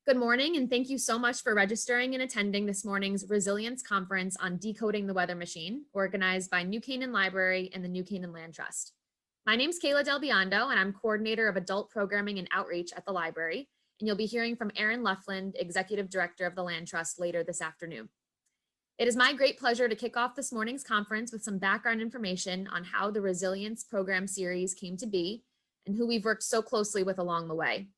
Good morning, and thank you so much for registering and attending this morning's Resilience Conference on Decoding the Weather Machine, organized by New Canaan Library and the New Canaan Land Trust. My name is Kayla Del Biondo, and I'm Coordinator of Adult Programming and Outreach at the library, and you'll be hearing from Aaron Leffland, Executive Director of the Land Trust, later this afternoon. It is my great pleasure to kick off this morning's conference with some background information on how the Resilience Program Series came to be and who we've worked so closely with along the way.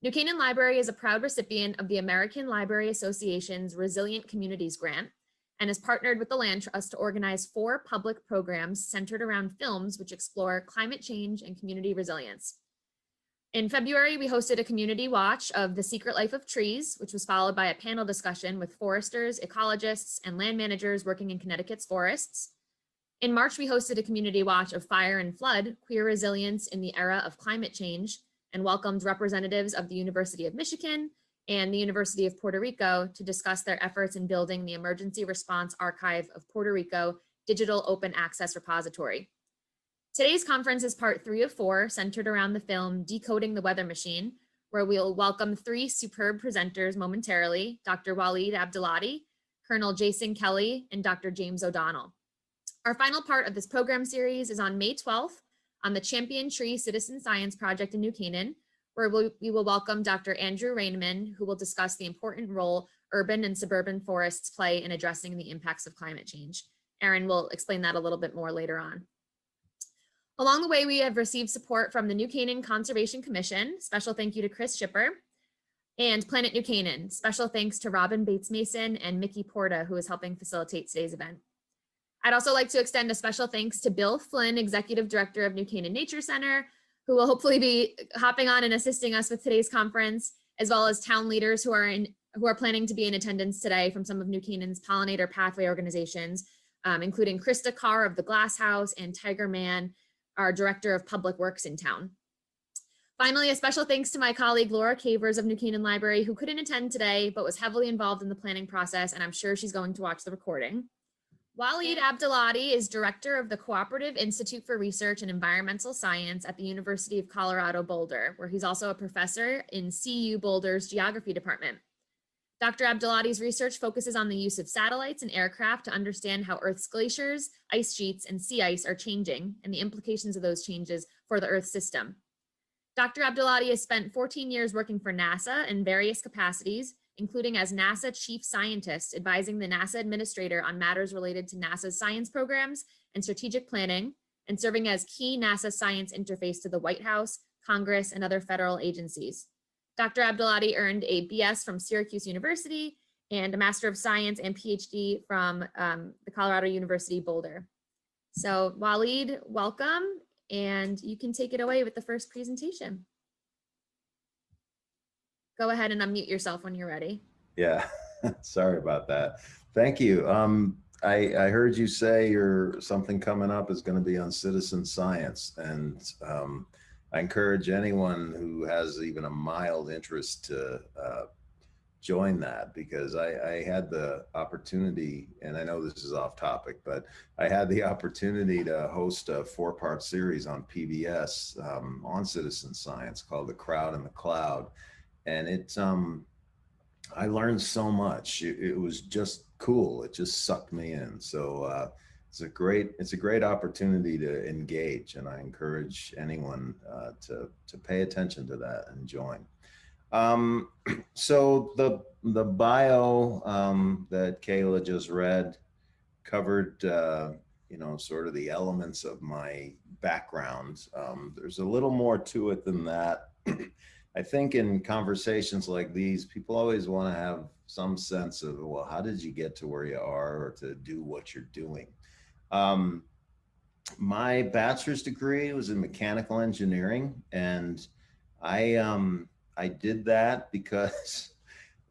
New Canaan Library is a proud recipient of the American Library Association's Resilient Communities Grant and has partnered with the Land Trust to organize 4 public programs centered around films which explore climate change and community resilience. In February, we hosted a community watch of The Secret Life of Trees, which was followed by a panel discussion with foresters, ecologists, and land managers working in Connecticut's forests. In March, we hosted a community watch of Fire and Flood, Queer Resilience in the Era of Climate Change, and welcomed representatives of the University of Michigan and the University of Puerto Rico to discuss their efforts in building the Emergency Response Archive of Puerto Rico digital open access repository. Today's conference is part 3 of 4, centered around the film Decoding the Weather Machine, where we'll welcome 3 superb presenters momentarily, Dr. Waleed Abdelhadi, Colonel Jason Kelly, and Dr. James O'Donnell. Our final part of this program series is on May 12th, on the Champion Tree Citizen Science Project in New Canaan, where we will welcome Dr. Andrew Rainman, who will discuss the important role urban and suburban forests play in addressing the impacts of climate change. Aaron will explain that a little bit more later on. Along the way, we have received support from the New Canaan Conservation Commission. Special thank you to Chris Schipper, and Planet New Canaan. Special thanks to Robin Bates Mason and Mickey Porta, who is helping facilitate today's event. I'd also like to extend a special thanks to Bill Flynn, Executive Director of New Canaan Nature Center, who will hopefully be hopping on and assisting us with today's conference, as well as town leaders who are planning to be in attendance today from some of New Canaan's Pollinator Pathway organizations, including Krista Carr of the Glass House and Tiger Man, our Director of Public Works in town. Finally, a special thanks to my colleague Laura Cavers of New Canaan Library, who couldn't attend today, but was heavily involved in the planning process, and I'm sure she's going to watch the recording. Waleed Abdelhadi is director of the Cooperative Institute for Research in Environmental Science at the University of Colorado Boulder, where he's also a professor in CU Boulder's Geography Department. Dr. Abdelhadi's research focuses on the use of satellites and aircraft to understand how Earth's glaciers, ice sheets, and sea ice are changing and the implications of those changes for the Earth system. Dr. Abdelhadi has spent 14 years working for NASA in various capacities, including as NASA Chief Scientist, advising the NASA Administrator on matters related to NASA's science programs and strategic planning, and serving as key NASA science interface to the White House, Congress, and other federal agencies. Dr. Abdelhadi earned a BS from Syracuse University and a Master of Science and PhD from the Colorado University Boulder. So Waleed, welcome, and you can take it away with the first presentation. Go ahead and unmute yourself when you're ready. Yeah, sorry about that. Thank you. I heard you say something coming up is going to be on citizen science, and I encourage anyone who has even a mild interest to join that, because I had the opportunity, and I know this is off topic, but I had the opportunity to host a 4-part series on PBS on citizen science called The Crowd and the Cloud. And I learned so much. It was just cool. It just sucked me in. So it's a great opportunity to engage, and I encourage anyone to pay attention to that and join. So the bio that Kayla just read covered sort of the elements of my background. There's a little more to it than that. I think in conversations like these, people always want to have some sense of, well, how did you get to where you are or to do what you're doing? My bachelor's degree was in mechanical engineering, and I did that because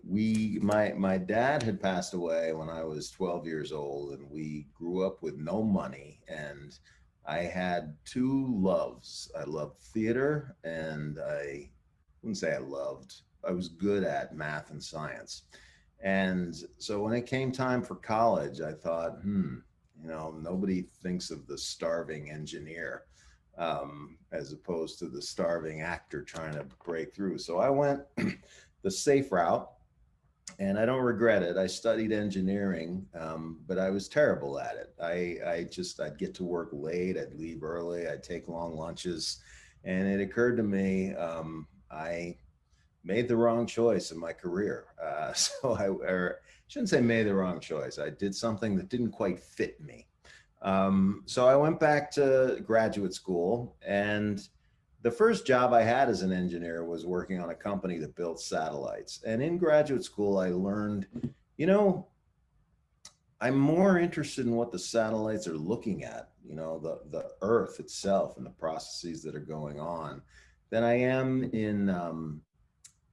my dad had passed away when I was 12 years old, and we grew up with no money, and I had 2 loves. I loved theater, and I wouldn't say I was good at math and science. And so when it came time for college, I thought, nobody thinks of the starving engineer as opposed to the starving actor trying to break through. So I went the safe route. And I don't regret it. I studied engineering, but I was terrible at it. I'd get to work late, I'd leave early, I'd take long lunches. And it occurred to me, I made the wrong choice in my career. Or shouldn't say made the wrong choice. I did something that didn't quite fit me. So I went back to graduate school, and the first job I had as an engineer was working on a company that built satellites. And in graduate school, I learned, you know, I'm more interested in what the satellites are looking at, the Earth itself and the processes that are going on, than I am in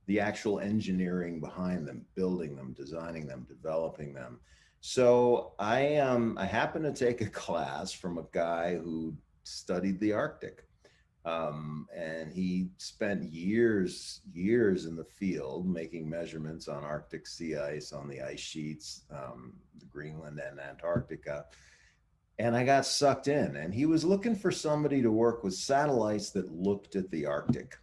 the actual engineering behind them, building them, designing them, developing them. So I happened to take a class from a guy who studied the Arctic. And he spent years in the field making measurements on Arctic sea ice, on the ice sheets, the Greenland and Antarctica. And I got sucked in, and he was looking for somebody to work with satellites that looked at the Arctic.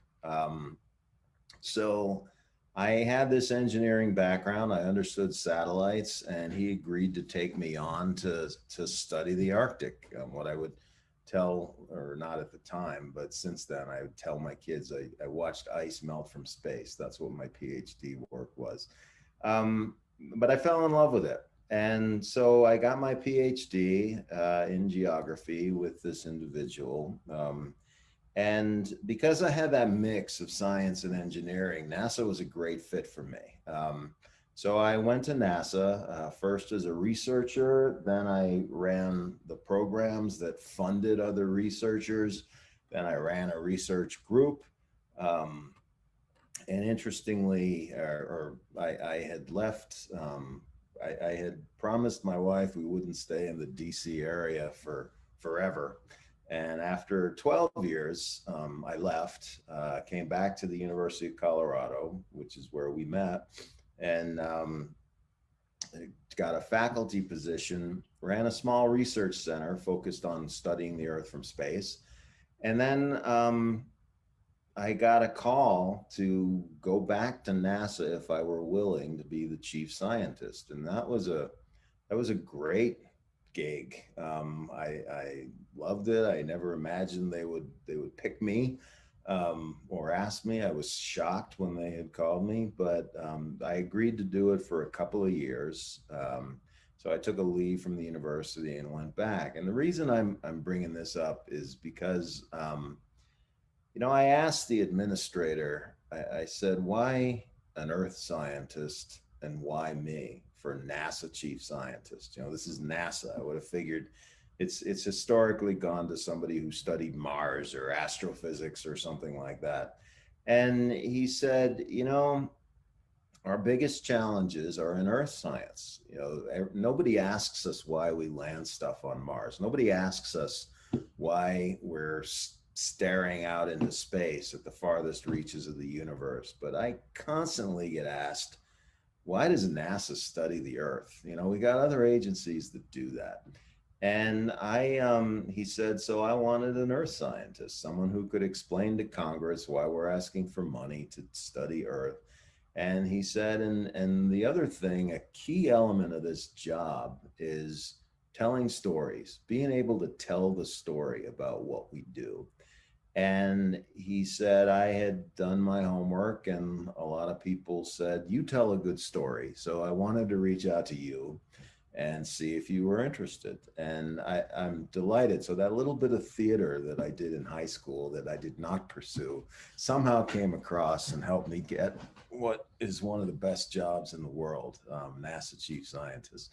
So I had this engineering background. I understood satellites, and he agreed to take me on to study the Arctic. What I would tell, or not at the time, but since then, I would tell my kids I watched ice melt from space. That's what my PhD work was. But I fell in love with it. And so I got my PhD in geography with this individual. And because I had that mix of science and engineering, NASA was a great fit for me. So I went to NASA first as a researcher, then I ran the programs that funded other researchers, then I ran a research group. And interestingly, I had left, I had promised my wife we wouldn't stay in the DC area for forever. And after 12 years, I left, came back to the University of Colorado, which is where we met, and got a faculty position, ran a small research center focused on studying the Earth from space. And then I got a call to go back to NASA if I were willing to be the chief scientist. And that was a great gig. I loved it. I never imagined they would pick me or ask me. I was shocked when they had called me, but I agreed to do it for a couple of years. So I took a leave from the university and went back. And the reason I'm bringing this up is because I asked the administrator. I said, "Why an Earth scientist and why me for NASA chief scientist? This is NASA. I would have figured it's historically gone to somebody who studied Mars or astrophysics or something like that." And he said, our biggest challenges are in Earth science. Nobody asks us why we land stuff on Mars. Nobody asks us why we're staring out into space at the farthest reaches of the universe. But I constantly get asked, why does NASA study the Earth? We got other agencies that do that. And he said, so I wanted an Earth scientist, someone who could explain to Congress why we're asking for money to study Earth. And he said, and the other thing, a key element of this job is telling stories, being able to tell the story about what we do. And he said, I had done my homework, and a lot of people said, you tell a good story. So I wanted to reach out to you and see if you were interested. And I'm delighted. So that little bit of theater that I did in high school that I did not pursue somehow came across and helped me get what is one of the best jobs in the world, NASA chief scientist.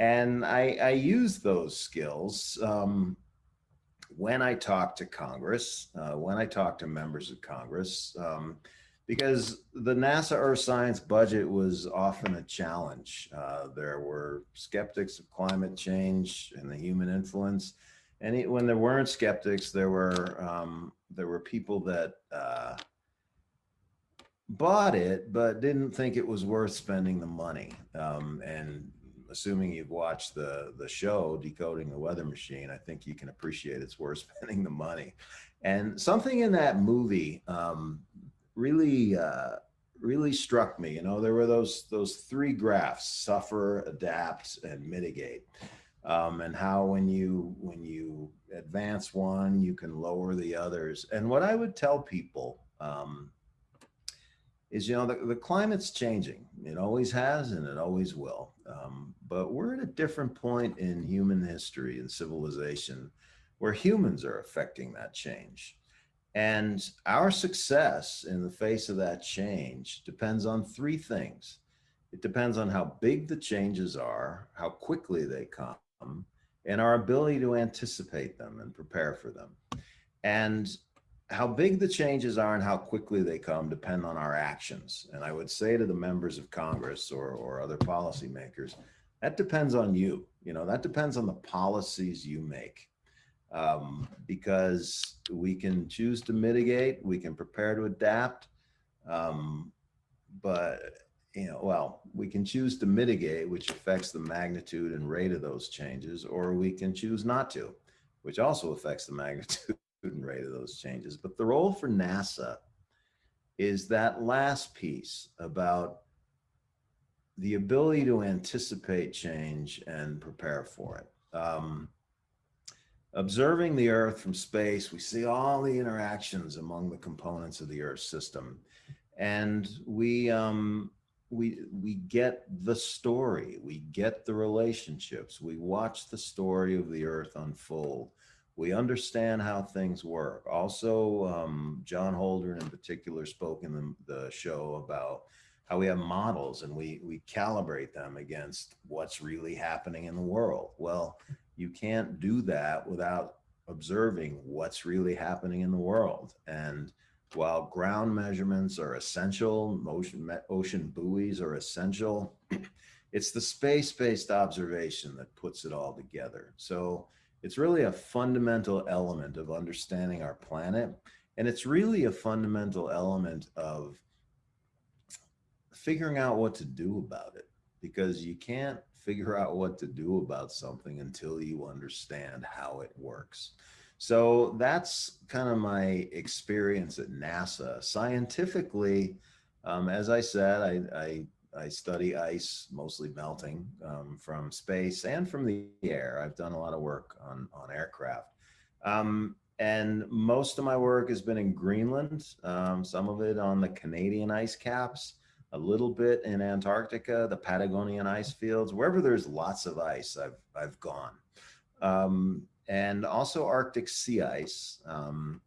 And I use those skills when I talk to Congress, when I talk to members of Congress, because the NASA Earth Science budget was often a challenge. There were skeptics of climate change and the human influence. And when there weren't skeptics, there were people that bought it, but didn't think it was worth spending the money. And assuming you've watched the show, Decoding the Weather Machine, I think you can appreciate it's worth spending the money. And something in that movie really really struck me. You know, there were those three graphs: suffer, adapt, and mitigate. And how when you advance one, you can lower the others. And what I would tell people is, you know, the climate's changing. It always has, and it always will. But we're at a different point in human history and civilization where humans are affecting that change. And our success in the face of that change depends on three things. It depends on how big the changes are, how quickly they come, and our ability to anticipate them and prepare for them. And how big the changes are and how quickly they come depend on our actions. And I would say to the members of Congress or other policymakers, that depends on you. You know, that depends on the policies you make. Because we can choose to mitigate, we can prepare to adapt, but you know, well, we can choose to mitigate, which affects the magnitude and rate of those changes, or we can choose not to, which also affects the magnitude and rate of those changes. But the role for NASA is that last piece about the ability to anticipate change and prepare for it. Observing the Earth from space, we see all the interactions among the components of the Earth system, and we get the story, we get the relationships, we watch the story of the Earth unfold. We understand how things work. Also, John Holdren in particular spoke in the show about how we have models and we calibrate them against what's really happening in the world. Well, you can't do that without observing what's really happening in the world. And while ground measurements are essential, ocean buoys are essential, it's the space-based observation that puts it all together. So it's really a fundamental element of understanding our planet. And it's really a fundamental element of figuring out what to do about it, because you can't figure out what to do about something until you understand how it works. So that's kind of my experience at NASA. Scientifically, as I said, I study ice, mostly melting from space and from the air. I've done a lot of work on aircraft. And most of my work has been in Greenland, some of it on the Canadian ice caps, a little bit in Antarctica, the Patagonian ice fields. Wherever there's lots of ice, I've gone. And also Arctic sea ice. And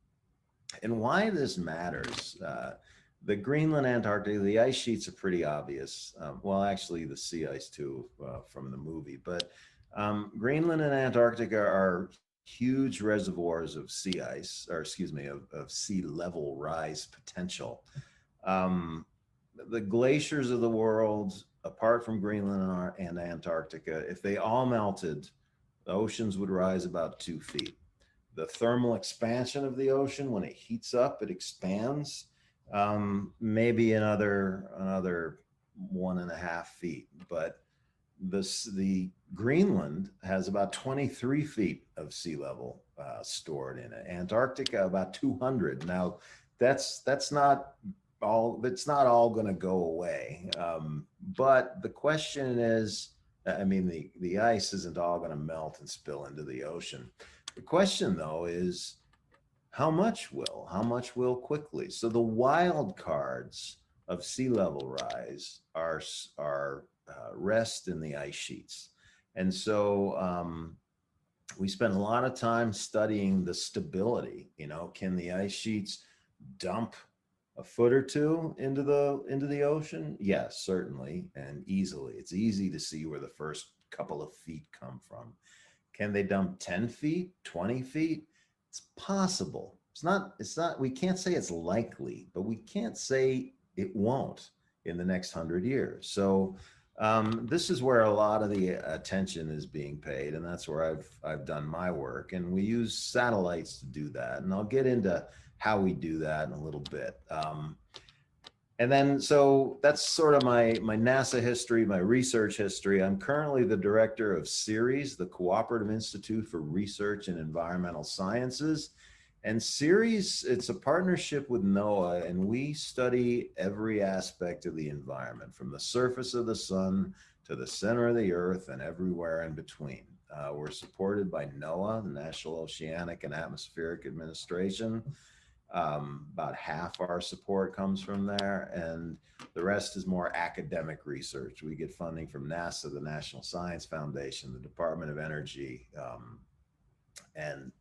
why this matters, the Greenland, Antarctica, the ice sheets are pretty obvious. Well, actually the sea ice too, from the movie, but Greenland and Antarctica are huge reservoirs of sea ice, or excuse me, of sea level rise potential. The glaciers of the world, apart from Greenland and Antarctica, if they all melted, the oceans would rise about 2 feet. The thermal expansion of the ocean, when it heats up, it expands maybe another 1.5 feet. But the Greenland has about 23 feet of sea level stored in it. Antarctica about 200. Now, that's not all. It's not all going to go away. But the question is, I mean, the ice isn't all going to melt and spill into the ocean. The question, though, is how much will? How much will quickly? So the wild cards of sea level rise are rest in the ice sheets. And so we spend a lot of time studying the stability. You know, can the ice sheets dump a foot or two into the ocean? Yes, certainly, and easily. It's easy to see where the first couple of feet come from. Can they dump 10 feet, 20 feet? It's possible. It's not, we can't say it's likely, but we can't say it won't in the next 100 years. So this is where a lot of the attention is being paid, and that's where I've done my work. And we use satellites to do that. And I'll get into how we do that in a little bit. And then, so that's sort of my NASA history, my research history. I'm currently the director of CERES, the Cooperative Institute for Research in Environmental Sciences. And CERES, it's a partnership with NOAA, and we study every aspect of the environment, from the surface of the sun to the center of the earth and everywhere in between. We're supported by NOAA, the National Oceanic and Atmospheric Administration. About half our support comes from there, and the rest is more academic research. We get funding from NASA, the National Science Foundation, the Department of Energy, and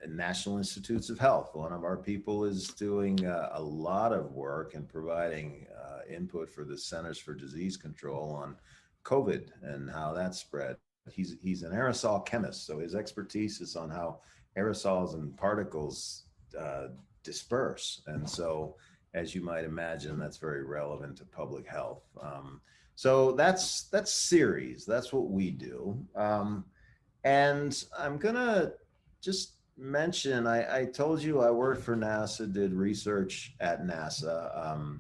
National Institutes of Health. One of our people is doing a lot of work and providing input for the Centers for Disease Control on COVID and how that spread. He's an aerosol chemist, so his expertise is on how aerosols and particles disperse. And so, as you might imagine, that's very relevant to public health. So that's CERES. That's what we do. And I'm gonna just mention, I told you I worked for NASA, did research at NASA,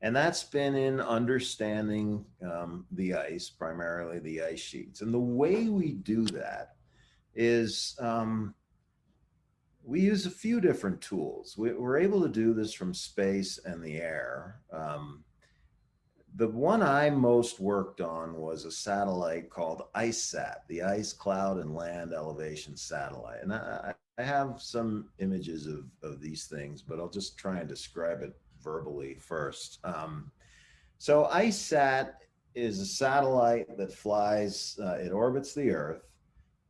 and that's been in understanding the ice, primarily the ice sheets. And the way we do that is we use a few different tools. We're able to do this from space and the air. The one I most worked on was a satellite called ICESat, the Ice, Cloud, and Land Elevation Satellite. And I have some images of these things, but I'll just try and describe it verbally first. So ICESat is a satellite that flies, it orbits the Earth,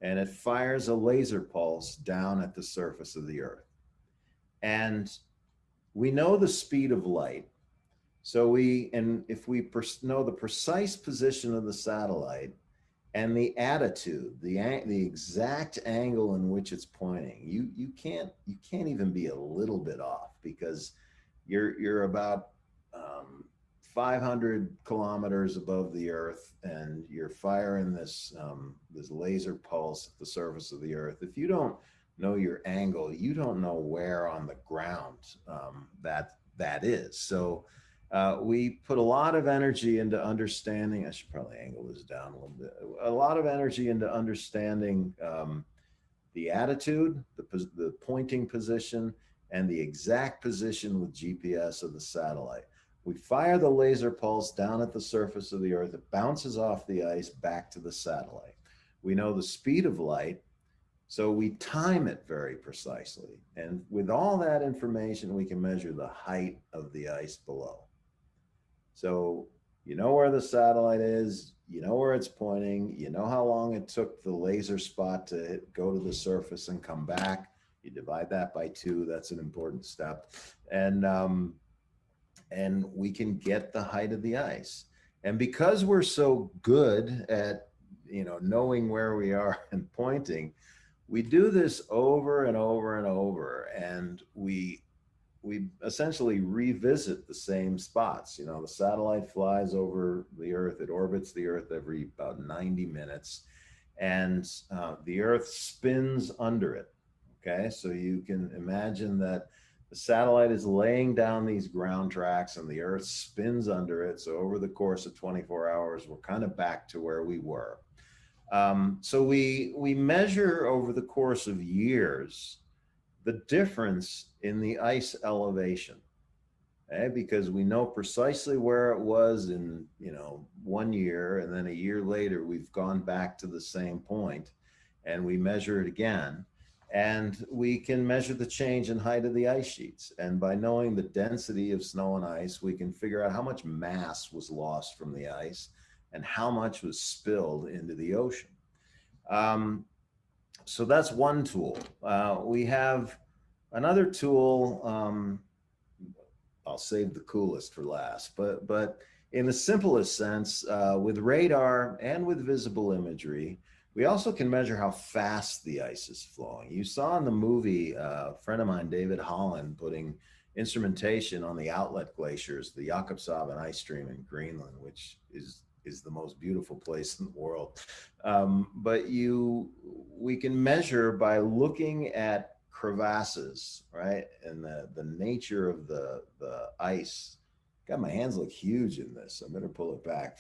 and it fires a laser pulse down at the surface of the Earth. And we know the speed of light. So if we know the precise position of the satellite and the attitude, the exact angle in which it's pointing, you can't even be a little bit off, because you're about 500 kilometers above the Earth, and you're firing this laser pulse at the surface of the Earth. If you don't know your angle, you don't know where on the ground that is. So we put a lot of energy into understanding. I should probably angle this down a little bit. A lot of energy into understanding the attitude, the pointing position, and the exact position with GPS of the satellite. We fire the laser pulse down at the surface of the Earth. It bounces off the ice back to the satellite. We know the speed of light, so we time it very precisely. And with all that information, we can measure the height of the ice below. So you know where the satellite is, you know where it's pointing, you know how long it took the laser spot to go to the surface and come back. You divide that by 2, that's an important step. And we can get the height of the ice. And because we're so good at knowing where we are and pointing, we do this over and over and over, and we essentially revisit the same spots. The satellite flies over the Earth, it orbits the Earth every about 90 minutes, and the Earth spins under it. Okay, so you can imagine that the satellite is laying down these ground tracks and the Earth spins under it. So over the course of 24 hours, we're kind of back to where we were. So we measure over the course of years the difference in the ice elevation, because we know precisely where it was in 1 year, and then a year later we've gone back to the same point, and we measure it again, and we can measure the change in height of the ice sheets. And by knowing the density of snow and ice, we can figure out how much mass was lost from the ice and how much was spilled into the ocean. So that's one tool. We have another tool. I'll save the coolest for last, but in the simplest sense, with radar and with visible imagery, we also can measure how fast the ice is flowing. You saw in the movie, a friend of mine, David Holland, putting instrumentation on the outlet glaciers, the Jakobshavn ice stream in Greenland, which is the most beautiful place in the world. But we can measure by looking at crevasses, right? And the nature of the ice. God, my hands look huge in this. I better pull it back.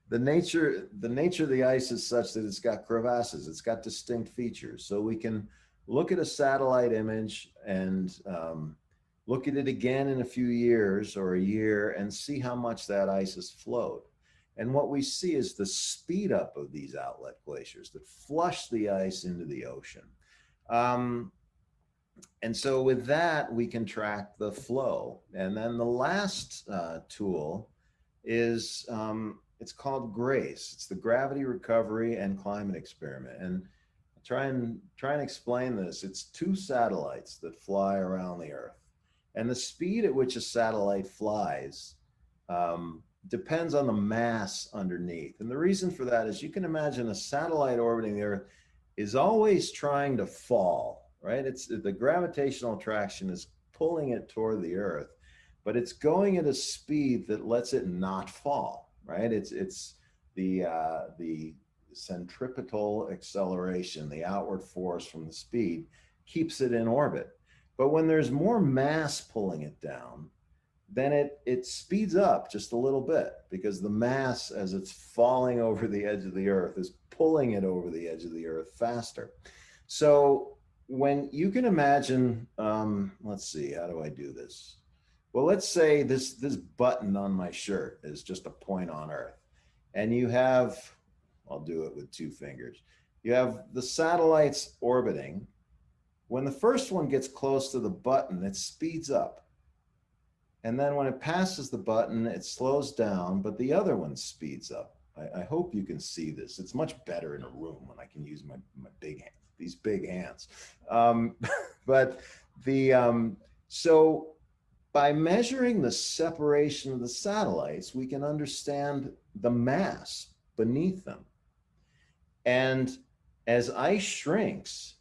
the nature of the ice is such that it's got crevasses. It's got distinct features. So we can look at a satellite image and look at it again in a few years or a year and see how much that ice has flowed. And what we see is the speed up of these outlet glaciers that flush the ice into the ocean. And so with that, we can track the flow. And then the last tool is it's called GRACE. It's the Gravity Recovery and Climate Experiment. And try and explain this. It's two satellites that fly around the Earth. And the speed at which a satellite flies depends on the mass underneath. And the reason for that is you can imagine a satellite orbiting the Earth is always trying to fall, right? It's the gravitational attraction is pulling it toward the Earth, but it's going at a speed that lets it not fall, right? It's the centripetal acceleration, the outward force from the speed keeps it in orbit. But when there's more mass pulling it down, then it speeds up just a little bit because the mass, as it's falling over the edge of the Earth, is pulling it over the edge of the Earth faster. So when you can imagine, let's see, how do I do this? Well, let's say this button on my shirt is just a point on Earth. And you have, I'll do it with two fingers. You have the satellites orbiting. When the first one gets close to the button, it speeds up. And then when it passes the button, it slows down, but the other one speeds up. I hope you can see this. It's much better in a room when I can use my big hand, these big hands. So by measuring the separation of the satellites, we can understand the mass beneath them. And as ice shrinks,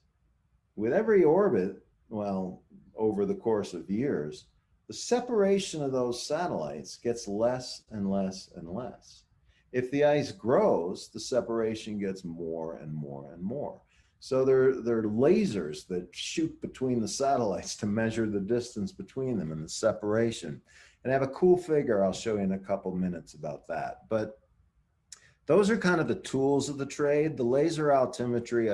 with every orbit, well, over the course of years, the separation of those satellites gets less and less and less. If the ice grows, the separation gets more and more and more. So there are lasers that shoot between the satellites to measure the distance between them and the separation. And I have a cool figure I'll show you in a couple minutes about that. But those are kind of the tools of the trade. The laser altimetry,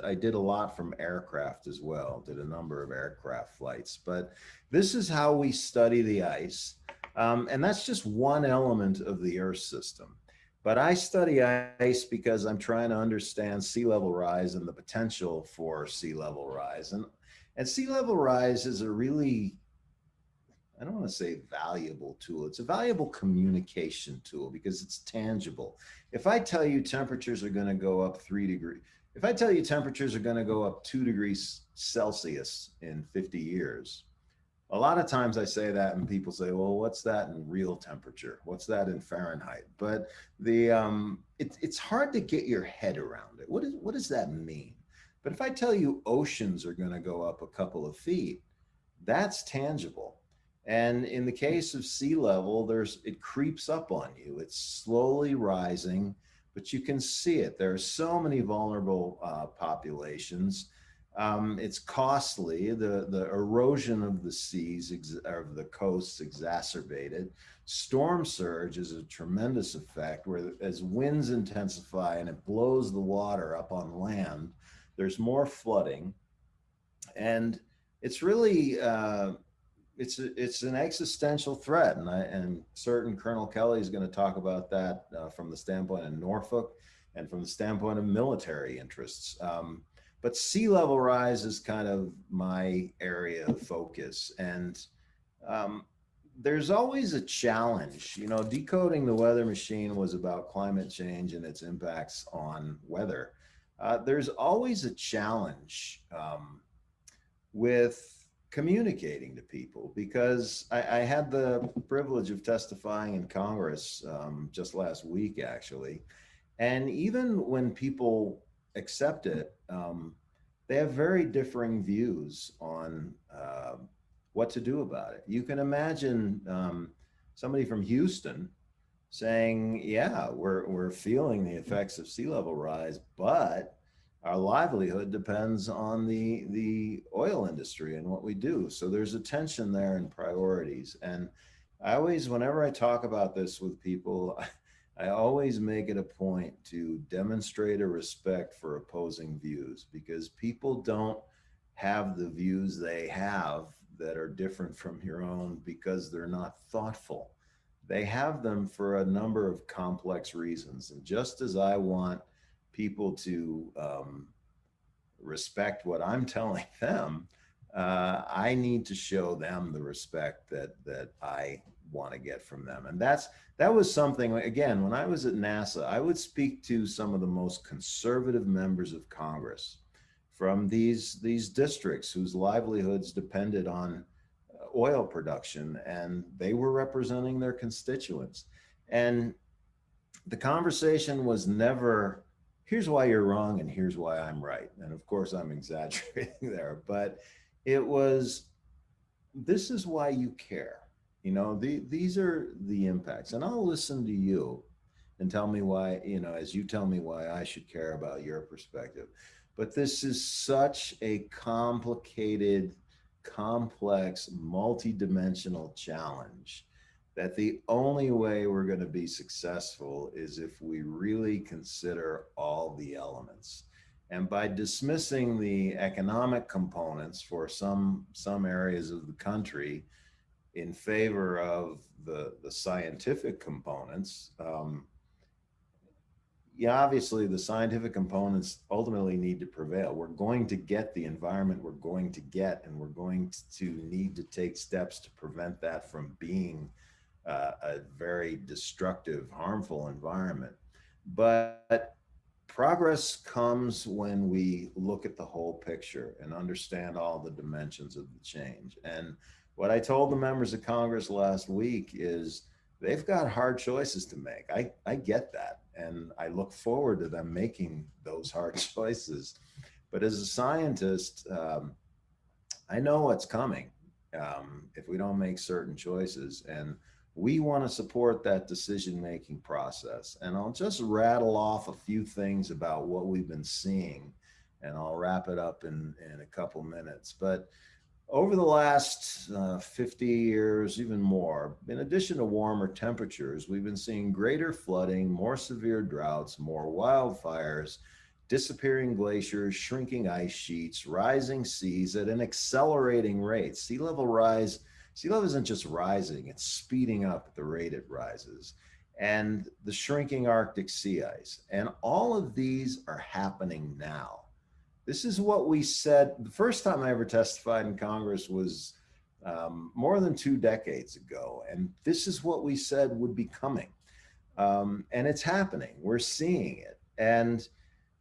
I did a lot from aircraft as well, did a number of aircraft flights. But this is how we study the ice. And that's just one element of the Earth system. But I study ice because I'm trying to understand sea level rise and the potential for sea level rise. And sea level rise is a really, I don't want to say valuable tool. It's a valuable communication tool because it's tangible. If I tell you temperatures are going to go up 3 degrees, if I tell you temperatures are going to go up 2 degrees Celsius in 50 years, a lot of times I say that and people say, well, what's that in real temperature? What's that in Fahrenheit? But it's hard to get your head around it. What does that mean? But if I tell you oceans are going to go up a couple of feet, that's tangible. And in the case of sea level, it creeps up on you. It's slowly rising, but you can see it. There are so many vulnerable populations. It's costly. The erosion of the seas, of the coasts, exacerbated. Storm surge is a tremendous effect where as winds intensify and it blows the water up on land, there's more flooding. And it's really, it's an existential threat, and certain Colonel Kelly is going to talk about that from the standpoint of Norfolk and from the standpoint of military interests. But sea level rise is kind of my area of focus, and there's always a challenge. You know, Decoding the Weather Machine was about climate change and its impacts on weather. There's always a challenge with communicating to people, because I had the privilege of testifying in Congress just last week, actually. And even when people accept it, they have very differing views on what to do about it. You can imagine somebody from Houston saying, yeah, we're feeling the effects of sea level rise, but our livelihood depends on the oil industry and what we do. So there's a tension there in priorities. And I always, whenever I talk about this with people, I always make it a point to demonstrate a respect for opposing views because people don't have the views they have that are different from your own because they're not thoughtful. They have them for a number of complex reasons. And just as I want people to respect what I'm telling them, I need to show them the respect that I want to get from them. And that was something, again, when I was at NASA, I would speak to some of the most conservative members of Congress from these districts whose livelihoods depended on oil production, and they were representing their constituents. And the conversation was never, here's why you're wrong and here's why I'm right. And of course, I'm exaggerating there, but it was, this is why you care. These are the impacts. And I'll listen to you and tell me why, as you tell me why I should care about your perspective. But this is such a complicated, complex, multidimensional challenge that the only way we're going to be successful is if we really consider all the elements. And by dismissing the economic components for some areas of the country in favor of the scientific components, yeah, obviously the scientific components ultimately need to prevail. We're going to get the environment we're going to get, and we're going to need to take steps to prevent that from being a very destructive, harmful environment. But progress comes when we look at the whole picture and understand all the dimensions of the change. And what I told the members of Congress last week is they've got hard choices to make. I get that. And I look forward to them making those hard choices. But as a scientist, I know what's coming if we don't make certain choices. And we want to support that decision-making process. And I'll just rattle off a few things about what we've been seeing, and I'll wrap it up in a couple minutes. But over the last 50 years, even more, in addition to warmer temperatures, we've been seeing greater flooding, more severe droughts, more wildfires, disappearing glaciers, shrinking ice sheets, rising seas at an accelerating rate. Sea level isn't just rising, it's speeding up at the rate it rises. And the shrinking Arctic sea ice. And all of these are happening now. This is what we said. The first time I ever testified in Congress was more than 2 decades ago. And this is what we said would be coming. And it's happening. We're seeing it. And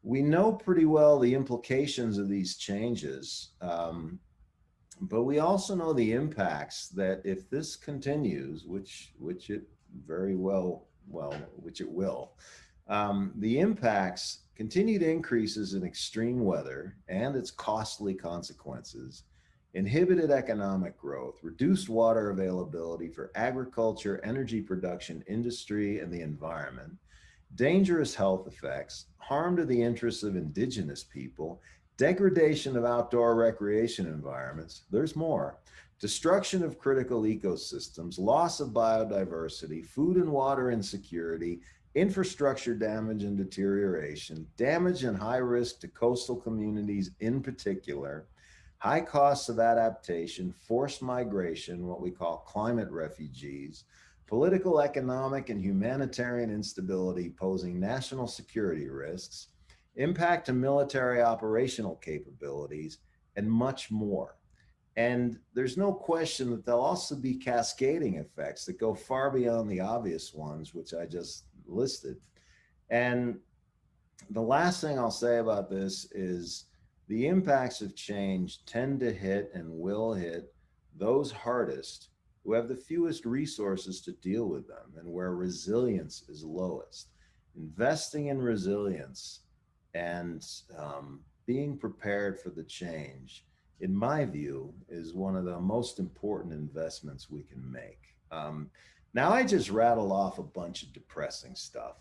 we know pretty well the implications of these changes. But we also know the impacts that if this continues, which it very well, which it will, the impacts, continued increases in extreme weather and its costly consequences, inhibited economic growth, reduced water availability for agriculture, energy production, industry, and the environment, dangerous health effects, harm to the interests of indigenous people, degradation of outdoor recreation environments, there's more, destruction of critical ecosystems, loss of biodiversity, food and water insecurity, infrastructure damage and deterioration, damage and high risk to coastal communities in particular, high costs of adaptation, forced migration, what we call climate refugees, political, economic, and humanitarian instability posing national security risks, impact to military operational capabilities, and much more. And there's no question that there'll also be cascading effects that go far beyond the obvious ones, which I just listed. And the last thing I'll say about this is the impacts of change tend to hit and will hit those hardest who have the fewest resources to deal with them and where resilience is lowest. Investing in resilience and being prepared for the change, in my view, is one of the most important investments we can make. Now, I just rattled off a bunch of depressing stuff,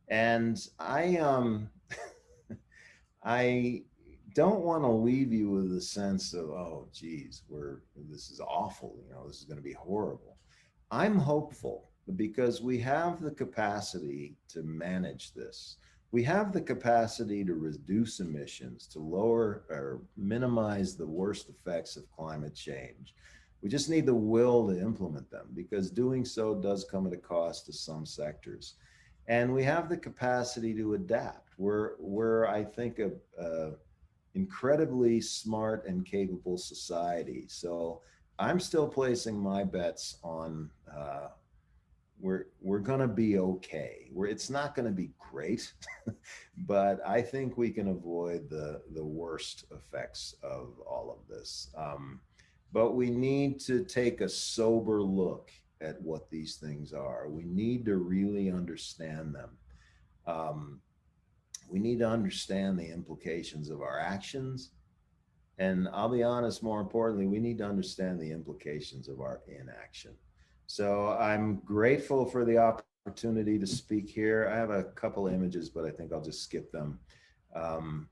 and I don't want to leave you with a sense of, oh, geez, this is awful. This is going to be horrible. I'm hopeful. because we have the capacity to manage this. We have the capacity to reduce emissions, to lower or minimize the worst effects of climate change. We just need the will to implement them, because doing so does come at a cost to some sectors. And we have the capacity to adapt. We're I think, a incredibly smart and capable society. So I'm still placing my bets on we're gonna be okay. It's not gonna be great, but I think we can avoid the worst effects of all of this. But we need to take a sober look at what these things are. We need to really understand them. Um, we need to understand the implications of our actions. And I'll be honest, more importantly, we need to understand the implications of our inaction. So I'm grateful for the opportunity to speak here. I have a couple images, but I think I'll just skip them. Um,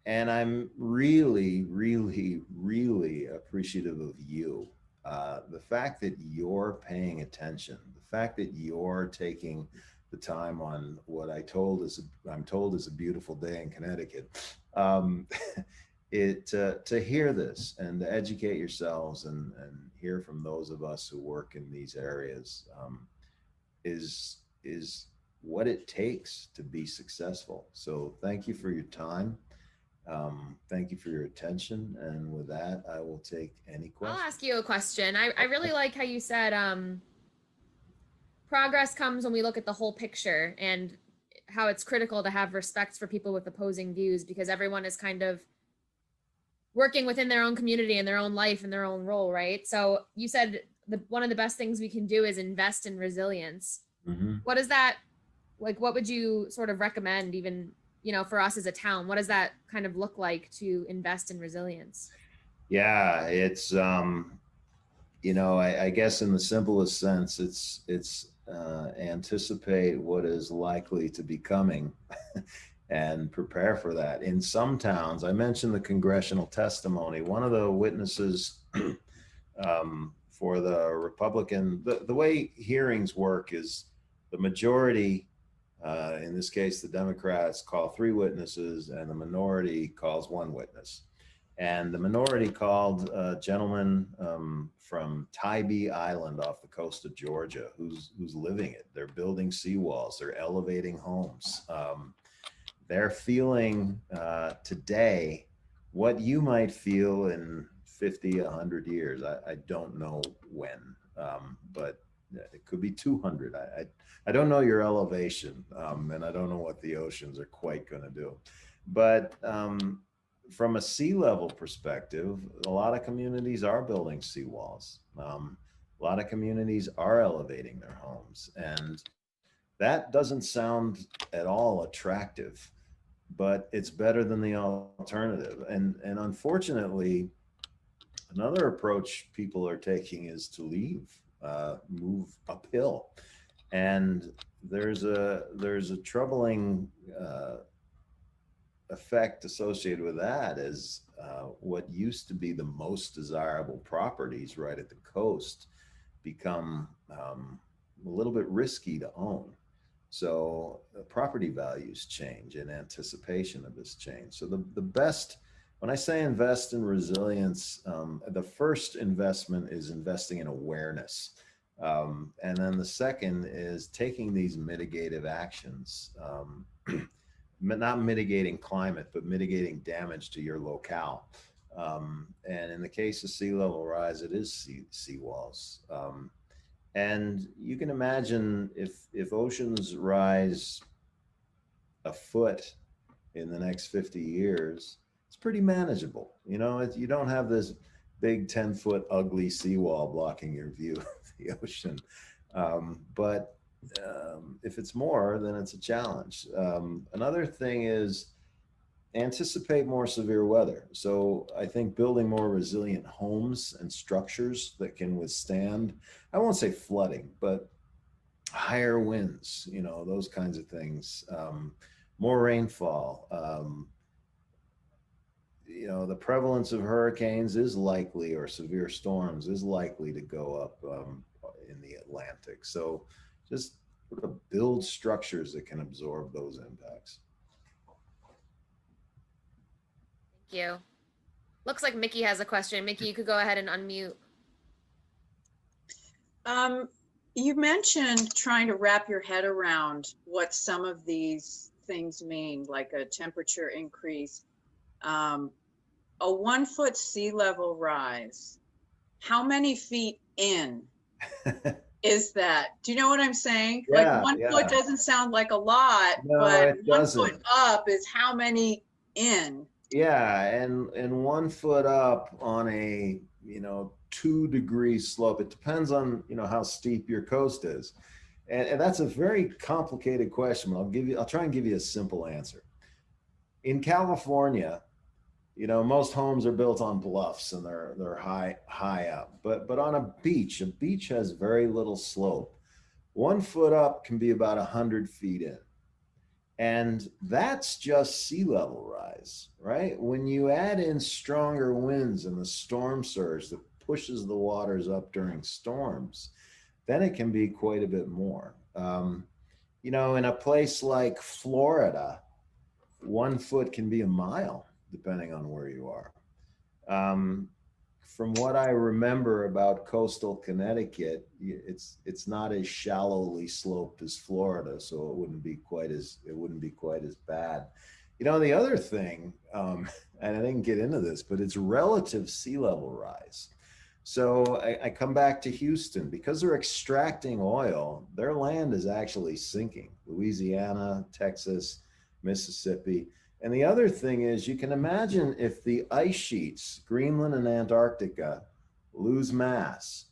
and I'm really, really, really appreciative of you. The fact that you're paying attention, the fact that you're taking the time on what I'm told is a beautiful day in Connecticut. Um, to hear this and to educate yourselves and hear from those of us who work in these areas, is what it takes to be successful. So thank you for your time. Thank you for your attention. And with that, I will take any I'll questions. ask you a question. I really like how you said progress comes when we look at the whole picture, and how it's critical to have respect for people with opposing views, because everyone is kind of working within their own community and their own life and their own role, right? So you said one of the best things we can do is invest in resilience. Mm-hmm. What is that like? What would you sort of recommend, even, for us as a town? What does that kind of look like to invest in resilience? Yeah, it's I guess in the simplest sense, it's anticipate what is likely to be coming and prepare for that. In some towns, I mentioned the congressional testimony. One of the witnesses for the Republican, the way hearings work is the majority, in this case, the Democrats call 3 witnesses, and the minority calls 1 witness. And the minority called a gentleman from Tybee Island off the coast of Georgia, who's living it. They're building seawalls. They're elevating homes. They're feeling today what you might feel in 50, 100 years. I don't know when, but it could be 200. I don't know your elevation, and I don't know what the oceans are quite going to do. But from a sea level perspective, a lot of communities are building seawalls. A lot of communities are elevating their homes. And that doesn't sound at all attractive, but it's better than the alternative. And unfortunately, another approach people are taking is to move uphill. And there's a troubling effect associated with that, is what used to be the most desirable properties right at the coast become a little bit risky to own. So property values change in anticipation of this change. So the best, when I say invest in resilience, the first investment is investing in awareness. And then the second is taking these mitigative actions, not mitigating climate, but mitigating damage to your locale. And in the case of sea level rise, it is seawalls. And you can imagine if oceans rise a foot in the next 50 years, it's pretty manageable. You don't have this big 10-foot ugly seawall blocking your view of the ocean. But if it's more, then it's a challenge. Another thing is anticipate more severe weather. So I think building more resilient homes and structures that can withstand, I won't say flooding, but higher winds, those kinds of things, more rainfall. The prevalence of hurricanes is likely, or severe storms is likely to go up in the Atlantic. So just sort of build structures that can absorb those impacts. Thank you. Looks like Mickey has a question. Mickey, you could go ahead and unmute. You mentioned trying to wrap your head around what some of these things mean, like a temperature increase, a 1 foot sea level rise. How many feet in is that? Do you know what I'm saying? Yeah, like 1 yeah. foot doesn't sound like a lot, No, but it 1 doesn't. foot up is how many in? Yeah, and 1 foot up on a 2-degree slope. It depends on how steep your coast is, and that's a very complicated question. But I'll try and give you a simple answer. In California, most homes are built on bluffs and they're high up. But on a beach has very little slope. 1 foot up can be about 100 feet in. And that's just sea level rise, right? When you add in stronger winds and the storm surge that pushes the waters up during storms, then it can be quite a bit more. In a place like Florida, 1 foot can be a mile, depending on where you are. From what I remember about coastal Connecticut, it's not as shallowly sloped as Florida, so it wouldn't be quite as bad. The other thing, and I didn't get into this, but it's relative sea level rise. So I come back to Houston because they're extracting oil. Their land is actually sinking. Louisiana, Texas, Mississippi. And the other thing is, you can imagine if the ice sheets, Greenland and Antarctica, lose mass,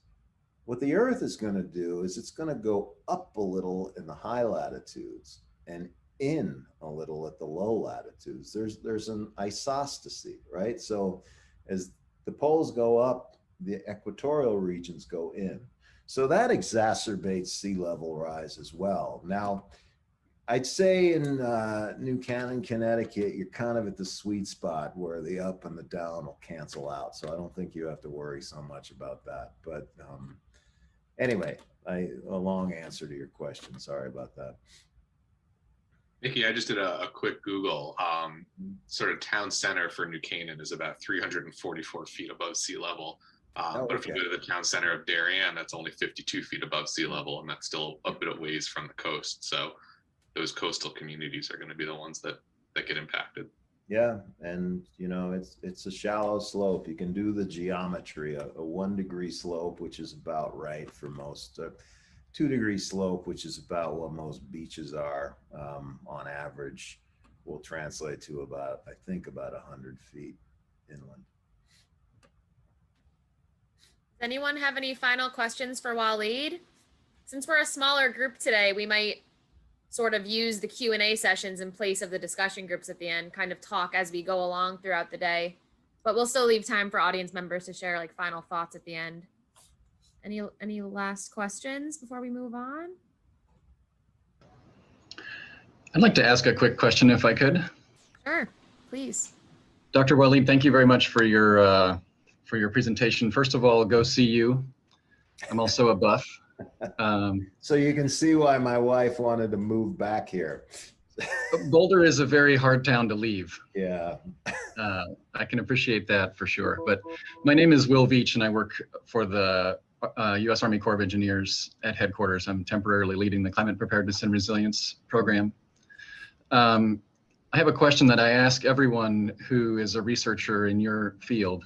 what the Earth is going to do is it's going to go up a little in the high latitudes and in a little at the low latitudes. There's an isostasy, right? So as the poles go up, the equatorial regions go in. So that exacerbates sea level rise as well. Now, I'd say in New Canaan, Connecticut, you're kind of at the sweet spot where the up and the down will cancel out. So I don't think you have to worry so much about that. But anyway, a long answer to your question. Sorry about that. Nikki, I just did a quick Google. Sort of town center for New Canaan is about 344 feet above sea level. But if you go to the town center of Darien, that's only 52 feet above sea level, and that's still a bit of ways from the coast. So those coastal communities are going to be the ones that get impacted. Yeah, and it's a shallow slope. You can do the geometry, a 1 degree slope, which is about right for most, 2 degree slope, which is about what most beaches are on average, will translate to about 100 feet inland. Does anyone have any final questions for Waleed? Since we're a smaller group today, we might sort of use the Q&A sessions in place of the discussion groups at the end, kind of talk as we go along throughout the day, but we'll still leave time for audience members to share like final thoughts at the end. Any last questions before we move on? I'd like to ask a quick question if I could. Sure, please. Dr. Waleed, thank you very much for your presentation. First of all, go see you. I'm also a buff. So you can see why my wife wanted to move back here. Boulder is a very hard town to leave. Yeah. I can appreciate that for sure. But my name is Will Veach, and I work for the U.S. Army Corps of Engineers at headquarters. I'm temporarily leading the Climate Preparedness and Resilience program. I have a question that I ask everyone who is a researcher in your field.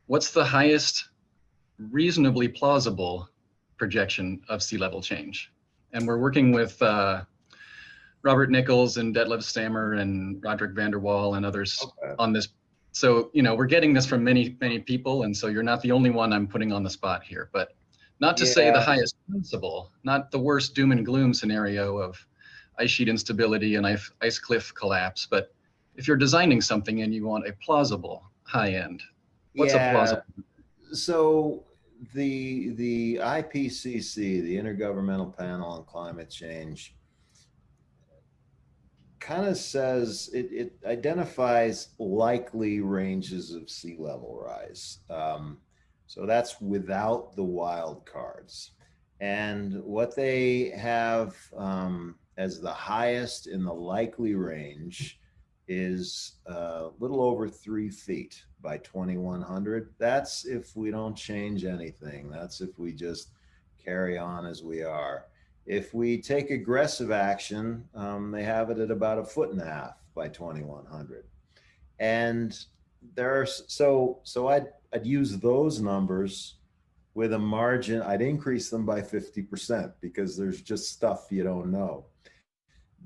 What's the highest reasonably plausible projection of sea level change? And we're working with Robert Nichols and Detlev Stammer and Roderick van der Waal and others on this. So, we're getting this from many, many people. And so you're not the only one I'm putting on the spot here, but not to say the highest possible, not the worst doom and gloom scenario of ice sheet instability and ice cliff collapse. But if you're designing something and you want a plausible high end, what's a plausible? So the IPCC, the Intergovernmental Panel on Climate Change, kind of says it identifies likely ranges of sea level rise. So that's without the wild cards. And what they have as the highest in the likely range is a little over 3 feet by 2100. That's if we don't change anything. That's if we just carry on as we are. If we take aggressive action, they have it at about 1.5 feet by 2100. And there's so I'd use those numbers with a margin. I'd increase them by 50% because there's just stuff you don't know.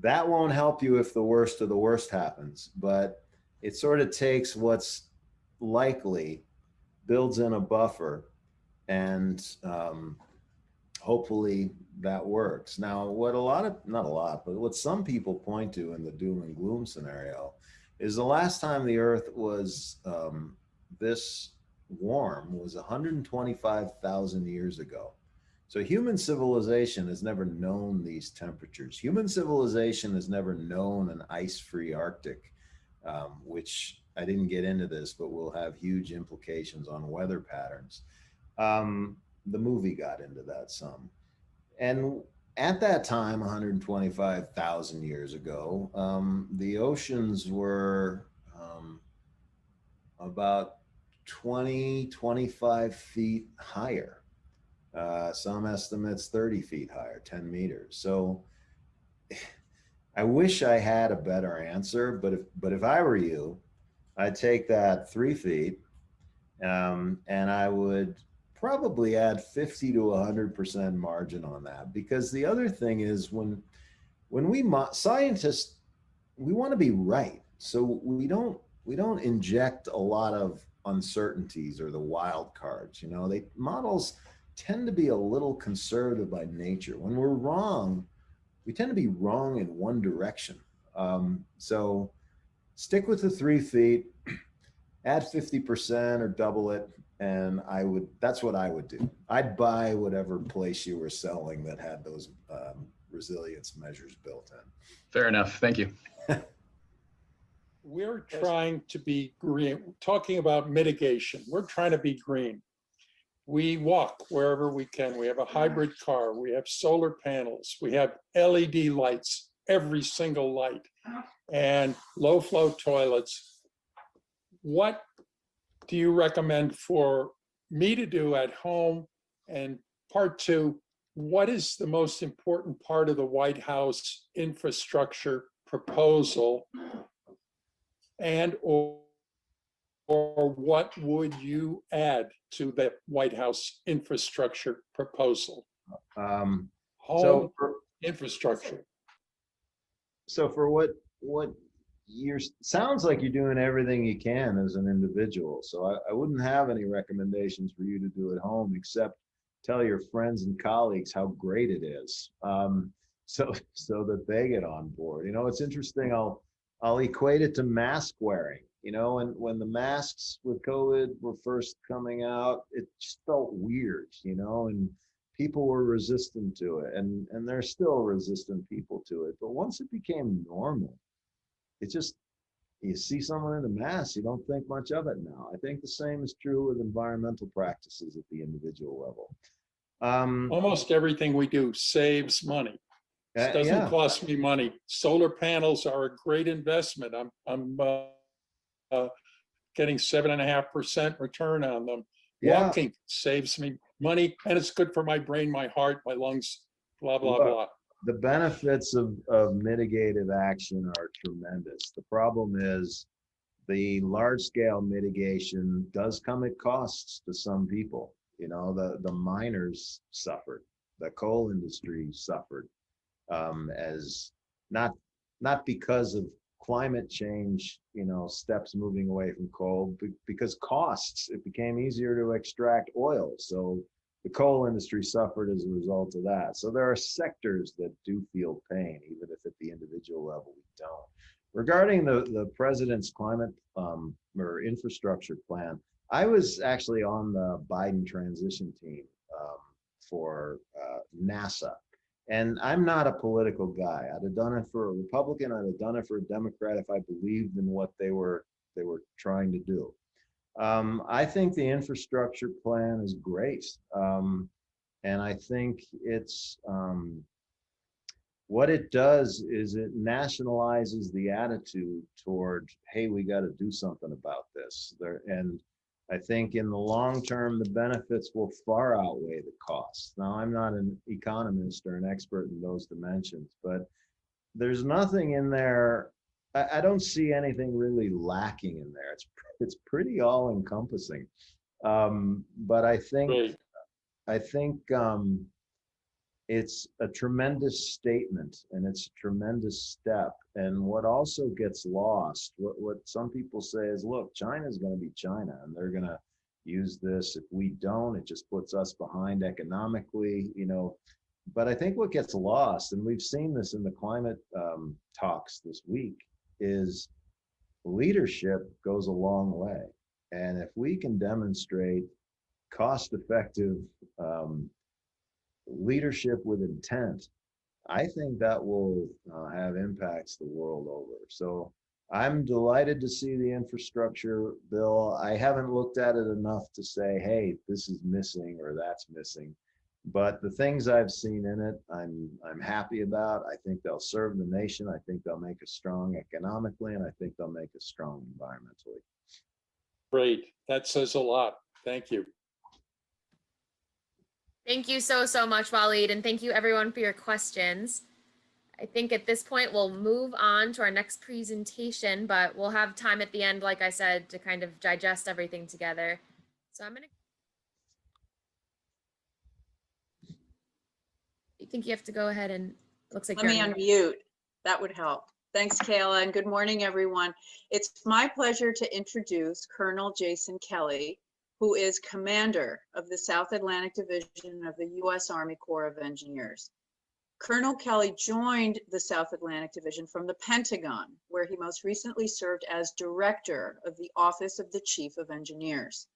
That won't help you if the worst of the worst happens, but it sort of takes what's likely, builds in a buffer, and hopefully that works. Now, what a lot of, not a lot, but what some people point to in the doom and gloom scenario is the last time the Earth was this warm was 125,000 years ago. So human civilization has never known these temperatures. Human civilization has never known an ice-free Arctic, which I didn't get into this, but will have huge implications on weather patterns. The movie got into that some. And at that time, 125,000 years ago, the oceans were about 20, 25 feet higher. Some estimates 30 feet higher, 10 meters. So I wish I had a better answer, but if I were you, I'd take that 3 feet and I would probably add 50 to 100% margin on that. Because the other thing is when we scientists, we want to be right. So we don't inject a lot of uncertainties or the wild cards. You know, models tend to be a little conservative by nature. When we're wrong, we tend to be wrong in one direction. So stick with the 3 feet, add 50% or double it. And that's what I would do. I'd buy whatever place you were selling that had those resilience measures built in. Fair enough. Thank you. We're trying to be green, talking about mitigation. We're trying to be green. We walk wherever we can. We have a hybrid car. We have solar panels. We have LED lights, every single light, and low flow toilets. What do you recommend for me to do at home? And part two, what is the most important part of the White House infrastructure proposal? And or what would you add to the White House infrastructure proposal? Home infrastructure. So for what sounds like you're doing everything you can as an individual. So I wouldn't have any recommendations for you to do at home except tell your friends and colleagues how great it is, so that they get on board. You know, it's interesting. I'll equate it to mask wearing. You know, and when the masks with COVID were first coming out, it just felt weird, you know, and people were resistant to it, and there's still resistant people to it. But once it became normal, it just, you see someone in a mask, you don't think much of it now. I think the same is true with environmental practices at the individual level. Almost everything we do saves money. It doesn't cost me money. Solar panels are a great investment. I'm getting 7.5% return on them. Walking saves me money, and it's good for my brain, my heart, my lungs, blah, blah, blah. The benefits of mitigative action are tremendous. The problem is the large-scale mitigation does come at costs to some people. You know, the miners suffered, the coal industry suffered, as not because of climate change, you know, steps moving away from coal, because costs, it became easier to extract oil. So the coal industry suffered as a result of that. So there are sectors that do feel pain, even if at the individual level we don't. Regarding the president's climate or infrastructure plan, I was actually on the Biden transition team for NASA. And I'm not a political guy. I'd have done it for a Republican. I'd have done it for a Democrat if I believed in what they were trying to do. I think the infrastructure plan is great. And I think it's, what it does is it nationalizes the attitude toward, hey, we got to do something about this. And I think in the long term, the benefits will far outweigh the costs. Now, I'm not an economist or an expert in those dimensions, but there's nothing in there. I don't see anything really lacking in there. It's pretty all encompassing. But I think, Great. it's a tremendous statement and it's a tremendous step. And what also gets lost, what some people say is, look, China's going to be China and they're going to use this. If we don't, it just puts us behind economically, you know. But I think what gets lost, and we've seen this in the climate talks this week, is leadership goes a long way. And if we can demonstrate cost-effective leadership with intent, I think that will have impacts the world over. So I'm delighted to see the infrastructure bill. I haven't looked at it enough to say, hey, this is missing or that's missing. But the things I've seen in it, I'm happy about. I think they'll serve the nation. I think they'll make us strong economically, and I think they'll make us strong environmentally. Great. That says a lot. Thank you. Thank you so much, Waleed, and thank you everyone for your questions. I think at this point we'll move on to our next presentation, but we'll have time at the end, like I said, to kind of digest everything together. So I think you have to go ahead and it looks like Let me unmute. That would help. Thanks, Kayla, and good morning, everyone. It's my pleasure to introduce Colonel Jason Kelly, who is commander of the South Atlantic Division of the U.S. Army Corps of Engineers. Colonel Kelly joined the South Atlantic Division from the Pentagon, where he most recently served as director of the Office of the Chief of Engineers.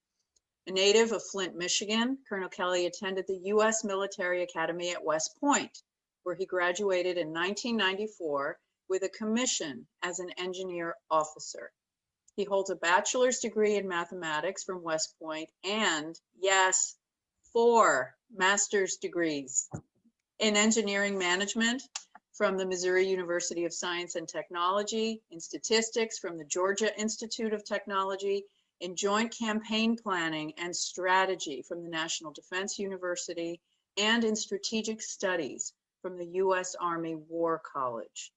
A native of Flint, Michigan, Colonel Kelly attended the U.S. Military Academy at West Point, where he graduated in 1994 with a commission as an engineer officer. He holds a bachelor's degree in mathematics from West Point and, yes, 4 master's degrees in engineering management from the Missouri University of Science and Technology, in statistics from the Georgia Institute of Technology, in joint campaign planning and strategy from the National Defense University, and in strategic studies from the U.S. Army War College.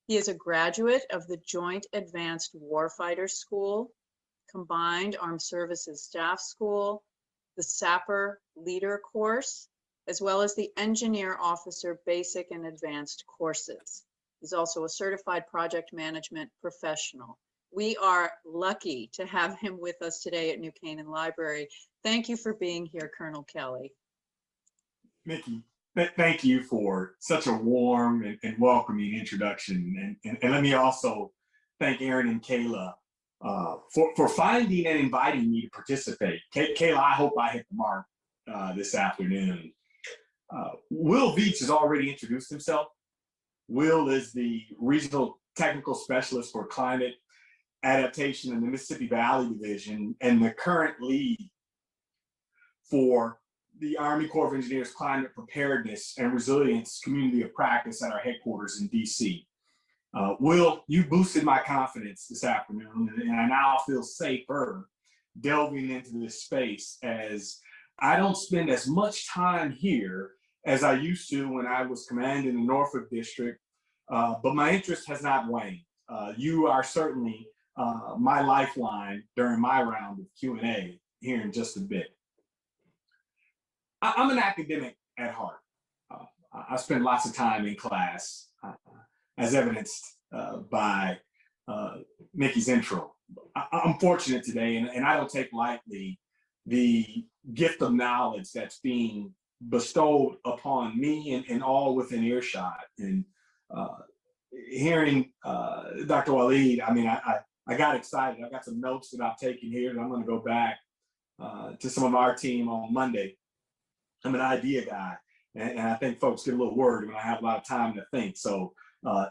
He is a graduate of the Joint Advanced Warfighter School, Combined Armed Services Staff School, the Sapper Leader course, as well as the Engineer Officer Basic and Advanced courses. He's also a certified project management professional. We are lucky to have him with us today at New Canaan Library. Thank you for being here, Colonel Kelly. Mickey, thank you for such a warm and welcoming introduction. And let me also thank Aaron and Kayla for finding and inviting me to participate. Kayla, I hope I hit the mark this afternoon. Will Veach has already introduced himself. Will is the Regional Technical Specialist for Climate Adaptation in the Mississippi Valley Division and the current lead for the Army Corps of Engineers Climate Preparedness and Resilience Community of Practice at our headquarters in DC. Will, you boosted my confidence this afternoon, and I now feel safer delving into this space, as I don't spend as much time here as I used to when I was commanding the Norfolk District, but my interest has not waned. You are certainly my lifeline during my round of Q&A here in just a bit. I'm an academic at heart. I spend lots of time in class, as evidenced by Mickey's intro. I'm fortunate today, and I don't take lightly the gift of knowledge that's being bestowed upon me and all within earshot. And hearing Dr. Waleed, I mean, I got excited. I got some notes that I've taken here, and I'm going to go back to some of our team on Monday. I'm an idea guy, and I think folks get a little worried when I have a lot of time to think. So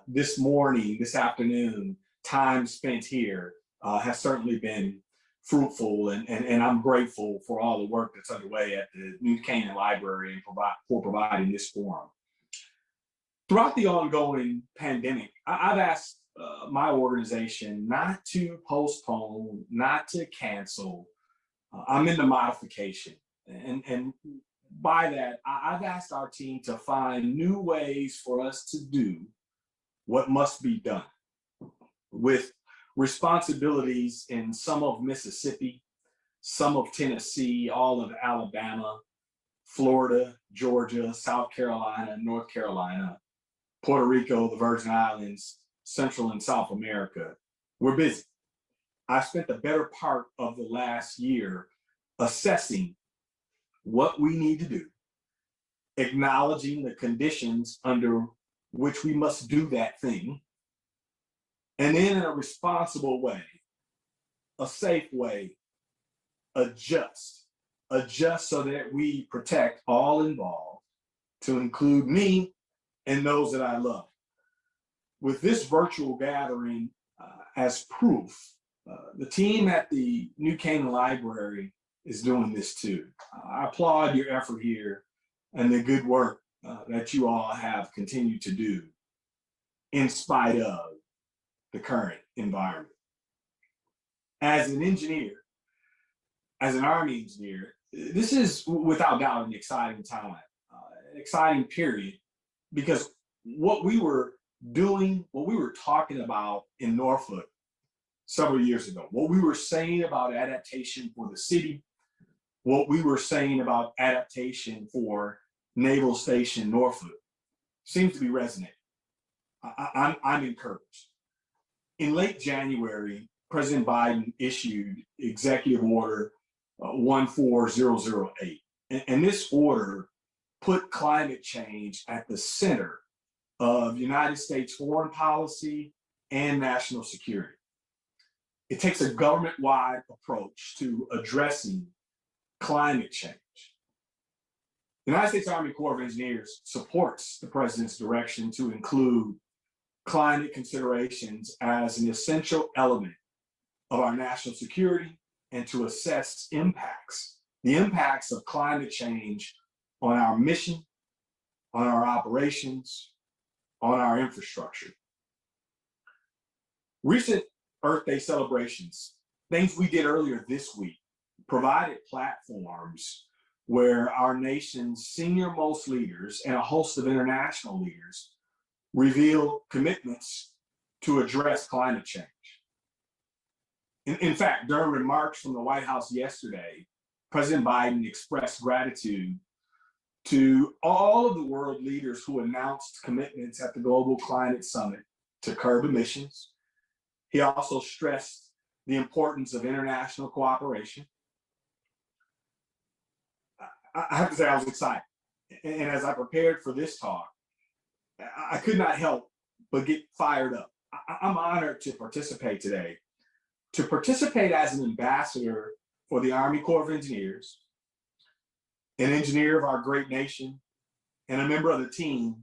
this morning, this afternoon, time spent here has certainly been fruitful, and I'm grateful for all the work that's underway at the New Canaan Library and for providing this forum. Throughout the ongoing pandemic, I've asked my organization not to postpone, not to cancel. I'm into modification. And by that, I've asked our team to find new ways for us to do what must be done, with responsibilities in some of Mississippi, some of Tennessee, all of Alabama, Florida, Georgia, South Carolina, North Carolina, Puerto Rico, the Virgin Islands, Central and South America. We're busy. I spent the better part of the last year assessing what we need to do, acknowledging the conditions under which we must do that thing, and then in a responsible way, a safe way, adjust so that we protect all involved, to include me and those that I love. With this virtual gathering as proof, the team at the New Canaan Library is doing this too. I applaud your effort here and the good work that you all have continued to do in spite of the current environment. As an engineer, as an Army engineer, this is without doubt an exciting time, an exciting period, because what we were doing, what we were talking about in Norfolk several years ago, what we were saying about adaptation for the city, what we were saying about adaptation for Naval Station Norfolk, seems to be resonating. I'm encouraged. In late January, President Biden issued Executive Order 14008. And this order put climate change at the center of United States foreign policy and national security. It takes a government-wide approach to addressing climate change. The United States Army Corps of Engineers supports the president's direction to include climate considerations as an essential element of our national security and to assess the impacts of climate change on our mission, on our operations, on our infrastructure. Recent Earth Day celebrations, things we did earlier this week, provided platforms where our nation's senior-most leaders and a host of international leaders revealed commitments to address climate change. In fact, during remarks from the White House yesterday, President Biden expressed gratitude to all of the world leaders who announced commitments at the Global Climate Summit to curb emissions. He also stressed the importance of international cooperation. I have to say I was excited. And as I prepared for this talk, I could not help but get fired up. I'm honored to participate today, to participate as an ambassador for the Army Corps of Engineers, an engineer of our great nation, and a member of the team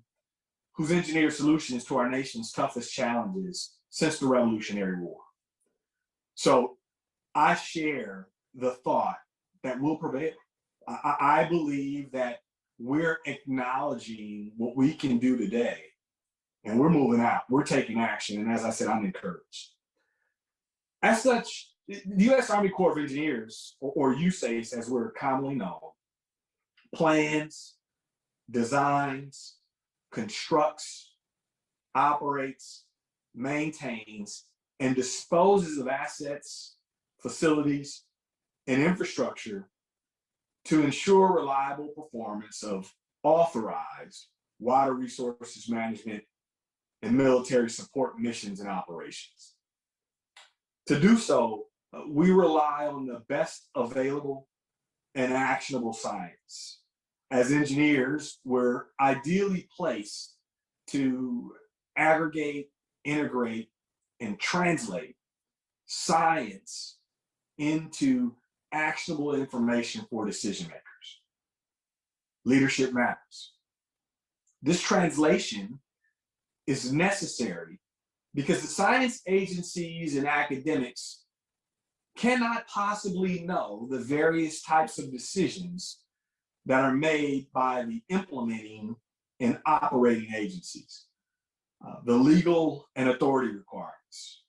who's engineered solutions to our nation's toughest challenges since the Revolutionary War. So I share the thought that will prevail. I believe that we're acknowledging what we can do today, and we're moving out, we're taking action. And as I said, I'm encouraged. As such, the U.S. Army Corps of Engineers, or USACE as we're commonly known, plans, designs, constructs, operates, maintains, and disposes of assets, facilities, and infrastructure to ensure reliable performance of authorized water resources management and military support missions and operations. To do so, we rely on the best available and actionable science. As engineers, we're ideally placed to aggregate, integrate, and translate science into actionable information for decision makers. Leadership matters. This translation is necessary because the science agencies and academics cannot possibly know the various types of decisions that are made by the implementing and operating agencies, the legal and authority requirements,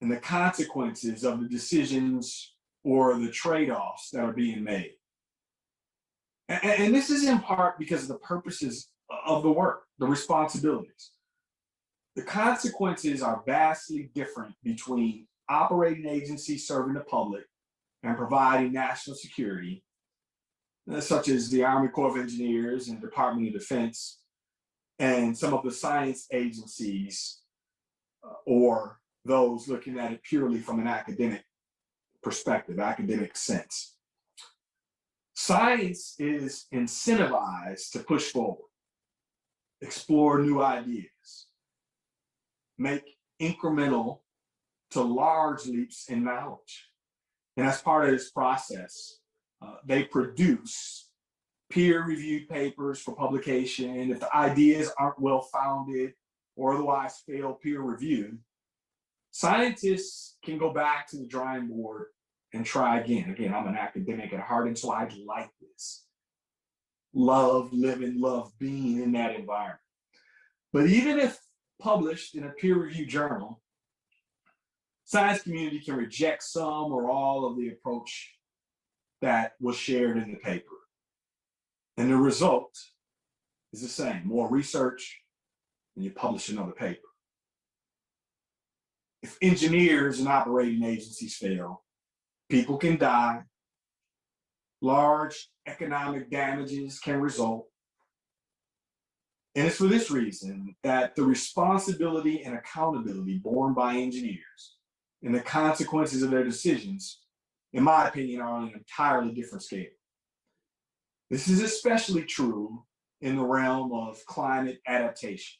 and the consequences of the decisions or the trade-offs that are being made. And this is in part because of the purposes of the work, the responsibilities. The consequences are vastly different between operating agencies serving the public and providing national security, such as the Army Corps of Engineers and Department of Defense, and some of the science agencies, or those looking at it purely from an academic perspective, academic sense. Science is incentivized to push forward, explore new ideas, make incremental to large leaps in knowledge. And as part of this process, they produce peer-reviewed papers for publication. If the ideas aren't well-founded or otherwise fail peer review, scientists can go back to the drawing board and try again. Again, I'm an academic at heart, and so I like this. Love living, love being in that environment. But even if published in a peer-reviewed journal, science community can reject some or all of the approach that was shared in the paper. And the result is the same: more research, and you publish another paper. If engineers and operating agencies fail, people can die, large economic damages can result. And it's for this reason that the responsibility and accountability borne by engineers and the consequences of their decisions, in my opinion, are on an entirely different scale. This is especially true in the realm of climate adaptation.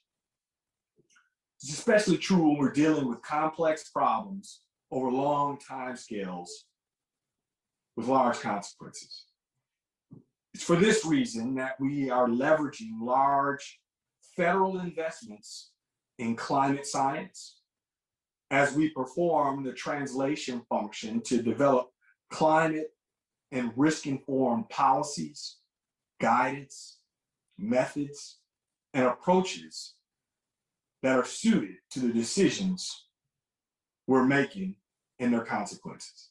It's especially true when we're dealing with complex problems over long time scales with large consequences. It's for this reason that we are leveraging large federal investments in climate science as we perform the translation function to develop climate and risk-informed policies, guidance, methods, and approaches that are suited to the decisions we're making and their consequences.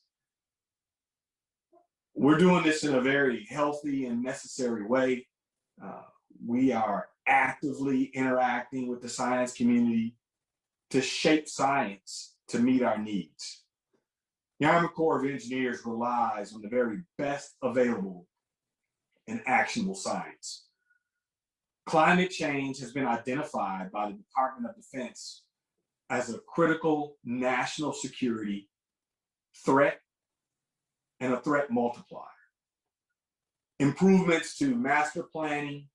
We're doing this in a very healthy and necessary way. We are actively interacting with the science community to shape science to meet our needs. The Army Corps of Engineers relies on the very best available and actionable science. Climate change has been identified by the Department of Defense as a critical national security threat and a threat multiplier. Improvements to master planning,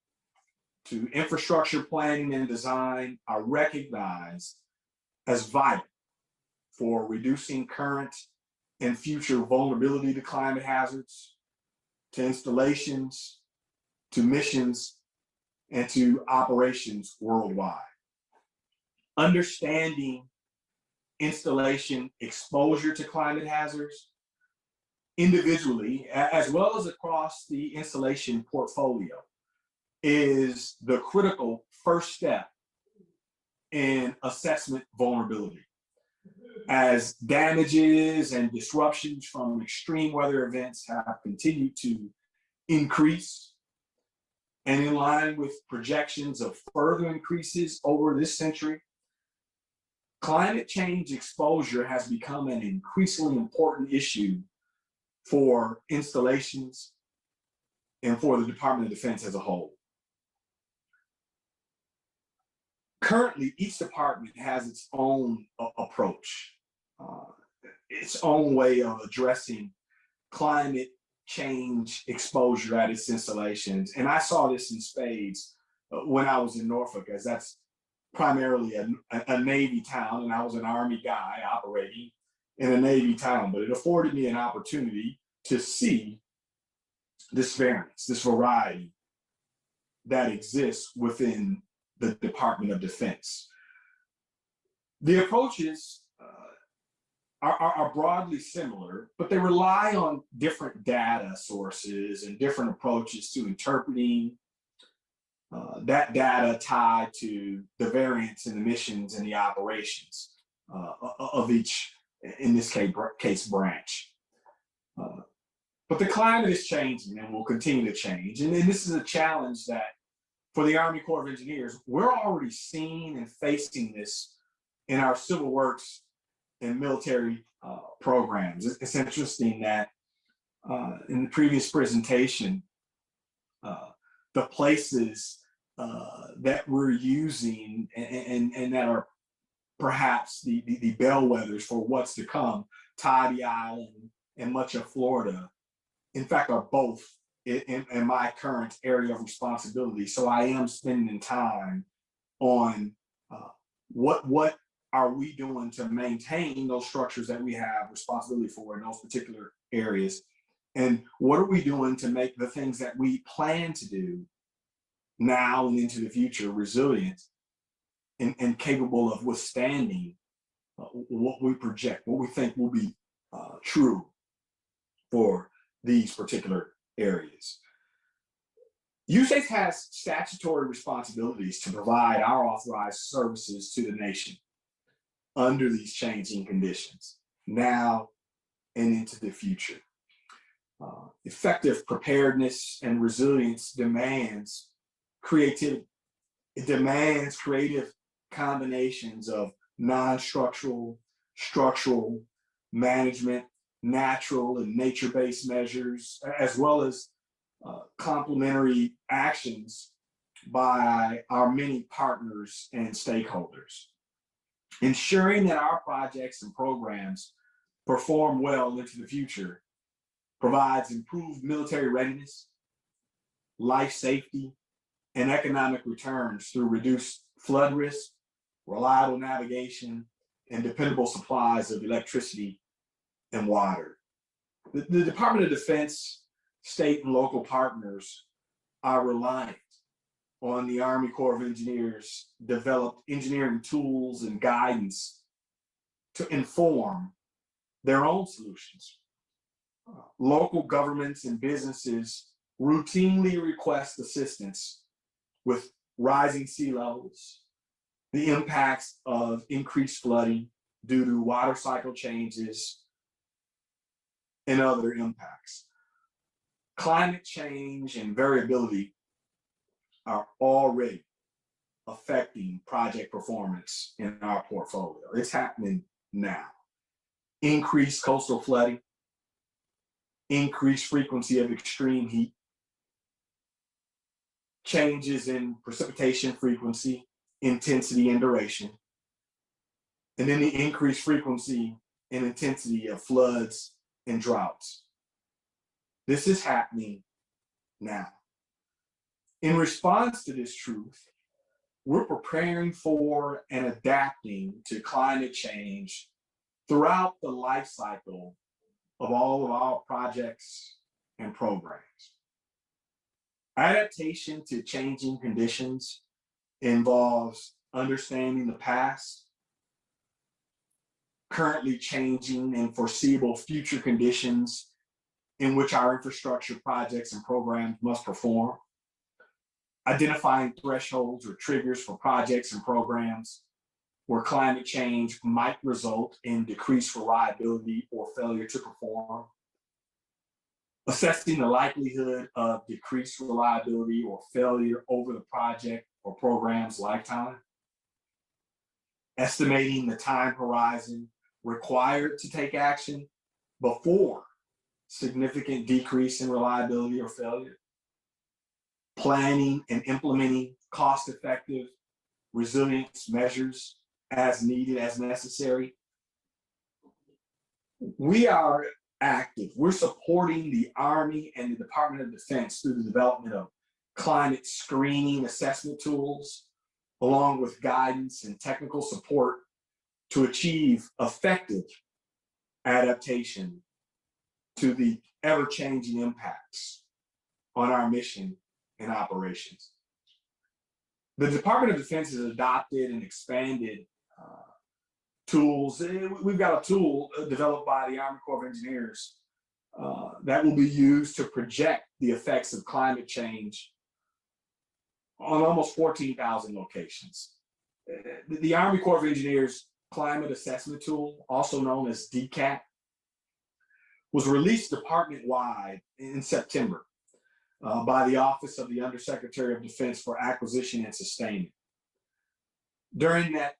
to infrastructure planning and design are recognized as vital for reducing current and future vulnerability to climate hazards, to installations, to missions, and to operations worldwide. Understanding installation exposure to climate hazards individually, as well as across the installation portfolio, is the critical first step in assessment vulnerability. As damages and disruptions from extreme weather events have continued to increase, and in line with projections of further increases over this century, climate change exposure has become an increasingly important issue for installations and for the Department of Defense as a whole. Currently, each department has its own approach, its own way of addressing climate change exposure at its installations. And I saw this in spades when I was in Norfolk, as that's primarily a Navy town, and I was an Army guy operating in a Navy town, but it afforded me an opportunity to see this variance, this variety that exists within the Department of Defense. The approaches are broadly similar, but they rely on different data sources and different approaches to interpreting that data tied to the variance in the missions and the operations of each, in this case, branch. But the climate is changing and will continue to change. And this is a challenge that for the Army Corps of Engineers, we're already seeing and facing this in our civil works and military programs. It's interesting that in the previous presentation, the places that we're using and that are perhaps the bellwethers for what's to come, Tybee Island and much of Florida, in fact, are both in my current area of responsibility. So I am spending time on what are we doing to maintain those structures that we have responsibility for in those particular areas, and what are we doing to make the things that we plan to do now and into the future resilient and capable of withstanding what we project, what we think will be true for these particular areas. USACE has statutory responsibilities to provide our authorized services to the nation under these changing conditions, now and into the future. Effective preparedness and resilience demands creativity. It demands creative combinations of non-structural, structural, management, natural and nature-based measures, as well as complementary actions by our many partners and stakeholders. Ensuring that our projects and programs perform well into the future provides improved military readiness, life safety, and economic returns through reduced flood risk, reliable navigation, and dependable supplies of electricity and water. The Department of Defense, state and local partners are reliant on the Army Corps of Engineers developed engineering tools and guidance to inform their own solutions. Local governments and businesses routinely request assistance with rising sea levels, the impacts of increased flooding due to water cycle changes, and other impacts. Climate change and variability are already affecting project performance in our portfolio. It's happening now. Increased coastal flooding, increased frequency of extreme heat, changes in precipitation frequency, intensity, and duration, and then the increased frequency and intensity of floods and droughts. This is happening now. In response to this truth, we're preparing for and adapting to climate change throughout the life cycle of all of our projects and programs. Adaptation to changing conditions involves understanding the past, currently changing and foreseeable future conditions in which our infrastructure projects and programs must perform, identifying thresholds or triggers for projects and programs where climate change might result in decreased reliability or failure to perform, assessing the likelihood of decreased reliability or failure over the project or program's lifetime, estimating the time horizon required to take action before significant decrease in reliability or failure, planning and implementing cost-effective resilience measures as needed, as necessary. We are active. We're supporting the Army and the Department of Defense through the development of climate screening assessment tools, along with guidance and technical support to achieve effective adaptation to the ever-changing impacts on our mission and operations. The Department of Defense has adopted and expanded tools. We've got a tool developed by the Army Corps of Engineers that will be used to project the effects of climate change on almost 14,000 locations. The Army Corps of Engineers Climate Assessment Tool, also known as DCAT, was released department-wide in September by the Office of the Undersecretary of Defense for Acquisition and Sustainment. During that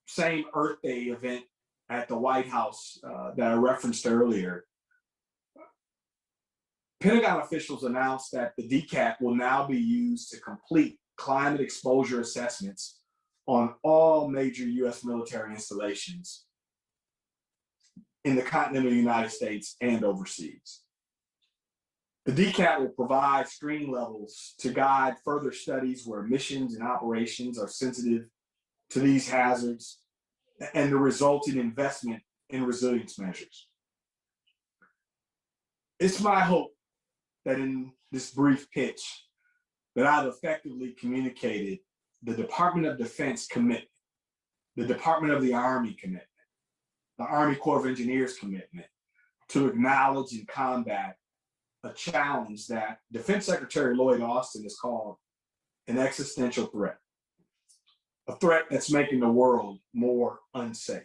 same Earth Day event at the White House that I referenced earlier, Pentagon officials announced that the DCAT will now be used to complete climate exposure assessments on all major U.S. military installations in the continental United States and overseas. The DCAT will provide screening levels to guide further studies where missions and operations are sensitive to these hazards and the resulting investment in resilience measures. It's my hope that in this brief pitch that I've effectively communicated the Department of Defense commitment, the Department of the Army commitment, the Army Corps of Engineers commitment to acknowledge and combat a challenge that Defense Secretary Lloyd Austin has called an existential threat, a threat that's making the world more unsafe.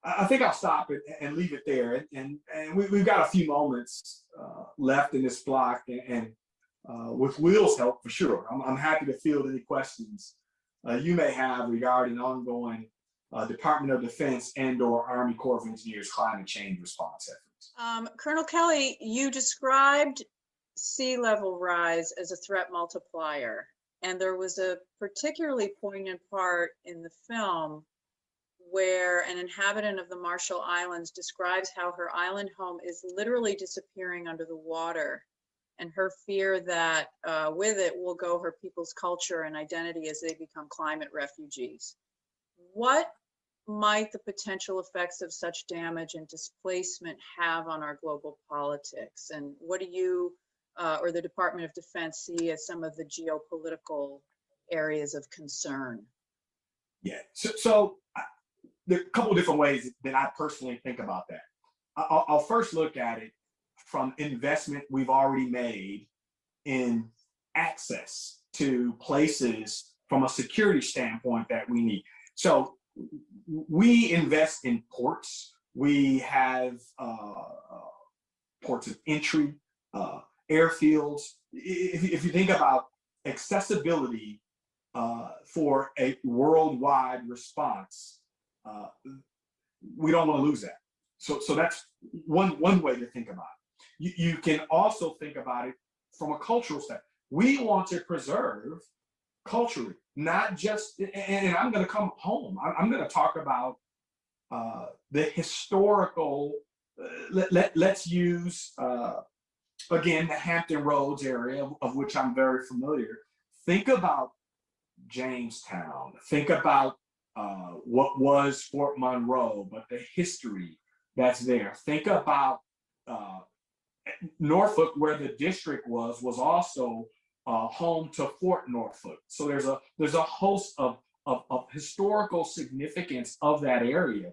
I think I'll stop it and leave it there. And we've got a few moments left in this block, and with Will's help, for sure, I'm happy to field any questions you may have regarding ongoing Department of Defense and/or Army Corps of Engineers climate change response efforts. Colonel Kelly, you described sea level rise as a threat multiplier, and there was a particularly poignant part in the film where an inhabitant of the Marshall Islands describes how her island home is literally disappearing under the water, and her fear that with it will go her people's culture and identity as they become climate refugees. What might the potential effects of such damage and displacement have on our global politics? And what do you or the Department of Defense see as some of the geopolitical areas of concern? Yeah, so there are a couple of different ways that I personally think about that. I'll first look at it from investment we've already made in access to places from a security standpoint that we need. So we invest in ports. We have ports of entry, airfields. If you think about accessibility for a worldwide response, we don't want to lose that. So that's one way to think about it. You can also think about it from a cultural standpoint. We want to preserve culturally, not just, and I'm going to come home. I'm going to talk about the historical, let's use, again, the Hampton Roads area, of which I'm very familiar. Think about Jamestown. Think about what was Fort Monroe, but the history that's there. Think about Norfolk, where the district was also home to Fort Norfolk. So there's a host of historical significance of that area.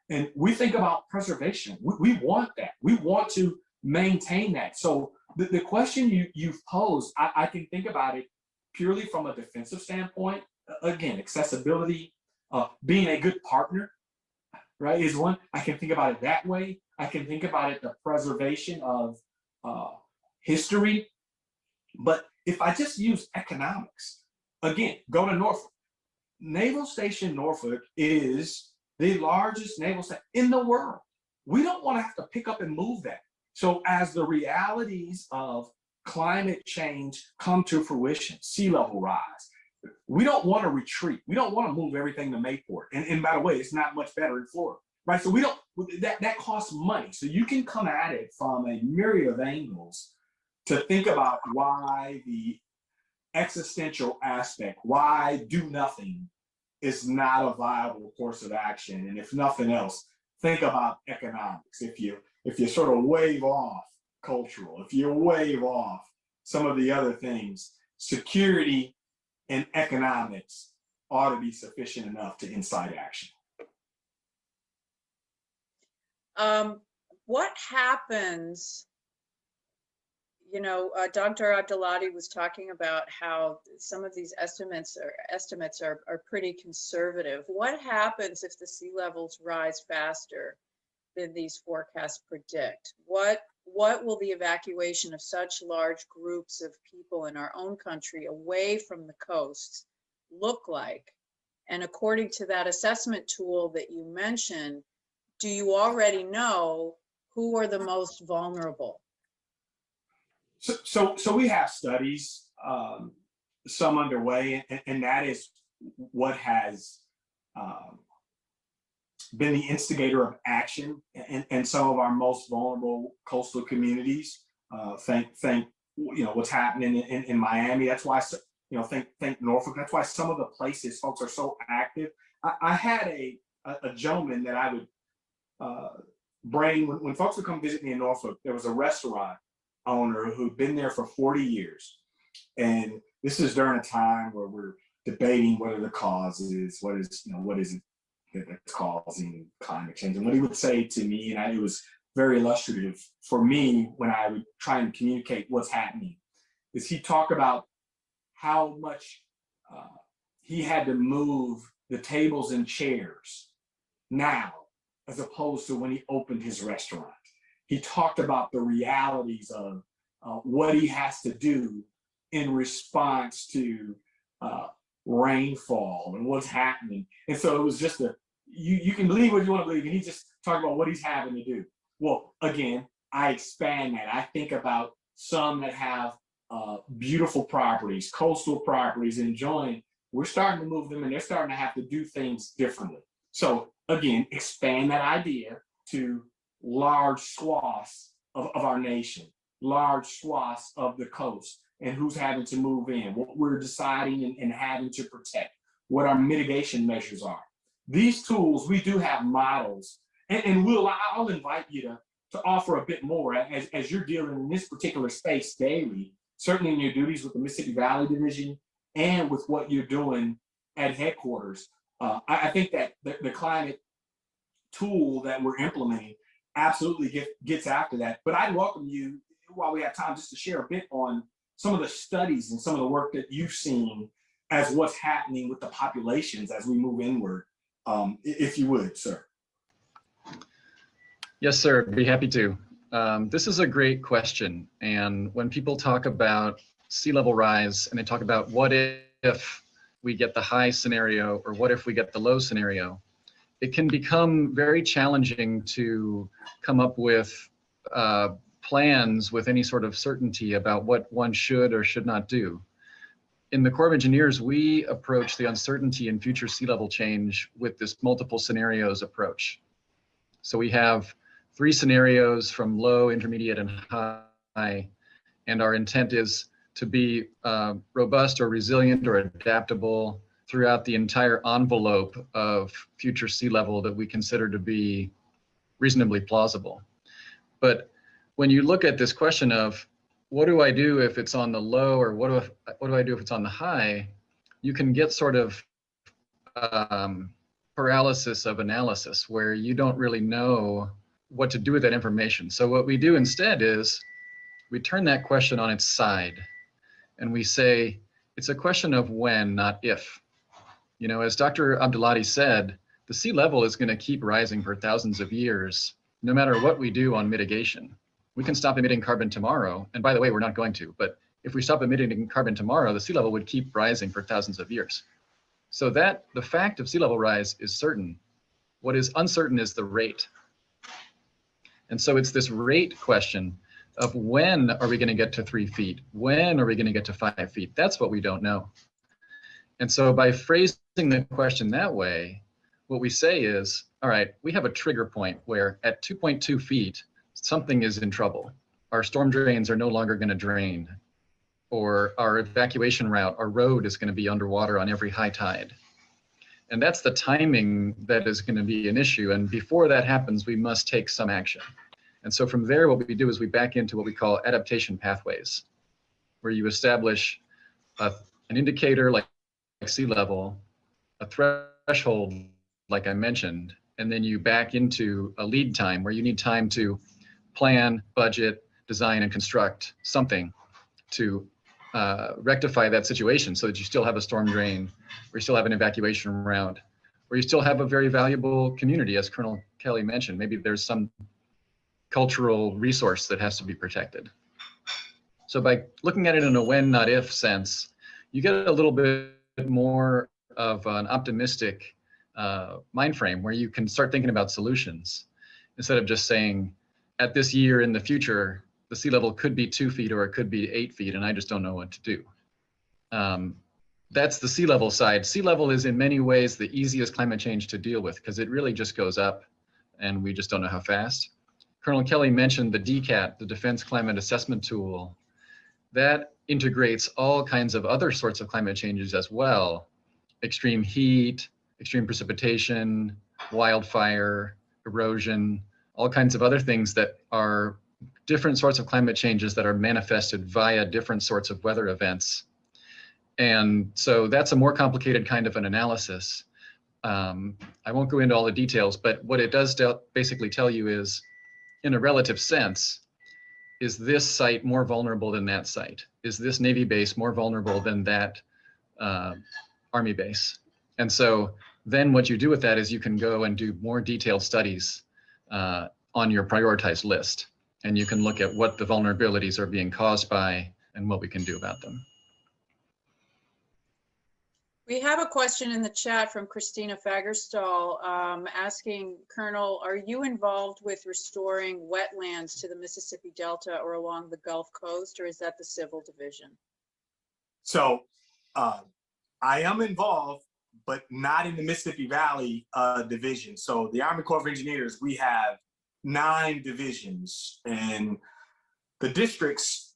And we think about preservation. We want that. We want to maintain that. So the question you've posed, I can think about it purely from a defensive standpoint. Again, accessibility, being a good partner, right, is one. I can think about it that way. I can think about it the preservation of history. But if I just use economics, again, go to Norfolk. Naval Station Norfolk is the largest naval station in the world. We don't want to have to pick up and move that. So as the realities of climate change come to fruition, sea level rise, we don't want to retreat. We don't want to move everything to Mayport. And by the way, it's not much better in Florida, right? So we don't, that costs money. So you can come at it from a myriad of angles to think about why the existential aspect, why do nothing is not a viable course of action. And if nothing else, think about economics. If you sort of wave off cultural, if you wave off some of the other things, security and economics ought to be sufficient enough to incite action. What happens, Dr. Abdullati was talking about how some of these estimates are pretty conservative. What happens if the sea levels rise faster than these forecasts predict? What will the evacuation of such large groups of people in our own country away from the coasts look like? And according to that assessment tool that you mentioned, do you already know who are the most vulnerable? So we have studies, some underway, and that is what has been the instigator of action in some of our most vulnerable coastal communities. Think what's happening in Miami. That's why think Norfolk. That's why some of the places folks are so active. I had a gentleman that I would bring when folks would come visit me in Norfolk. There was a restaurant owner who'd been there for 40 years. And this is during a time where we're debating what are the causes, what is it that's causing climate change. And what he would say to me, and it was very illustrative for me when I would try and communicate what's happening, is he talked about how much he had to move the tables and chairs now, as opposed to when he opened his restaurant. He talked about the realities of what he has to do in response to rainfall and what's happening. And so it was just you can believe what you want to believe. And he just talked about what he's having to do. Well, again, I expand that. I think about some that have beautiful properties, coastal properties, enjoying. We're starting to move them and they're starting to have to do things differently. So again, expand that idea to large swaths of our nation, large swaths of the coast, and who's having to move in, what we're deciding and having to protect, what our mitigation measures are. These tools, we do have models, and I'll invite you to offer a bit more as you're dealing in this particular space daily, certainly in your duties with the Mississippi Valley Division and with what you're doing at headquarters. I think that the climate tool that we're implementing absolutely gets after that. But I'd welcome you, while we have time, just to share a bit on some of the studies and some of the work that you've seen as what's happening with the populations as we move inward, if you would, sir. Yes, sir. Be happy to. This is a great question. And when people talk about sea level rise and they talk about what if we get the high scenario or what if we get the low scenario, it can become very challenging to come up with plans with any sort of certainty about what one should or should not do. In the Corps of Engineers, we approach the uncertainty in future sea level change with this multiple scenarios approach. So we have 3 scenarios from low, intermediate, and high, and our intent is to be robust or resilient or adaptable throughout the entire envelope of future sea level that we consider to be reasonably plausible. But when you look at this question of what do I do if it's on the low, or what do I do if it's on the high, you can get sort of paralysis of analysis where you don't really know what to do with that information. So what we do instead is we turn that question on its side and we say, it's a question of when, not if. You know, as Dr. Abdullati said, the sea level is going to keep rising for thousands of years, no matter what we do on mitigation. We can stop emitting carbon tomorrow. And by the way, we're not going to, but if we stop emitting carbon tomorrow, the sea level would keep rising for thousands of years. So that the fact of sea level rise is certain. What is uncertain is the rate. And so it's this rate question of when are we going to get to 3 feet? When are we going to get to 5 feet? That's what we don't know. And so by phrasing the question that way, what we say is, all right, we have a trigger point where at 2.2 feet, something is in trouble. Our storm drains are no longer going to drain, or our evacuation route, our road is going to be underwater on every high tide. And that's the timing that is going to be an issue. And before that happens, we must take some action. And so from there, what we do is we back into what we call adaptation pathways, where you establish an indicator like sea level, a threshold, like I mentioned, and then you back into a lead time where you need time to plan, budget, design, and construct something to rectify that situation so that you still have a storm drain, or you still have an evacuation route, or you still have a very valuable community, as Colonel Kelly mentioned. Maybe there's some cultural resource that has to be protected. So by looking at it in a when, not if sense, you get a little bit more of an optimistic mind frame where you can start thinking about solutions instead of just saying, at this year in the future, the sea level could be 2 feet or it could be 8 feet, and I just don't know what to do. That's the sea level side. Sea level is in many ways the easiest climate change to deal with because it really just goes up and we just don't know how fast. Colonel Kelly mentioned the DCAT, the Defense Climate Assessment Tool. That integrates all kinds of other sorts of climate changes as well. Extreme heat, extreme precipitation, wildfire, erosion, all kinds of other things that are different sorts of climate changes that are manifested via different sorts of weather events. And so that's a more complicated kind of an analysis. I won't go into all the details, but what it does basically tell you is, in a relative sense, is this site more vulnerable than that site? Is this Navy base more vulnerable than that Army base? And so then what you do with that is you can go and do more detailed studies on your prioritized list. And you can look at what the vulnerabilities are being caused by and what we can do about them. We have a question in the chat from Christina Fagerstall asking, Colonel, are you involved with restoring wetlands to the Mississippi Delta or along the Gulf Coast, or is that the Civil Division? So I am involved, but not in the Mississippi Valley Division. So the Army Corps of Engineers, we have 9 divisions, and the districts,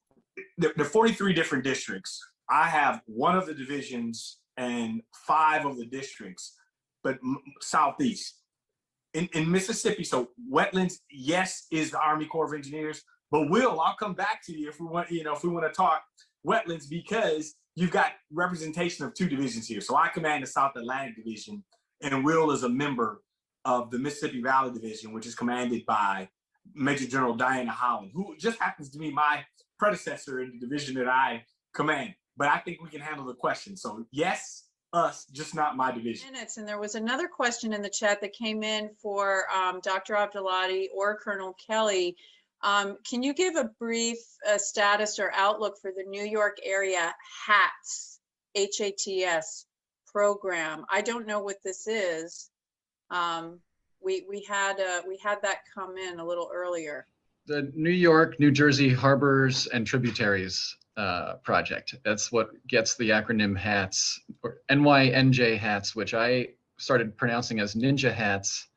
there are 43 different districts. I have one of the divisions and 5 of the districts, but southeast. In Mississippi, so wetlands, yes, is the Army Corps of Engineers, but I'll come back to you if we want, if we want to talk wetlands, because you've got representation of 2 divisions here. So I command the South Atlantic Division, and Will is a member of the Mississippi Valley Division, which is commanded by Major General Diana Holland, who just happens to be my predecessor in the division that I command. But I think we can handle the question. So yes, us, just not my division. And there was another question in the chat that came in for Dr. Abdulati or Colonel Kelly. Can you give a brief status or outlook for the New York area HATS, H-A-T-S program? I don't know what this is. We had that come in a little earlier. The New York, New Jersey Harbors and Tributaries project. That's what gets the acronym HATS, or NYNJ HATS, which I started pronouncing as Ninja Hats.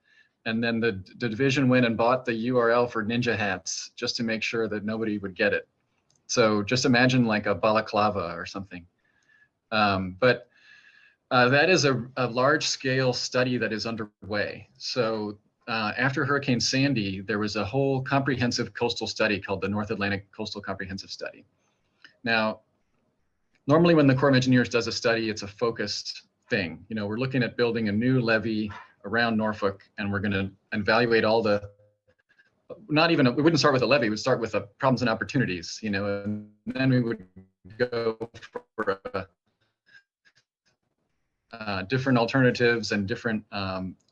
And then the division went and bought the URL for Ninja Hats just to make sure that nobody would get it. So just imagine like a balaclava or something. But that is a large scale study that is underway. So after Hurricane Sandy, there was a whole comprehensive coastal study called the North Atlantic Coastal Comprehensive Study. Now, normally when the Corps of Engineers does a study, it's a focused thing. We're looking at building a new levee around Norfolk, and we're going to evaluate all the, we wouldn't start with a levee, we'd start with the problems and opportunities, and then we would go for different alternatives and different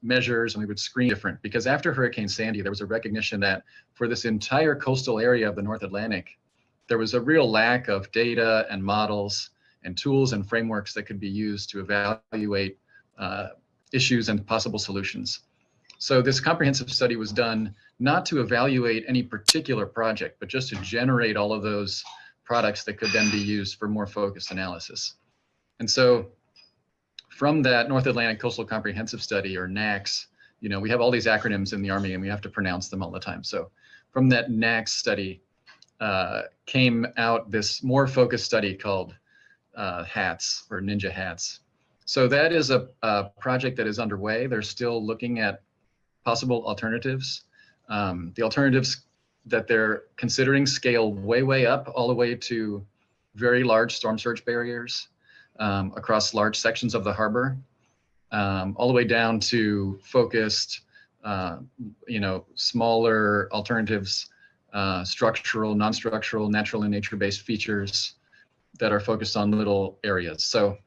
measures, and we would screen different, because after Hurricane Sandy, there was a recognition that for this entire coastal area of the North Atlantic, there was a real lack of data and models and tools and frameworks that could be used to evaluate issues and possible solutions. So this comprehensive study was done not to evaluate any particular project, but just to generate all of those products that could then be used for more focused analysis. And so from that North Atlantic Coastal Comprehensive Study, or NACS, we have all these acronyms in the Army and we have to pronounce them all the time. So from that NACS study came out this more focused study called HATS, or Ninja Hats. So that is a project that is underway. They're still looking at possible alternatives. The alternatives that they're considering scale way up, all the way to very large storm surge barriers across large sections of the harbor, all the way down to focused smaller alternatives, structural, non-structural, natural and nature-based features that are focused on little areas. So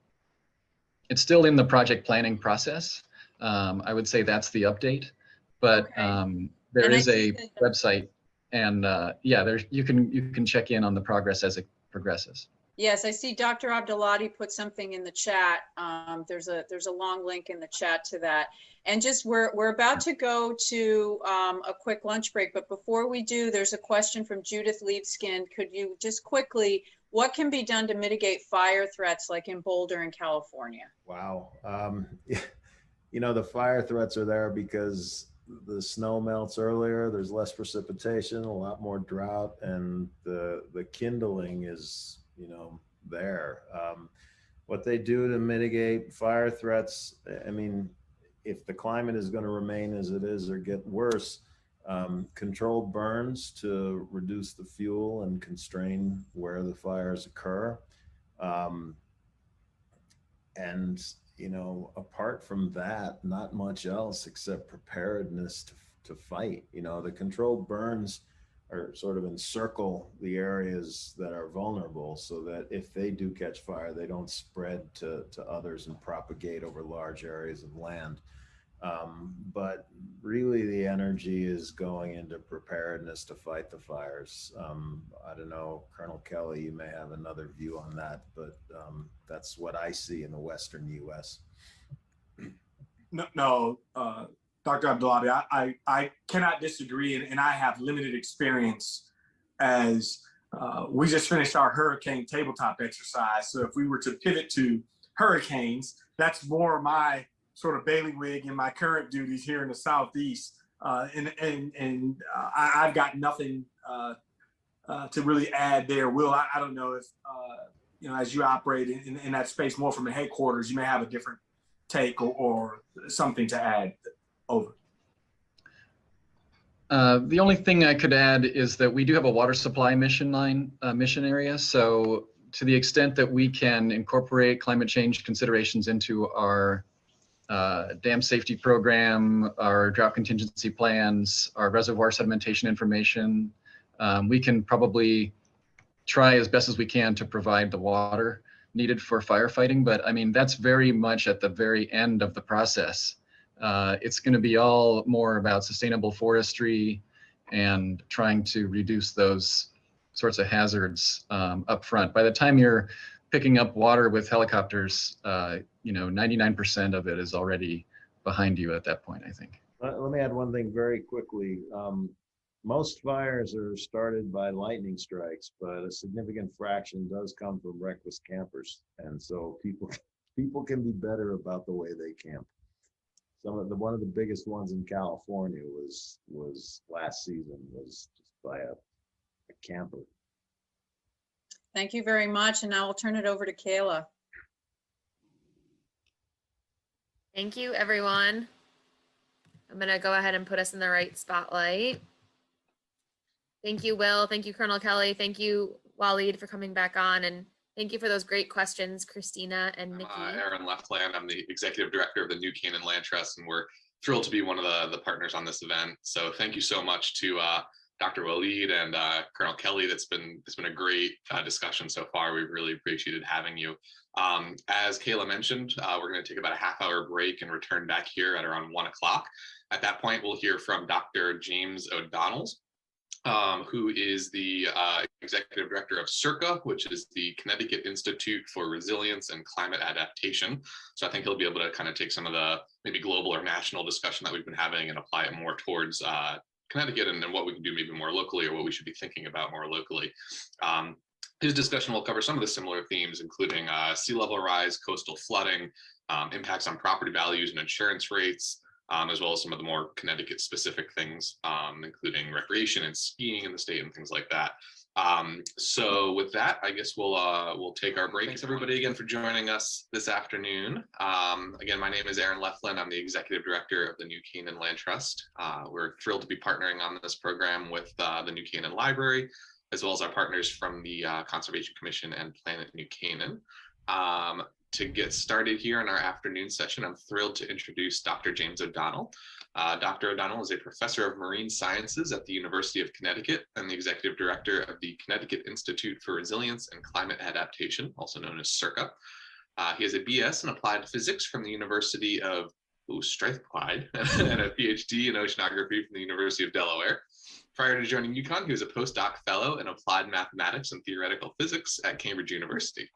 it's still in the project planning process. I would say that's the update, but there is a website, and you can check in on the progress as it progresses. Yes, I see Dr. Abdulati put something in the chat. There's a long link in the chat to that. And just we're about to go to a quick lunch break, but before we do, there's a question from Judith Leaveskin. Could you just quickly, what can be done to mitigate fire threats like in Boulder in California? Wow. The fire threats are there because the snow melts earlier, there's less precipitation, a lot more drought, and the kindling is there. What they do to mitigate fire threats, I mean, if the climate is going to remain as it is or get worse, controlled burns to reduce the fuel and constrain where the fires occur. Apart from that, not much else except preparedness to fight. The controlled burns are sort of encircle the areas that are vulnerable so that if they do catch fire, they don't spread to others and propagate over large areas of land. But really the energy is going into preparedness to fight the fires. I don't know, Colonel Kelly, you may have another view on that, but that's what I see in the Western US. No, Dr. Abdulati, I cannot disagree, and I have limited experience as we just finished our hurricane tabletop exercise. So if we were to pivot to hurricanes, that's more my sort of bailiwick in my current duties here in the Southeast. I've got nothing to really add there. Will, I don't know if, as you operate in that space more from the headquarters, you may have a different take or something to add. Over. The only thing I could add is that we do have a water supply mission area. So to the extent that we can incorporate climate change considerations into our dam safety program, our drought contingency plans, our reservoir sedimentation information, we can probably try as best as we can to provide the water needed for firefighting. But I mean, that's very much at the very end of the process. It's going to be all more about sustainable forestry and trying to reduce those sorts of hazards up front. By the time you're picking up water with helicopters, 99% of it is already behind you at that point, I think. Let me add one thing very quickly. Most fires are started by lightning strikes, but a significant fraction does come from reckless campers. And so people can be better about the way they camp. One of the biggest ones in California was last season was just by a camper. Thank you very much. And now I'll turn it over to Kayla. Thank you, everyone. I'm going to go ahead and put us in the right spotlight. Thank you, Will. Thank you, Colonel Kelly. Thank you, Waleed, for coming back on. And thank you for those great questions, Christina and Nikki. Aaron Leffland. I'm the Executive Director of the New Canaan Land Trust, and we're thrilled to be one of the partners on this event. So thank you so much to Dr. Waleed and Colonel Kelly. It's been a great discussion so far. We've really appreciated having you. As Kayla mentioned, we're going to take about a half-hour break and return back here at around 1 o'clock. At that point, we'll hear from Dr. James O'Donnell, who is the Executive Director of CIRCA, which is the Connecticut Institute for Resilience and Climate Adaptation. So I think he'll be able to kind of take some of the maybe global or national discussion that we've been having and apply it more towards Connecticut and what we can do maybe more locally or what we should be thinking about more locally. His discussion will cover some of the similar themes, including sea level rise, coastal flooding, impacts on property values and insurance rates, as well as some of the more Connecticut specific things, including recreation and skiing in the state and things like that. So with that, I guess we'll take our break. Thanks everybody again for joining us this afternoon. Again, my name is Aaron Leffland. I'm the Executive Director of the New Canaan Land Trust. We're thrilled to be partnering on this program with the New Canaan Library, as well as our partners from the Conservation Commission and Planet New Canaan. To get started here in our afternoon session, I'm thrilled to introduce Dr. James O'Donnell. Dr. O'Donnell is a professor of marine sciences at the University of Connecticut and the executive director of the Connecticut Institute for Resilience and Climate Adaptation, also known as CIRCA. He has a BS in applied physics from the University of Strathclyde and a PhD in oceanography from the University of Delaware. Prior to joining UConn, he was a postdoc fellow in applied mathematics and theoretical physics at Cambridge University.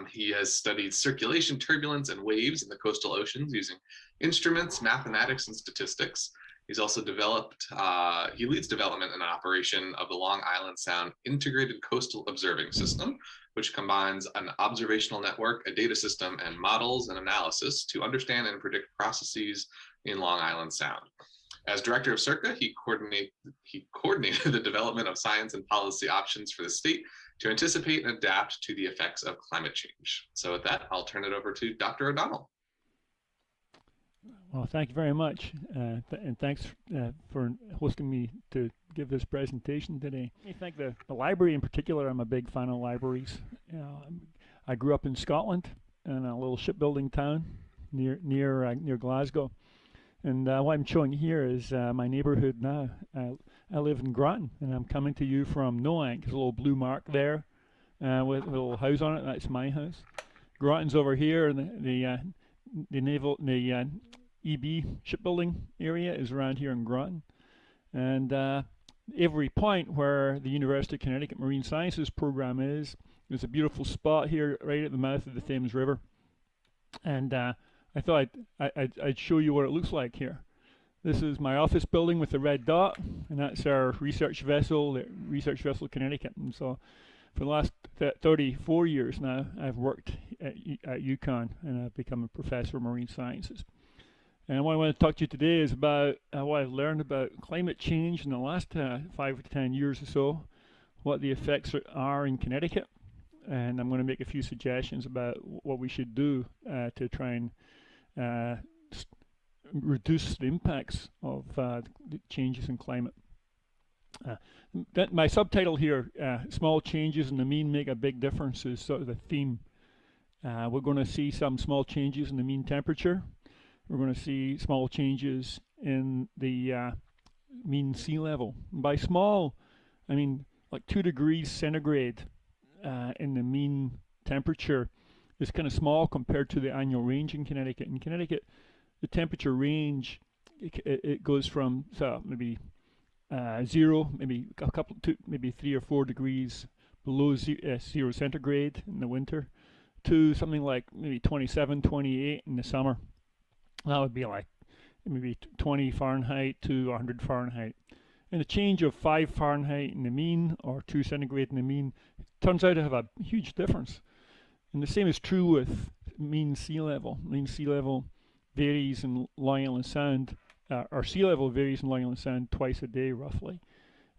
He has studied circulation, turbulence, and waves in the coastal oceans using instruments, mathematics, and statistics. He's also he leads development and operation of the Long Island Sound Integrated Coastal Observing System, which combines an observational network, a data system, and models and analysis to understand and predict processes in Long Island Sound. As director of CIRCA, he coordinated the development of science and policy options for the state to anticipate and adapt to the effects of climate change. So with that, I'll turn it over to Dr. O'Donnell. Well, thank you very much, and thanks for hosting me to give this presentation today. I thank the library in particular. I'm a big fan of libraries. I grew up in Scotland in a little shipbuilding town near Glasgow, and what I'm showing here is my neighbourhood now. I live in Groton, and I'm coming to you from Noank. There's a little blue mark there with a little house on it. That's my house. Groton's over here, and the EB shipbuilding area is around here in Groton, and every point where the University of Connecticut Marine Sciences program is, there's a beautiful spot here right at the mouth of the Thames River, and I thought I'd show you what it looks like here. This is my office building with the red dot, and that's our research vessel, the Research Vessel Connecticut. And so for the last 34 years now, I've worked at UConn, and I've become a professor of marine sciences. And what I want to talk to you today is about what I've learned about climate change in the last 5 to 10 years or so, what the effects are in Connecticut, and I'm going to make a few suggestions about what we should do to try and reduce the impacts of the changes in climate. My subtitle here, Small Changes in the Mean Make a Big Difference, is sort of the theme. We're going to see some small changes in the mean temperature. We're going to see small changes in the mean sea level. And by small, I mean like 2 degrees centigrade in the mean temperature is kind of small compared to the annual range in Connecticut. In Connecticut, the temperature range, it goes from maybe 0, maybe a couple, maybe 3 or 4 degrees below 0 centigrade in the winter, to something like maybe 27, 28 in the summer. That would be like maybe 20 Fahrenheit to 100 Fahrenheit. And the change of 5 Fahrenheit in the mean or 2 centigrade in the mean turns out to have a huge difference. And the same is true with mean sea level. Mean sea level varies in Long Island Sound, or sea level varies in Long Island Sound twice a day roughly.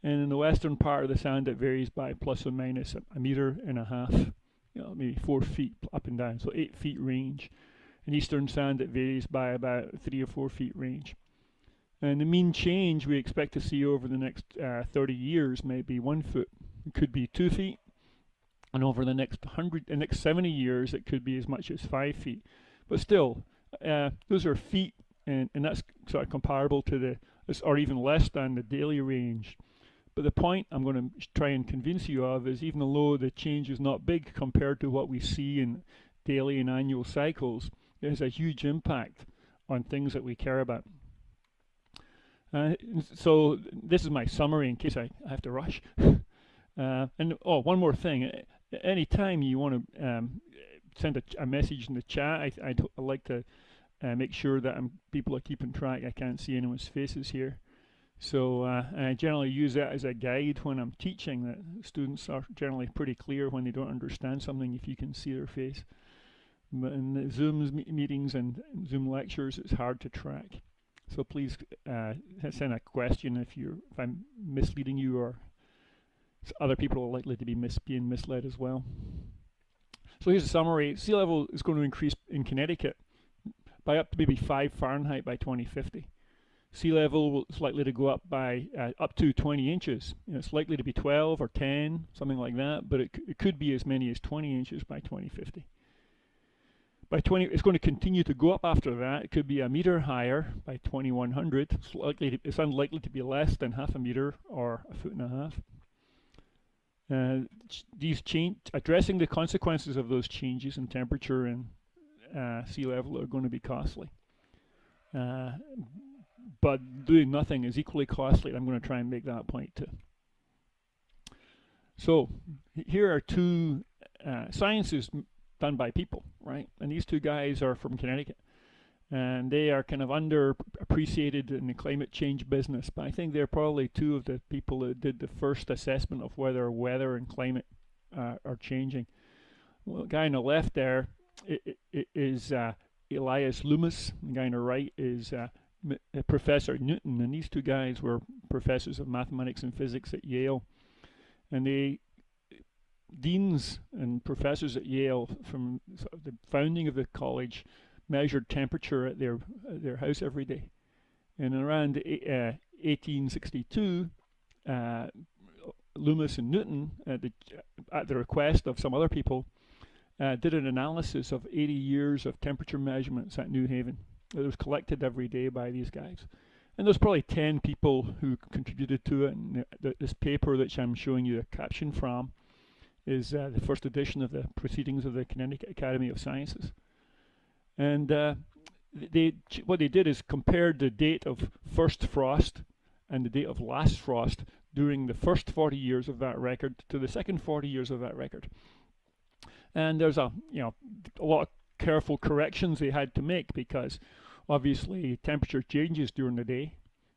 And in the western part of the sound, it varies by plus or minus 1.5 meters, maybe 4 feet up and down, so 8 feet range. In eastern sound, it varies by about 3 or 4 feet range. And the mean change we expect to see over the next 30 years may be 1 foot. It could be 2 feet. And over the next 70 years, it could be as much as 5 feet. But still, those are feet, and that's sort of comparable to or even less than the daily range. But the point I'm going to try and convince you of is, even though the change is not big compared to what we see in daily and annual cycles, it has a huge impact on things that we care about. So this is my summary in case I have to rush. One more thing. Anytime you want to send a message in the chat, I like to make sure that people are keeping track. I can't see anyone's faces here. So I generally use that as a guide when I'm teaching, that students are generally pretty clear when they don't understand something if you can see their face. But in the Zoom meetings and Zoom lectures, it's hard to track. So please send a question if I'm misleading you, or other people are likely to be being misled as well. So here's a summary. Sea level is going to increase in Connecticut by up to maybe 5 Fahrenheit by 2050. Sea level is likely to go up by up to 20 inches. It's likely to be 12 or 10, something like that, but it could be as many as 20 inches by 2050. By it's going to continue to go up after that. It could be a meter higher by 2100. It's unlikely to be less than half a meter or a foot and a half. Addressing the consequences of those changes in temperature and sea level are going to be costly. But doing nothing is equally costly. I'm going to try and make that point too. So here are two sciences done by people, right? And these two guys are from Connecticut. And they are kind of underappreciated in the climate change business. But I think they're probably two of the people that did the first assessment of whether weather and climate are changing. Well, the guy on the left there is Elias Loomis. The guy on the right is Professor Newton. And these two guys were professors of mathematics and physics at Yale. And they deans and professors at Yale, from the founding of the college, measured temperature at their house every day. And around 1862, Loomis and Newton, at the request of some other people, did an analysis of 80 years of temperature measurements at New Haven. It was collected every day by these guys. And there's probably 10 people who contributed to it. And this paper that I'm showing you a caption from is the first edition of the Proceedings of the Connecticut Academy of Sciences. And what they did is compared the date of first frost and the date of last frost during the first 40 years of that record to the second 40 years of that record. And there's a lot of careful corrections they had to make, because obviously temperature changes during the day.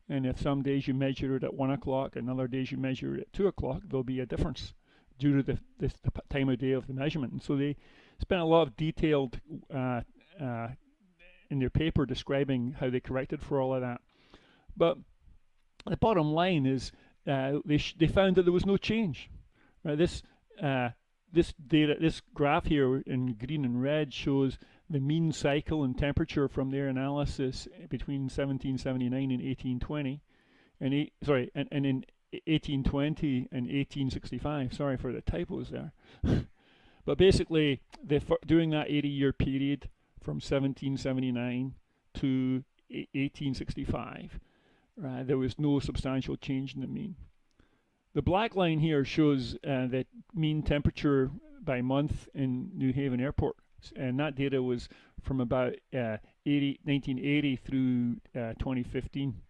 And if some days you measure it at 1 o'clock and other days you measure it at 2 o'clock, there'll be a difference due to the time of day of the measurement. And so they spent a lot of detailed in their paper describing how they corrected for all of that. But the bottom line is they found that there was no change. Right? This data, this graph here in green and red shows the mean cycle and temperature from their analysis between 1779 and 1820, and in 1820 and 1865. Sorry for the typos there. But basically, during that 80-year period from 1779 to 1865, there was no substantial change in the mean. The black line here shows the mean temperature by month in New Haven Airport, and that data was from about 1980 through 2015.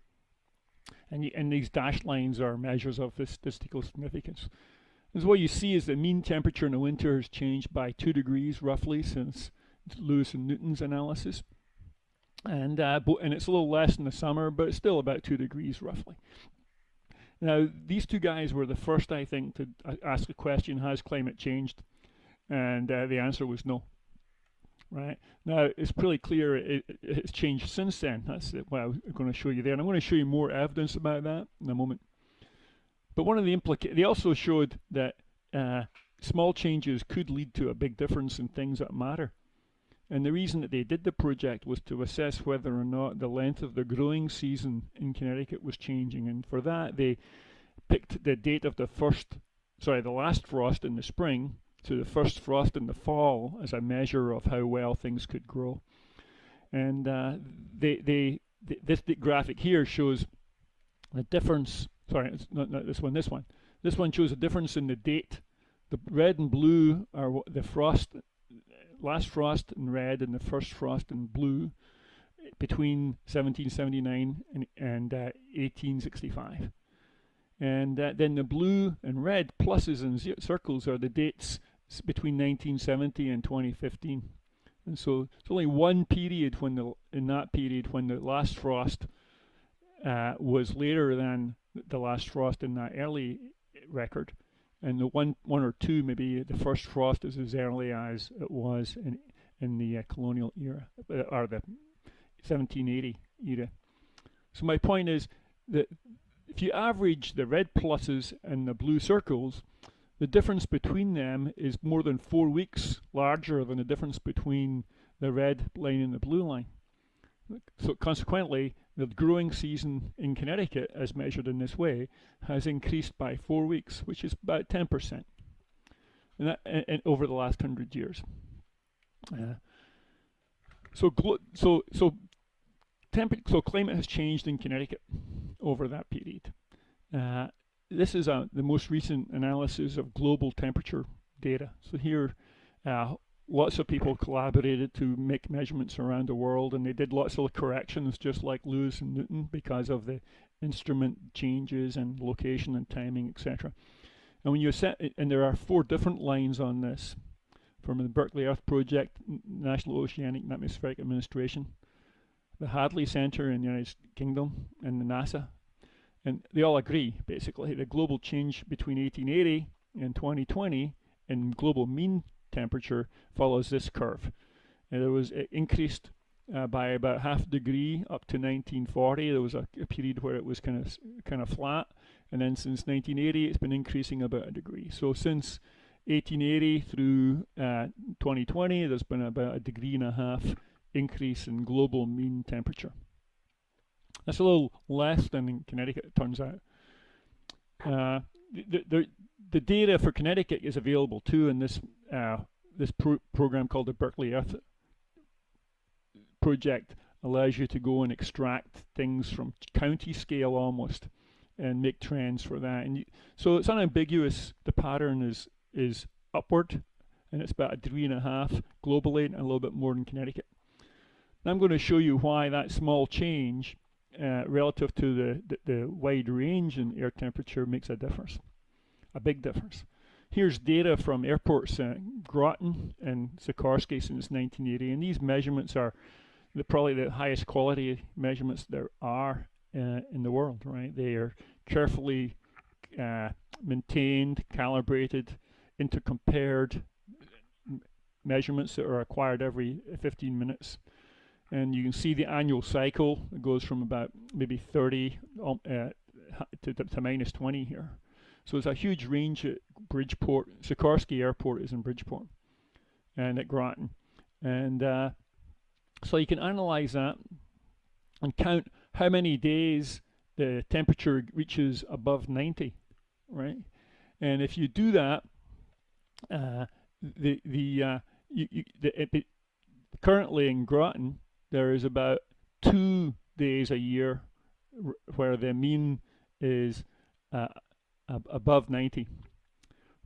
And these dashed lines are measures of the statistical significance. And so what you see is the mean temperature in the winter has changed by 2 degrees roughly since Lewis and Newton's analysis. And it's a little less in the summer, but it's still about 2 degrees roughly. Now, these two guys were the first, I think, to ask the question, has climate changed? And the answer was no. Right? Now, it's pretty clear it's changed since then. That's what I'm going to show you there. And I'm going to show you more evidence about that in a moment. But one of the they also showed that small changes could lead to a big difference in things that matter. And the reason that they did the project was to assess whether or not the length of the growing season in Connecticut was changing. And for that, they picked the date of the last frost in the spring to the first frost in the fall as a measure of how well things could grow. And this graphic here shows the difference. Sorry, it's not this one. This one. This one shows a difference in the date. The red and blue are the last frost in red and the first frost in blue between 1779 and 1865. And then the blue and red pluses and circles are the dates between 1970 and 2015. And so it's only one period in that period when the last frost was later than the last frost in that early record. And the one or two, maybe the first frost is as early as it was in the colonial era, or the 1780 era. So my point is that if you average the red pluses and the blue circles, the difference between them is more than 4 weeks larger than the difference between the red line and the blue line. So consequently, the growing season in Connecticut, as measured in this way, has increased by 4 weeks, which is about 10%, and over the last 100 years. So climate has changed in Connecticut over that period. This is the most recent analysis of global temperature data. So here, lots of people collaborated to make measurements around the world, and they did lots of corrections, just like Lewis and Newton, because of the instrument changes and location and timing, etc. And when you and there are 4 different lines on this, from the Berkeley Earth Project, National Oceanic and Atmospheric Administration, the Hadley Center in the United Kingdom, and the NASA. And they all agree, basically, the global change between 1880 and 2020 in global mean temperature follows this curve. And it increased by about half a degree up to 1940. There was a period where it was kind of flat, and then since 1980, it's been increasing about a degree. So since 1880 through 2020, there's been about 1.5 degrees increase in global mean temperature. That's a little less than in Connecticut, it turns out. The data for Connecticut is available too in this program called the Berkeley Earth Project. Allows you to go and extract things from county scale almost and make trends for that. And so it's unambiguous. The pattern is upward, and it's about 1.5 degrees globally and a little bit more in Connecticut. Now I'm going to show you why that small change relative to the wide range in air temperature makes a difference, a big difference. Here's data from airports Groton and Sikorsky since 1980, and these measurements are probably the highest quality measurements there are in the world, right? They are carefully maintained, calibrated, intercompared measurements that are acquired every 15 minutes. And you can see the annual cycle. It goes from about maybe 30 to minus 20 here. So there's a huge range at Bridgeport. Sikorsky Airport is in Bridgeport and at Groton. And so you can analyze that and count how many days the temperature reaches above 90, right? And if you do that, currently in Groton, there is about 2 days a year where the mean is above 90.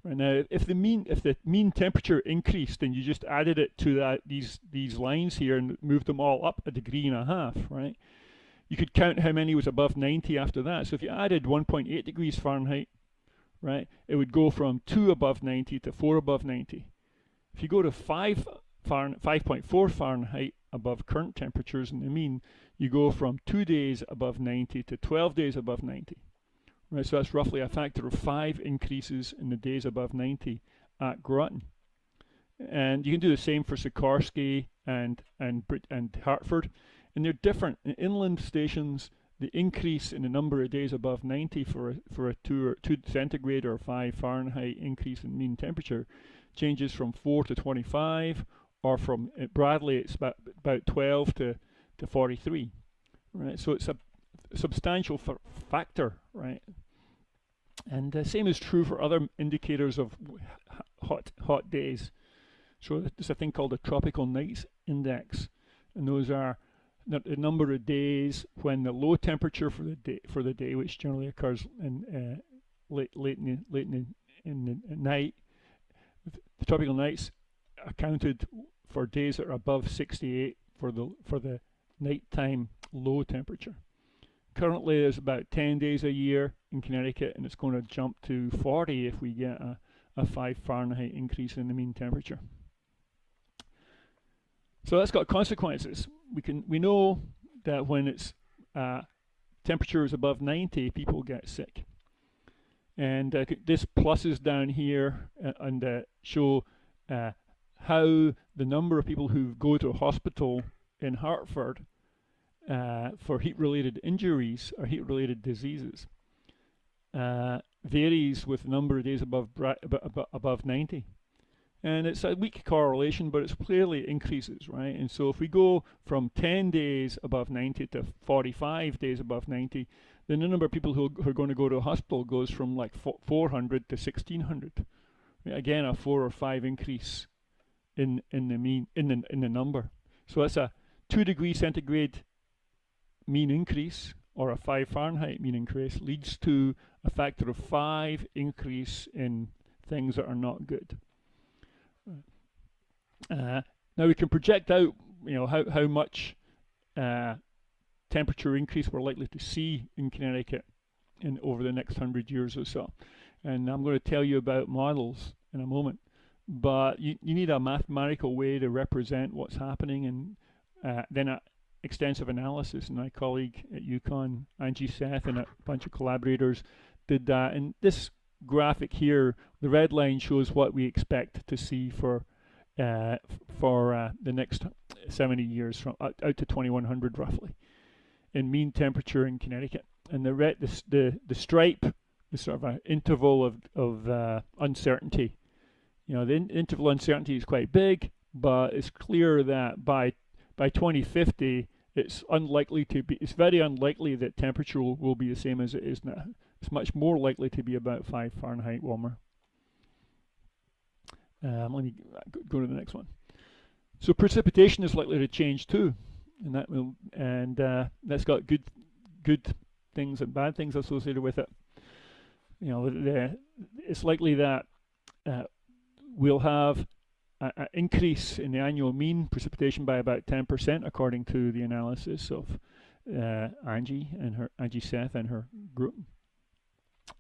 Right now, if the mean temperature increased and you just added it to these lines here and moved them all up 1.5 degrees, right? You could count how many was above 90 after that. So if you added 1.8 degrees Fahrenheit, right, it would go from 2 above 90 to 4 above 90. If you go to 5.4 Fahrenheit above current temperatures in the mean, you go from 2 days above 90 to 12 days above 90. Right, so that's roughly a factor of 5 increases in the days above 90 at Groton. And you can do the same for Sikorsky and Hartford. And they're different. In inland stations, the increase in the number of days above 90 for a 2 centigrade or 5 Fahrenheit increase in mean temperature changes from 4 to 25, or from Bradley it's about 12 to 43, right? So it's a substantial factor, right? And the same is true for other indicators of hot days. So there's a thing called the Tropical Nights Index, and those are the number of days when the low temperature for the day, which generally occurs in late in the night. The tropical nights accounted for days that are above 68 for the nighttime low temperature. Currently, there's about 10 days a year in Connecticut, and it's going to jump to 40 if we get a 5 Fahrenheit increase in the mean temperature. So that's got consequences. We know that when it's temperature is above 90, people get sick. And this pluses down here and show how the number of people who go to a hospital in Hartford for heat-related injuries or heat-related diseases varies with the number of days above 90. And it's a weak correlation, but it clearly increases, right? And so if we go from 10 days above 90 to 45 days above 90, then the number of people who are going to go to a hospital goes from like 400 to 1,600. Again, a 4 or 5 increase in the mean in the number. So that's a 2 degree centigrade mean increase, or a 5 Fahrenheit mean increase, leads to a factor of 5 increase in things that are not good. Now we can project out, how much temperature increase we're likely to see in Connecticut over the next 100 years or so. And I'm going to tell you about models in a moment. But you need a mathematical way to represent what's happening, and then extensive analysis. And my colleague at UConn, Angie Seth, and a bunch of collaborators did that. And this graphic here, the red line shows what we expect to see for the next 70 years, from out to 2100 roughly, in mean temperature in Connecticut. And the stripe is sort of an interval of uncertainty. The interval uncertainty is quite big, but it's clear that by 2050, it's very unlikely that temperature will be the same as it is now. It's much more likely to be about 5 Fahrenheit warmer. Let me go to the next one. So precipitation is likely to change too, and that's got good things and bad things associated with it. It's likely that we'll have an increase in the annual mean precipitation by about 10%, according to the analysis of Angie Seth and her group.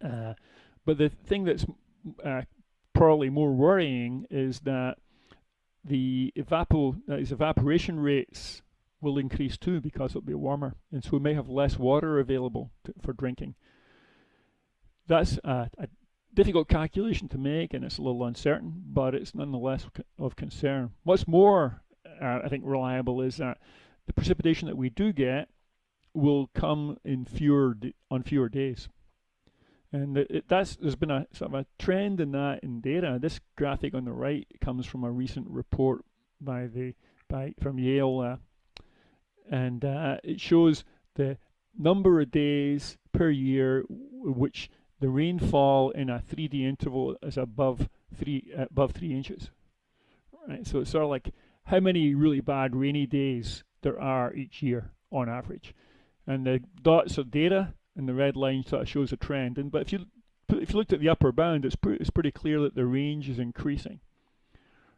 But the thing that's probably more worrying is that the evaporation rates will increase too, because it'll be warmer, and so we may have less water available for drinking. That's a difficult calculation to make, and it's a little uncertain, but it's nonetheless of concern. What's more, I think, reliable is that the precipitation that we do get will come in on fewer days. And there's been a sort of a trend in that in data. This graphic on the right comes from a recent report from Yale, and it shows the number of days per year which the rainfall in a 3D interval is above 3 inches. Right, so it's sort of like how many really bad rainy days there are each year on average, and the dots are data, and the red line sort of shows a trend. But if you looked at the upper bound, it's pretty clear that the range is increasing,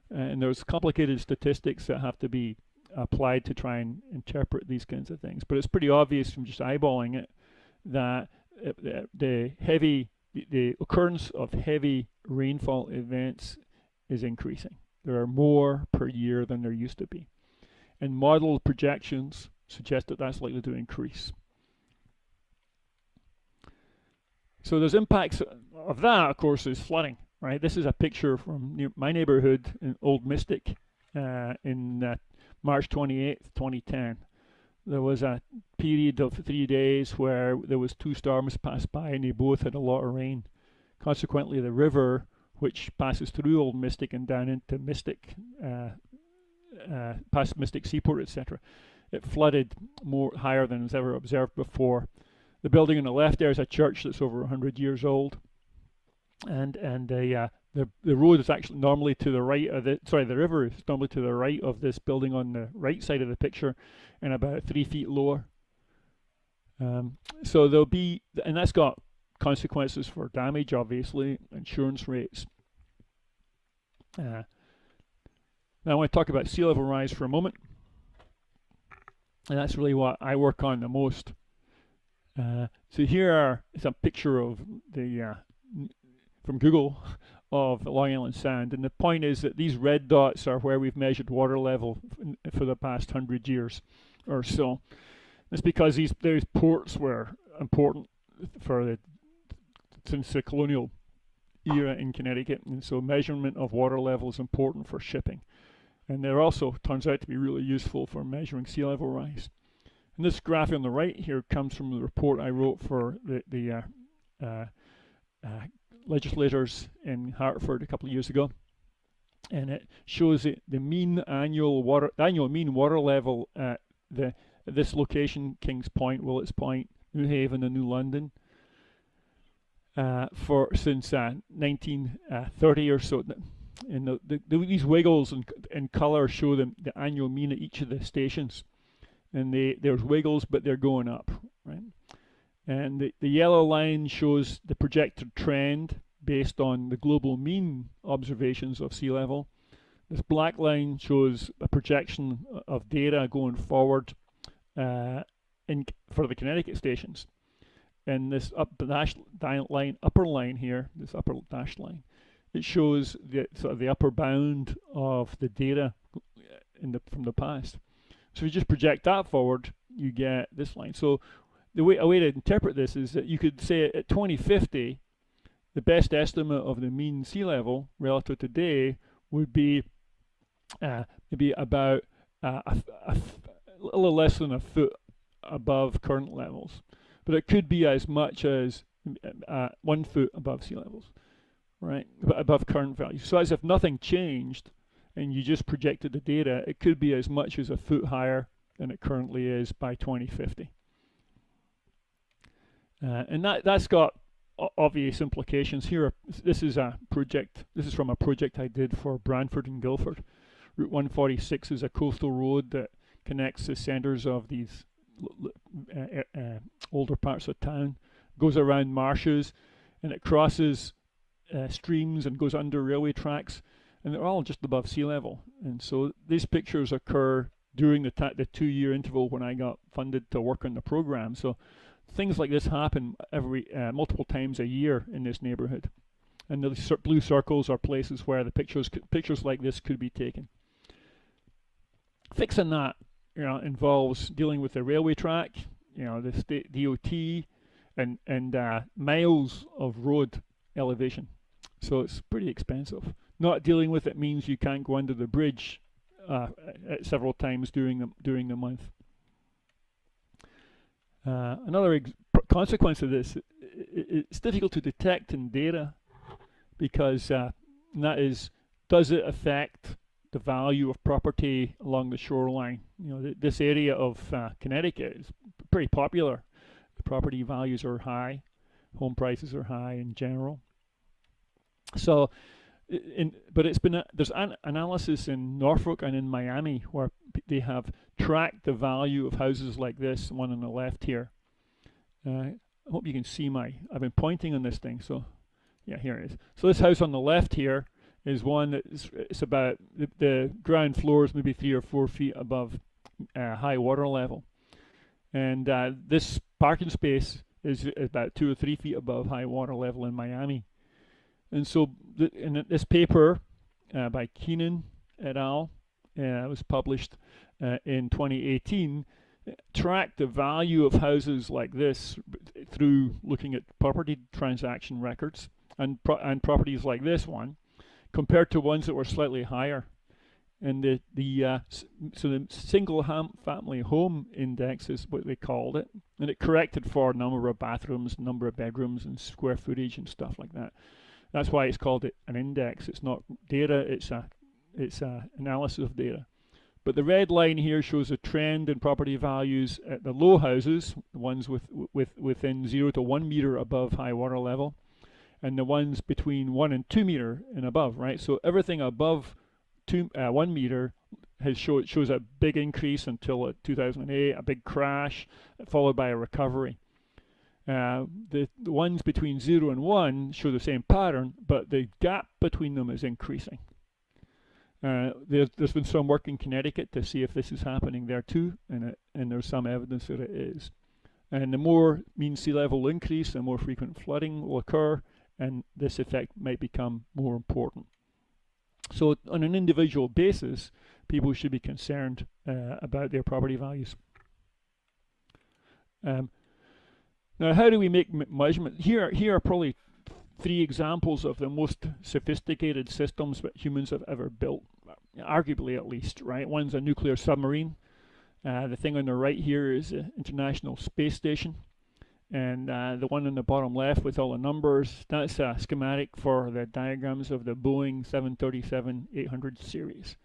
and there's complicated statistics that have to be applied to try and interpret these kinds of things. But it's pretty obvious from just eyeballing it that the occurrence of heavy rainfall events is increasing. There are more per year than there used to be, and model projections suggest that that's likely to increase. So there's impacts of that, of course, is flooding, right? This is a picture from my neighborhood in Old Mystic in March 28th, 2010. There was a period of 3 days where there was 2 storms passed by, and they both had a lot of rain. Consequently, the river, which passes through Old Mystic and down into Mystic, past Mystic Seaport, etc., it flooded higher than was ever observed before. The building on the left there is a church that's over 100 years old, and the road is actually normally to the right of the river is normally to the right of this building on the right side of the picture, and about 3 feet lower. So there'll be, and that's got consequences for damage, obviously, insurance rates. Now I want to talk about sea level rise for a moment, and that's really what I work on the most. So here is a picture of from Google of Long Island Sound, and the point is that these red dots are where we've measured water level for the past 100 years or so. It's because these ports were important since the colonial era in Connecticut, and so measurement of water level is important for shipping, and they're also turns out to be really useful for measuring sea level rise. And this graph on the right here comes from the report I wrote for the legislators in Hartford a couple of years ago, and it shows the annual mean water level at this location, Kings Point, Willets Point, New Haven, and New London, since 1930 or so. and these wiggles in color show the annual mean at each of the stations. And there's wiggles, but they're going up, right? And the yellow line shows the projected trend based on the global mean observations of sea level. This black line shows a projection of data going forward for the Connecticut stations. And this upper line here, this upper dashed line, it shows the upper bound of the data from the past. So if you just project that forward, you get this line. So a way to interpret this is that you could say at 2050, the best estimate of the mean sea level relative to today would be maybe about a little less than a foot above current levels. But it could be as much as 1 foot above sea levels, right? Above current values. So as if nothing changed and you just projected the data, it could be as much as a foot higher than it currently is by 2050. And that's got obvious implications here. This is from a project I did for Brantford and Guildford. Route 146 is a coastal road that connects the centers of these older parts of town, goes around marshes, and it crosses streams and goes under railway tracks, and they're all just above sea level. And so these pictures occur during the 2-year interval when I got funded to work on the program. So things like this happen multiple times a year in this neighborhood, and the blue circles are places where the pictures like this could be taken. Fixing that involves dealing with the railway track, the state DOT, and miles of road elevation. So it's pretty expensive. Not dealing with it means you can't go under the bridge several times during the month. Another consequence of this, it's difficult to detect in data because that is, does it affect the value of property along the shoreline? This area of Connecticut is pretty popular. The property values are high, home prices are high in general. So, there's analysis in Norfolk and in Miami where they have tracked the value of houses like this one on the left here. I hope you can see I've been pointing on this thing, so yeah, here it is. So this house on the left here is one it's about the ground floor is maybe 3 or 4 feet above high water level, and this parking space is about 2 or 3 feet above high water level in Miami. And so in this paper by Keenan et al. Was published in 2018, tracked the value of houses like this through looking at property transaction records and properties like this one compared to ones that were slightly higher. And the single family home index is what they called it, and it corrected for number of bathrooms, number of bedrooms, and square footage and stuff like that. That's why it's called an index. It's not data. It's a analysis of data. But the red line here shows a trend in property values at the low houses, the ones within 0 to 1 meter above high water level, and the ones between 1 and 2 meter and above. Right. So everything above 1 meter shows a big increase until 2008, a big crash, followed by a recovery. The ones between 0 and 1 show the same pattern, but the gap between them is increasing. There's been some work in Connecticut to see if this is happening there too, and there's some evidence that it is. And the more mean sea level will increase, the more frequent flooding will occur, and this effect might become more important. So on an individual basis, people should be concerned about their property values. Now, how do we make measurement? Here are probably 3 examples of the most sophisticated systems that humans have ever built, arguably at least, right? One's a nuclear submarine. The thing on the right here is the International Space Station. And the one on the bottom left with all the numbers, that's a schematic for the diagrams of the Boeing 737-800 series.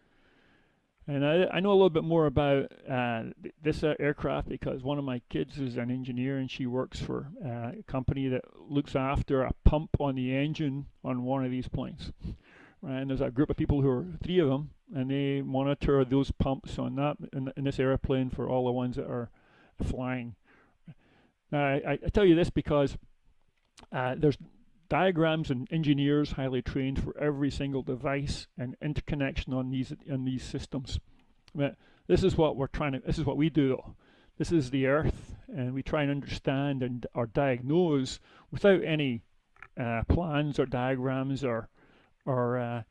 And I know a little bit more about this aircraft because one of my kids is an engineer and she works for a company that looks after a pump on the engine on one of these planes, right? And there's a group of people who are 3 of them, and they monitor those pumps on that in this airplane for all the ones that are flying. Now, I tell you this because there's diagrams and engineers highly trained for every single device and interconnection on these systems. But this is what this is what we do though. This is the Earth, and we try and understand and or diagnose without any plans or diagrams or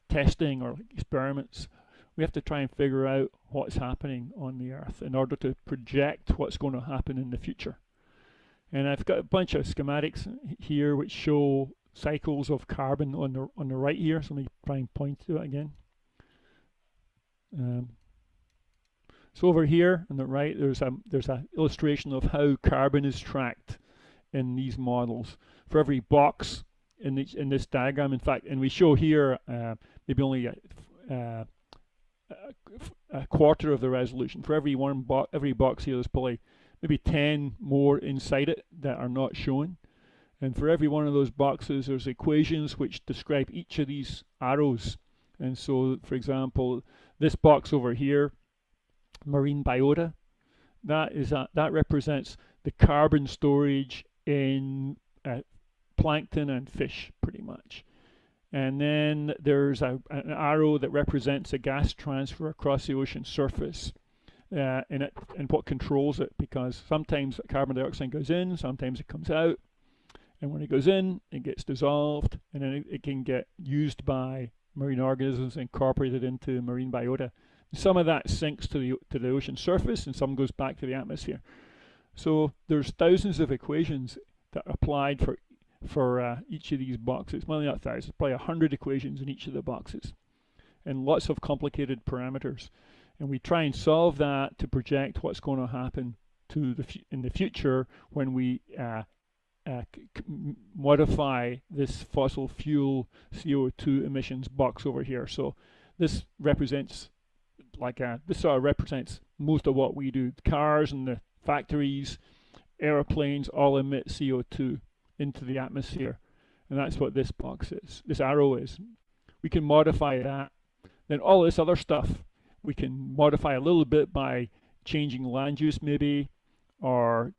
testing or experiments. We have to try and figure out what's happening on the Earth in order to project what's going to happen in the future. And I've got a bunch of schematics here which show cycles of carbon on the right here. So let me try and point to it again. So over here on the right, there's a illustration of how carbon is tracked in these models. For every box in this diagram, in fact, and we show here maybe only a quarter of the resolution. For every box here, there's probably maybe 10 more inside it that are not shown. And for every one of those boxes, there's equations which describe each of these arrows. And so, for example, this box over here, marine biota, that represents the carbon storage in plankton and fish, pretty much. And then there's an arrow that represents a gas transfer across the ocean surface, and what controls it, because sometimes carbon dioxide goes in, sometimes it comes out, and when it goes in, it gets dissolved, and then it can get used by marine organisms, incorporated into marine biota. Some of that sinks to the ocean surface, and some goes back to the atmosphere. So there's thousands of equations that are applied for each of these boxes. Well, not thousands, probably 100 equations in each of the boxes, and lots of complicated parameters. And we try and solve that to project what's going to happen in the future when we modify this fossil fuel CO2 emissions box over here. So this represents this sort of represents most of what we do. Cars and the factories, airplanes all emit CO2 into the atmosphere, and that's what this box is. This arrow is. We can modify that. Then all this other stuff we can modify a little bit by changing land use, maybe, or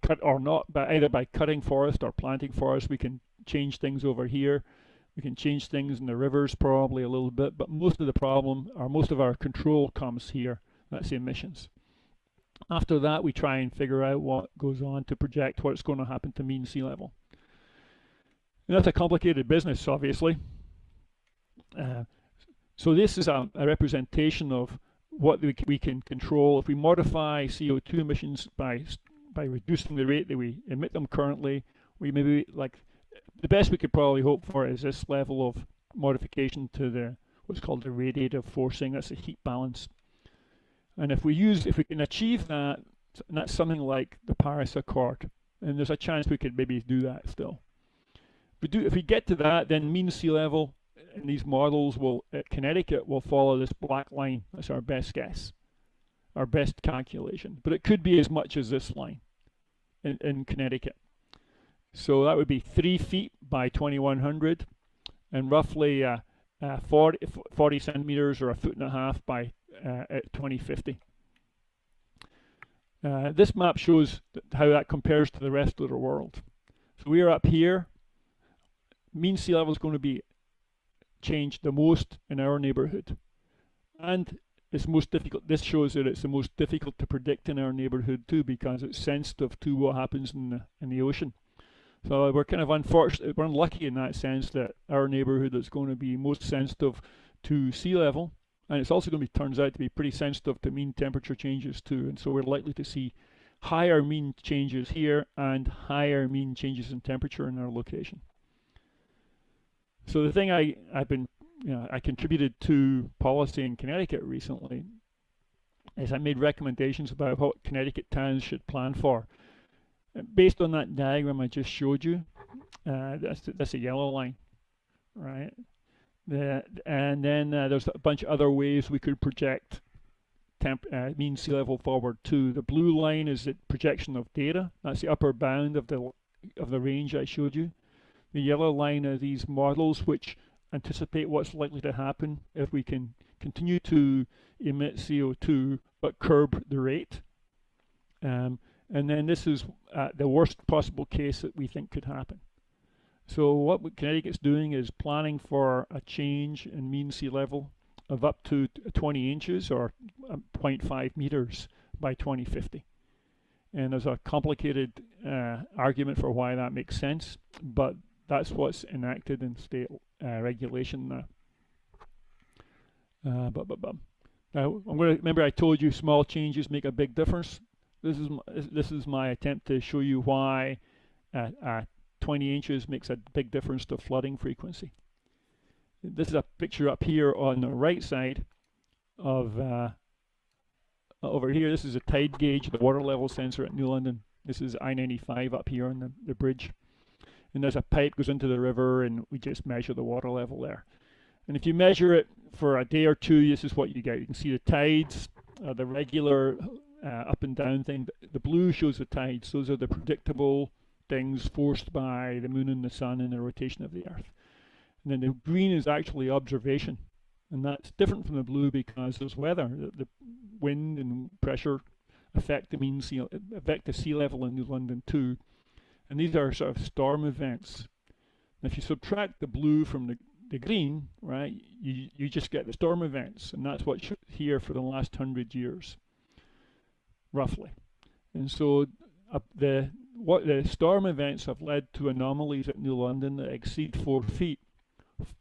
cut or not, but either by cutting forest or planting forest. We can change things over here. We can change things in the rivers probably a little bit, but most of the problem, or most of our control, comes here. That's the emissions. After that, we try and figure out what goes on to project what's going to happen to mean sea level. And that's a complicated business, obviously. So this is a representation of what we can control. If we modify CO2 emissions by reducing the rate that we emit them currently, we maybe, like, the best we could probably hope for is this level of modification to what's called the radiative forcing. That's a heat balance. And if we can achieve that, and that's something like the Paris Accord, and there's a chance we could maybe do that still. If we get to that, then mean sea level in these models at Connecticut will follow this black line. That's our best guess, our best calculation. But it could be as much as this line in Connecticut. So that would be 3 feet by 2100, and roughly 40 centimeters or 1.5 feet by at 2050. This map shows how that compares to the rest of the world. So we are up here. Mean sea level is going to be changed the most in our neighborhood, and it's most difficult. This shows that it's the most difficult to predict in our neighborhood too, because it's sensitive to what happens in the ocean. So we're kind of unfortunate, we're unlucky in that sense that our neighborhood is going to be most sensitive to sea level, and it's also going to turns out to be pretty sensitive to mean temperature changes too. And so we're likely to see higher mean changes here and higher mean changes in temperature in our location. So the thing I contributed to policy in Connecticut recently is I made recommendations about what Connecticut towns should plan for. Based on that diagram I just showed you, that's a yellow line, right? And then there's a bunch of other ways we could project mean sea level forward too. The blue line is the projection of data. That's the upper bound of the range I showed you. The yellow line are these models which anticipate what's likely to happen if we can continue to emit CO2 but curb the rate. And then this is the worst possible case that we think could happen. So what Connecticut's doing is planning for a change in mean sea level of up to 20 inches or 0.5 meters by 2050. And there's a complicated argument for why that makes sense, but that's what's enacted in state regulation now. Now, I'm going to remember I told you small changes make a big difference. This is my attempt to show you why 20 inches makes a big difference to flooding frequency. This is a picture up here on the right side of over here. This is a tide gauge, the water level sensor at New London. This is I-95 up here on the bridge. And there's a pipe goes into the river, and we just measure the water level there. And if you measure it for a day or two, this is what you get. You can see the tides, the regular up and down thing. The blue shows the tides. Those are the predictable things forced by the moon and the sun and the rotation of the earth. And then the green is actually observation. And that's different from the blue because there's weather. The wind and pressure affect the sea level in New London too. And these are sort of storm events. And if you subtract the blue from the green, right, you just get the storm events. And that's what's here for the last 100 years, roughly. And so the storm events have led to anomalies at New London that exceed 4 feet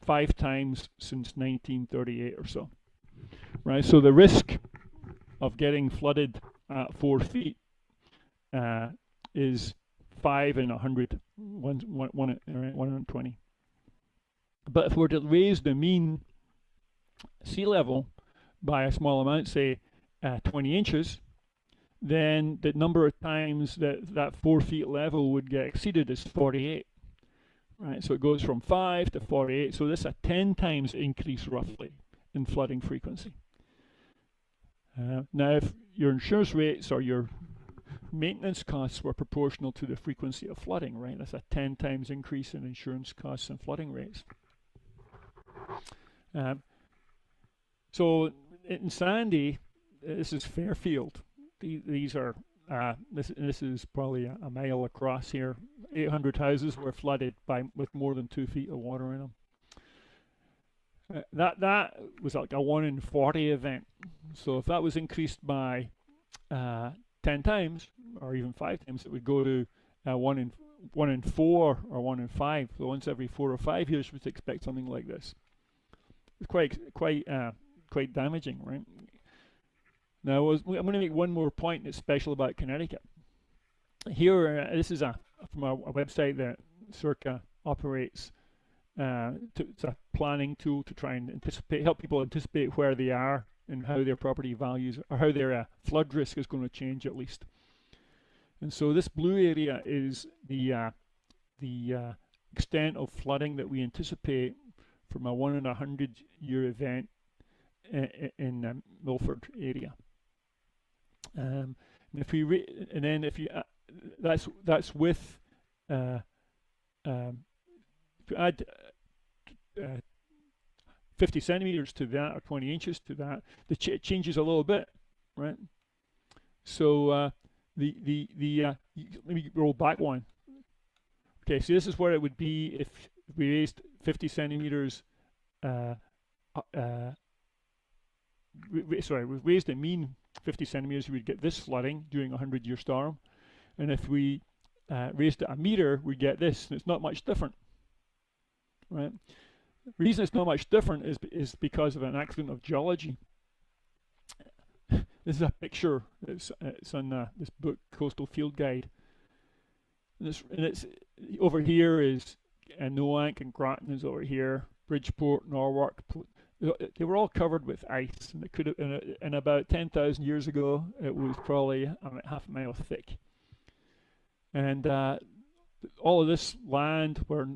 5 times since 1938 or so, right? So the risk of getting flooded at 4 feet is 5 in 100, 1 in 20. But if we're to raise the mean sea level by a small amount, say 20 inches, then the number of times that 4 feet level would get exceeded is 48. Right, so it goes from 5 to 48. So this is a 10 times increase roughly in flooding frequency. Now, if your insurance rates or your maintenance costs were proportional to the frequency of flooding, right, that's a 10 times increase in insurance costs and flooding rates. So in Sandy, this is Fairfield. These are this is probably a mile across here. 800 houses were flooded with more than 2 feet of water in them. That was like a 1 in 40 event. So if that was increased by 10 times or even 5 times, it would go to 1 in 4 or 1 in 5. So once every 4 or 5 years, we'd expect something like this. It's quite damaging, right? Now, I'm going to make one more point that's special about Connecticut. Here, this is from a website that Circa operates. It's a planning tool to try and help people anticipate where they are and how their property values or how their flood risk is going to change at least. And so this blue area is the extent of flooding that we anticipate from a 1 in 100 year event in the Milford area. And if we that's with if you add 50 centimeters to that or 20 inches to that, it changes a little bit, right? So let me roll back one. Okay, so this is where it would be if we raised 50 centimeters. We raised the mean 50 centimeters, we'd get this flooding during a 100-year storm. And if we raised it a meter, we'd get this. And it's not much different, right? The reason it's not much different is because of an accident of geology. This is a picture. It's on this book, Coastal Field Guide. And it's over here is Noank and Groton is over here. Bridgeport, Norwalk. They were all covered with ice, and it could have. And about 10,000 years ago, it was probably half a mile thick. And all of this land where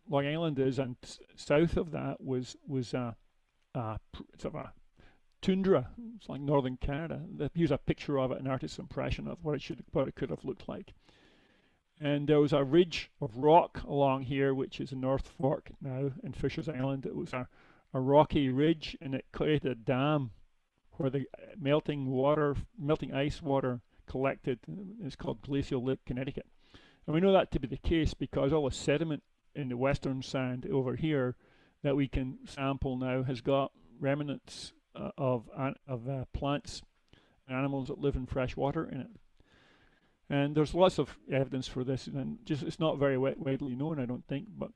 Long Island is, and south of that was sort of a tundra. It's like northern Canada. Here's a picture of it, an artist's impression of what it could have looked like. And there was a ridge of rock along here, which is the North Fork now in Fisher's Island. It was a rocky ridge, and it created a dam where the melting ice water collected. It's called Glacial Lake, Connecticut. And we know that to be the case because all the sediment in the western sand over here that we can sample now has got remnants of plants and animals that live in fresh water in it. And there's lots of evidence for this, and just it's not very widely known, I don't think. But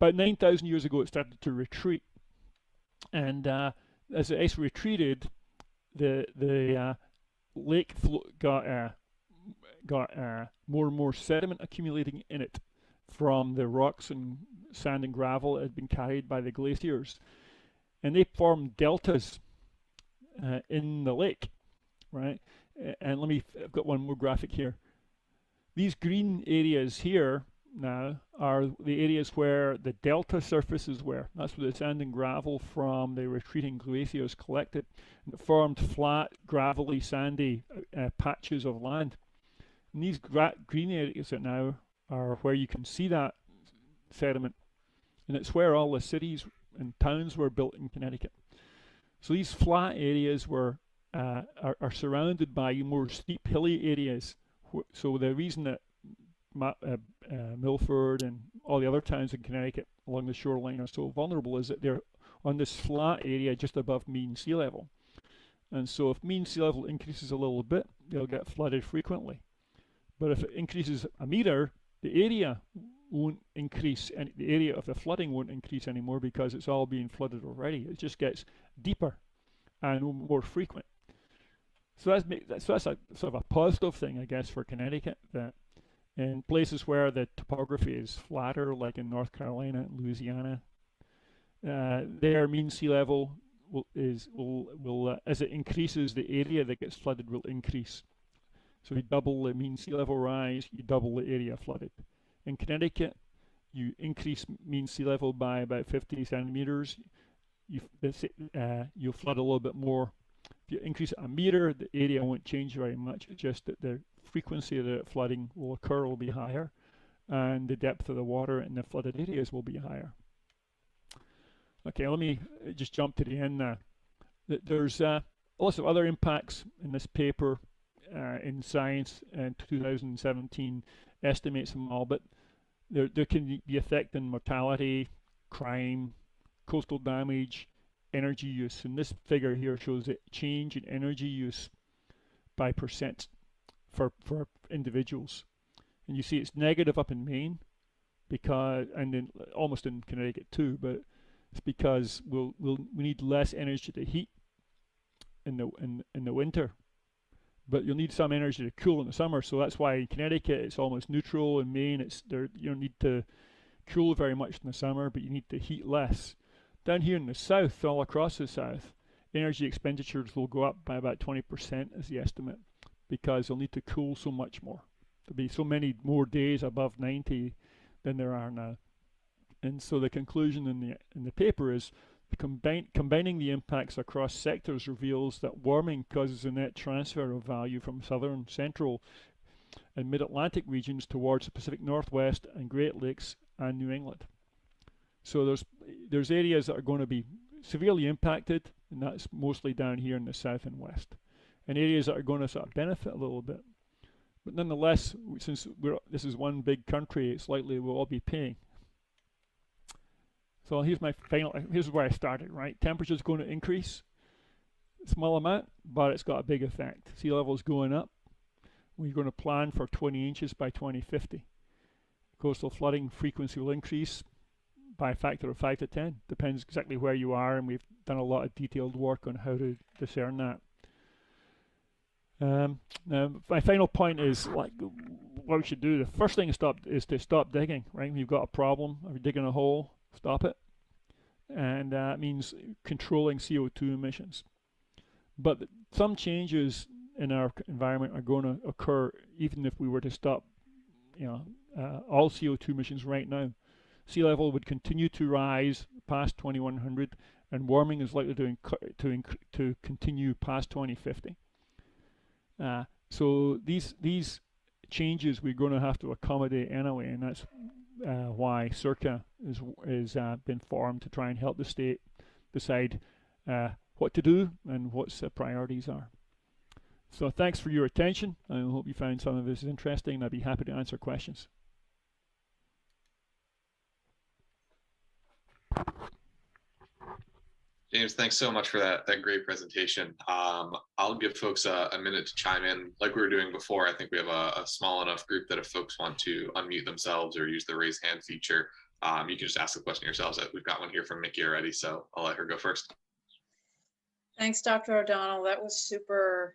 about 9,000 years ago, it started to retreat, and as the ice retreated, the lake got more and more sediment accumulating in it from the rocks and sand and gravel that had been carried by the glaciers, and they formed deltas in the lake, right? And I've got one more graphic here. These green areas here now are the areas where the delta surfaces were. That's where the sand and gravel from the retreating glaciers collected and it formed flat, gravelly, sandy patches of land. And these green areas that now are where you can see that sediment, and it's where all the cities and towns were built in Connecticut. So these flat areas are surrounded by more steep, hilly areas. So the reason that Milford and all the other towns in Connecticut along the shoreline are so vulnerable is that they're on this flat area just above mean sea level. And so if mean sea level increases a little bit, they'll get flooded frequently. But if it increases a meter, the area won't increase, and the area of the flooding won't increase anymore because it's all being flooded already. It just gets deeper and more frequent. So that's a sort of a positive thing, I guess, for Connecticut, that in places where the topography is flatter, like in North Carolina and Louisiana, their mean sea level will as it increases, the area that gets flooded will increase. So you double the mean sea level rise, you double the area flooded. In Connecticut, you increase mean sea level by about 50 centimeters, you'll flood a little bit more. If you increase it a meter, the area won't change very much. It's just that the frequency of the flooding will be higher, and the depth of the water in the flooded areas will be higher. Okay, let me just jump to the end now. There's lots of other impacts in this paper in Science in 2017, estimates them all, but there can be effect in mortality, crime, coastal damage, energy use. And this figure here shows the change in energy use by percent for individuals. And you see it's negative up in Maine, and almost in Connecticut too, but it's because we need less energy to heat in the winter, but you'll need some energy to cool in the summer. So that's why in Connecticut it's almost neutral. In Maine you don't need to cool very much in the summer, but you need to heat less. Down here in the south, all across the south, energy expenditures will go up by about 20% is the estimate, because they'll need to cool so much more. There'll be so many more days above 90 than there are now. And so the conclusion in the paper is combining the impacts across sectors reveals that warming causes a net transfer of value from southern, central, and mid-Atlantic regions towards the Pacific Northwest and Great Lakes and New England. So there's areas that are going to be severely impacted, and that's mostly down here in the south and west, and areas that are going to sort of benefit a little bit. But nonetheless, since this is one big country, it's likely we'll all be paying. So here's where I started, right? Temperature's going to increase, a small amount, but it's got a big effect. Sea level's going up. We're going to plan for 20 inches by 2050. Coastal flooding frequency will increase by a factor of 5 to 10. Depends exactly where you are, and we've done a lot of detailed work on how to discern that. Now, my final point is what we should do. The first thing is to stop digging, right? When you've got a problem, or you're digging a hole, stop it. And that means controlling CO2 emissions. But some changes in our environment are going to occur even if we were to stop all CO2 emissions right now. Sea level would continue to rise past 2100, and warming is likely to continue past 2050. So these changes we're going to have to accommodate anyway, and that's why CIRCA is been formed to try and help the state decide what to do and what the priorities are. So thanks for your attention. I hope you found some of this interesting, and I'd be happy to answer questions. James, thanks so much for that great presentation. I'll give folks a minute to chime in. Like we were doing before, I think we have a small enough group that if folks want to unmute themselves or use the raise hand feature, you can just ask the question yourselves. We've got one here from Mickey already, so I'll let her go first. Thanks, Dr. O'Donnell. That was super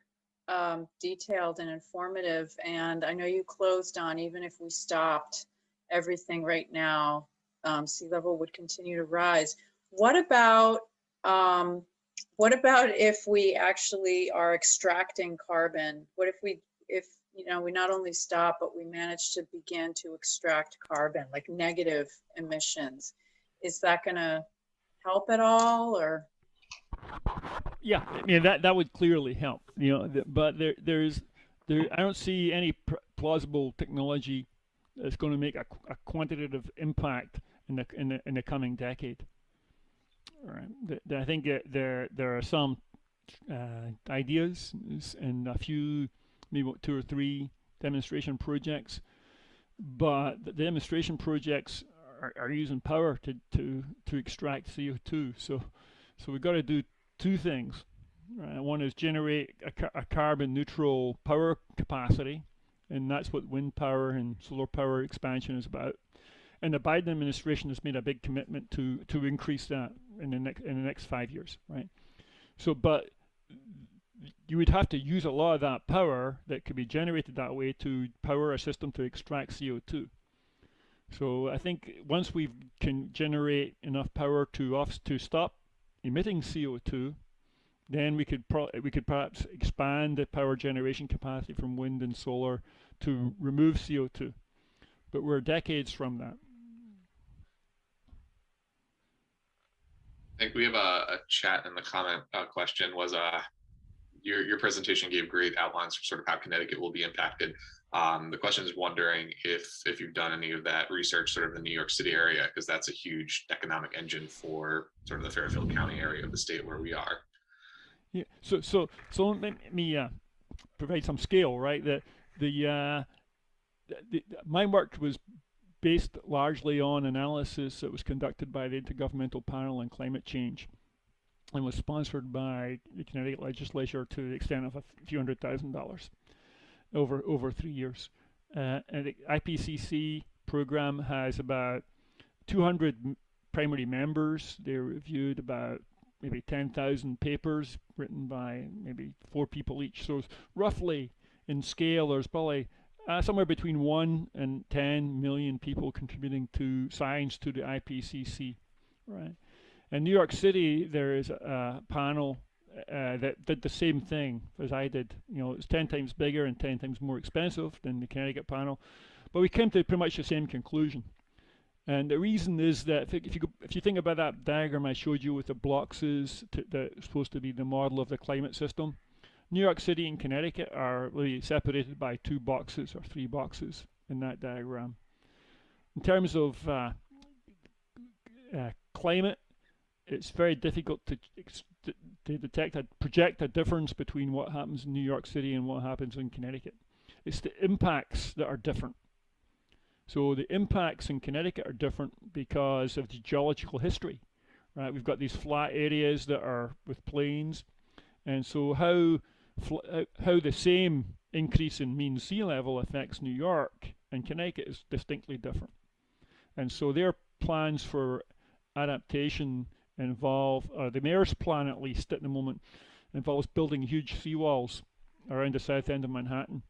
detailed and informative. And I know you closed on, even if we stopped everything right now, sea level would continue to rise. What about if we actually are extracting carbon? What if we not only stop, but we manage to begin to extract carbon, like negative emissions? Is that going to help at all, or? Yeah, I mean that would clearly help, but I don't see any plausible technology that's going to make a quantitative impact in the coming decade. All right. I think there are some ideas and a few, maybe 2 or 3 demonstration projects, but the demonstration projects are using power to extract CO2. So we've got to do 2 things. One is generate a carbon neutral power capacity, and that's what wind power and solar power expansion is about. And the Biden administration has made a big commitment to increase that in the next 5 years, right? So, but you would have to use a lot of that power that could be generated that way to power a system to extract CO2. So I think once we can generate enough power to stop emitting CO2, then we could perhaps expand the power generation capacity from wind and solar to remove CO2. But we're decades from that. I think we have a chat in the comment question was your presentation gave great outlines for sort of how Connecticut will be impacted. The question is wondering if you've done any of that research sort of in the New York City area, because that's a huge economic engine for sort of the Fairfield County area of the state where we are. Yeah. So let me provide some scale, right? My work was based largely on analysis that was conducted by the Intergovernmental Panel on Climate Change and was sponsored by the Connecticut Legislature to the extent of a few $100,000 over 3 years. And the IPCC program has about 200 primary members. They reviewed about maybe 10,000 papers written by maybe 4 people each. So roughly in scale, there's probably somewhere between 1 and 10 million people contributing to science to the IPCC, right? In New York City, there is a panel that did the same thing as I did. It's 10 times bigger and 10 times more expensive than the Connecticut panel, but we came to pretty much the same conclusion. And the reason is that if you think about that diagram I showed you with the blocks that's supposed to be the model of the climate system, New York City and Connecticut are really separated by 2 boxes or 3 boxes in that diagram. In terms of climate, it's very difficult to project a difference between what happens in New York City and what happens in Connecticut. It's the impacts that are different. So the impacts in Connecticut are different because of the geological history, right? We've got these flat areas that are with plains, and so how the same increase in mean sea level affects New York and Connecticut is distinctly different. And so their plans for adaptation involve, the mayor's plan at least at the moment, involves building huge seawalls around the south end of Manhattan,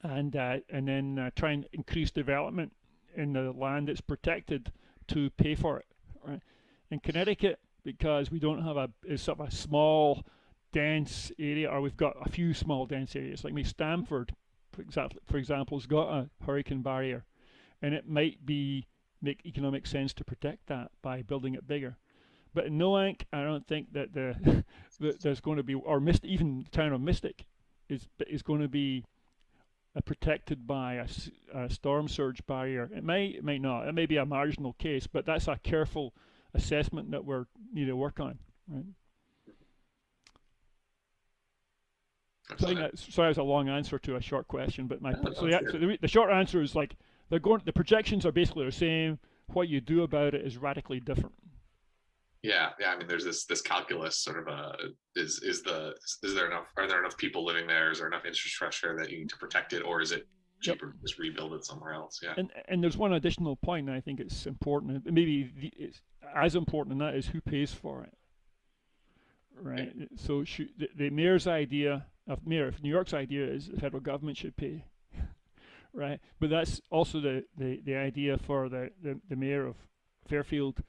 and then try and increase development in the land that's protected to pay for it. Right? In Connecticut, because we don't have it's sort of a small dense area, or we've got a few small dense areas, like Stamford, for example, has got a hurricane barrier, and it might make economic sense to protect that by building it bigger. But in Noank, I don't think that there's going to be, or even the town of Mystic is going to be protected by a storm surge barrier. It may not. It may be a marginal case, but that's a careful assessment that we need to work on. Right. So I think sorry, that was a long answer to a short question, but the short answer is like the projections are basically the same. What you do about it is radically different. Yeah. I mean, there's this calculus sort of are there enough people living there? Is there enough infrastructure that you need to protect it, or is it cheaper to just rebuild it somewhere else? Yeah. And there's one additional point I think it's important. Maybe it's as important, and that is who pays for it. Right. Okay. So the mayor's idea of New York's idea is the federal government should pay. Right. But that's also the idea for the mayor of Fairfield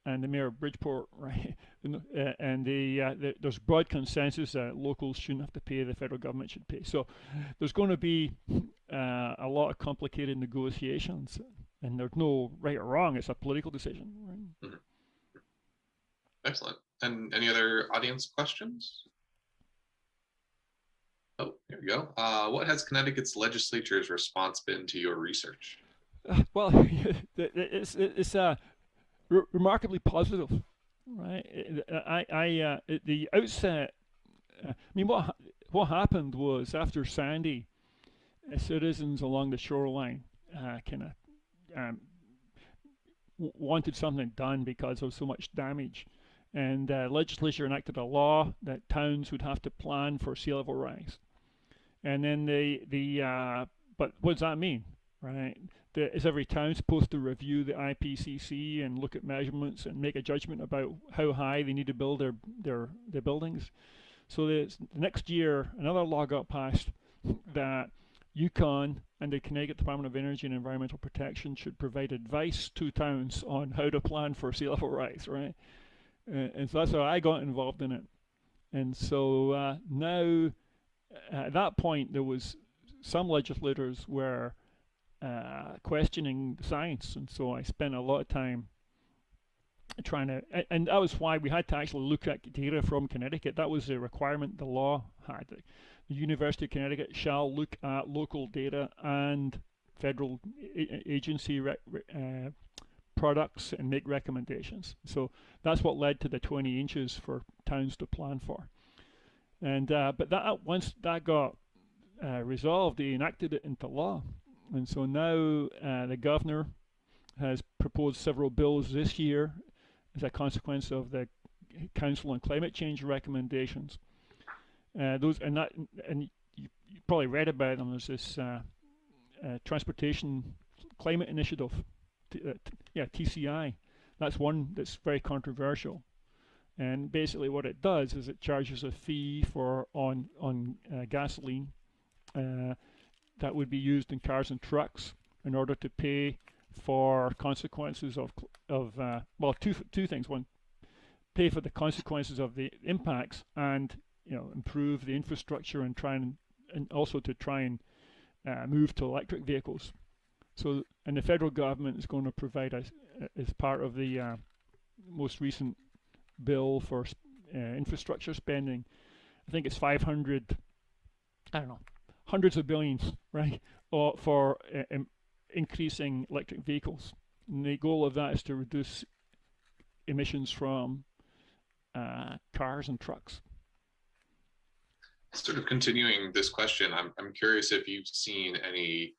and the mayor of Bridgeport, right? And there's broad consensus that locals shouldn't have to pay, the federal government should pay. So there's going to be a lot of complicated negotiations, and there's no right or wrong. It's a political decision. Right? Mm-hmm. Excellent. And any other audience questions? Oh, here we go. What has Connecticut's legislature's response been to your research? Well, it's remarkably positive, right? At the outset, I mean, what happened was after Sandy, citizens along the shoreline kind of wanted something done because there was so much damage, and legislature enacted a law that towns would have to plan for sea level rise, and then but what does that mean, right? Is every town supposed to review the IPCC and look at measurements and make a judgment about how high they need to build their buildings? So the next year, another law got passed that Yukon and the Connecticut Department of Energy and Environmental Protection should provide advice to towns on how to plan for sea level rise, right? And so that's how I got involved in it. And so now, at that point, there was some legislators were questioning the science, and so I spent a lot of time trying to, and that was why we had to actually look at data from Connecticut. That was a requirement the law had. The University of Connecticut shall look at local data and federal agency products and make recommendations. So that's what led to the 20 inches for towns to plan for. And but that once that got resolved, they enacted it into law. And so now the governor has proposed several bills this year as a consequence of the Council on Climate Change recommendations. And you probably read about them. There's this Transportation Climate Initiative, TCI. That's one that's very controversial. And basically, what it does is it charges a fee on gasoline that would be used in cars and trucks in order to pay for consequences of two things. One, pay for the consequences of the impacts, and improve the infrastructure and also to try and move to electric vehicles. So, and the federal government is going to provide as part of the most recent bill for infrastructure spending. I think it's 500. I don't know. Hundreds of billions, right, for increasing electric vehicles. And the goal of that is to reduce emissions from cars and trucks. Sort of continuing this question, I'm curious if you've seen any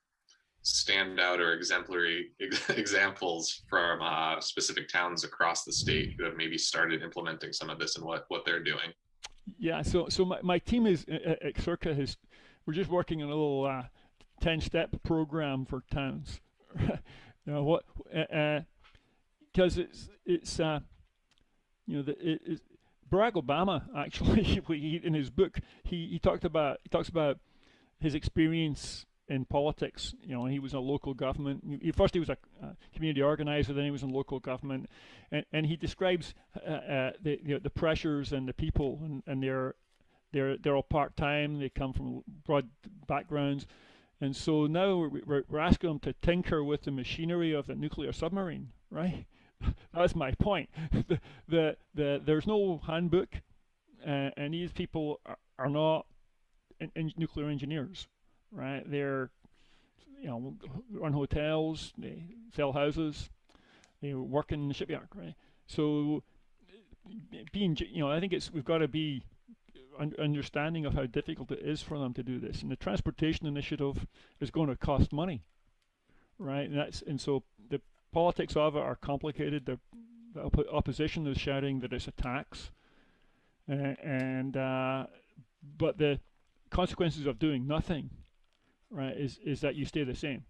standout or exemplary examples from specific towns across the state who have maybe started implementing some of this and what they're doing. Yeah, so my team is at Circa we're just working on a little 10-step program for towns. Because it's Barack Obama actually in his book he talks about his experience in politics. He was in a local government. First he was a community organizer, then he was in local government, and he describes the pressures and the people, and they're all part-time. They come from broad backgrounds, and so now we're asking them to tinker with the machinery of the nuclear submarine, right? That's my point. There's no handbook, and these people are not nuclear engineers. right? They're, run hotels, they sell houses, they work in the shipyard, right? So I think we've got to be understanding of how difficult it is for them to do this. And the transportation initiative is going to cost money, right? And so the politics of it are complicated. The opposition is shouting that it's a tax, but the consequences of doing nothing, right, is that you stay the same.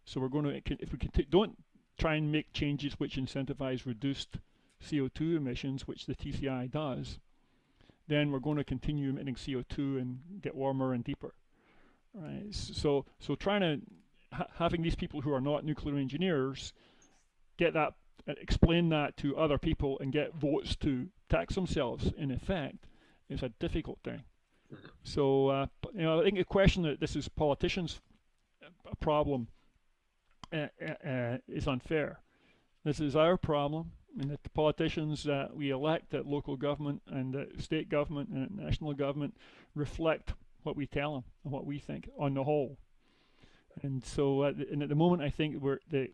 So we're going to, if we don't try and make changes which incentivize reduced CO2 emissions, which the TCI does, then we're going to continue emitting CO2 and get warmer and deeper, right? So trying to having these people who are not nuclear engineers get that, explain that to other people and get votes to tax themselves in effect is a difficult thing. So I think the question that this is politicians' problem is unfair. This is our problem, and that the politicians that we elect at local government and at state government and at national government reflect what we tell them and what we think on the whole. And so and at the moment, I think the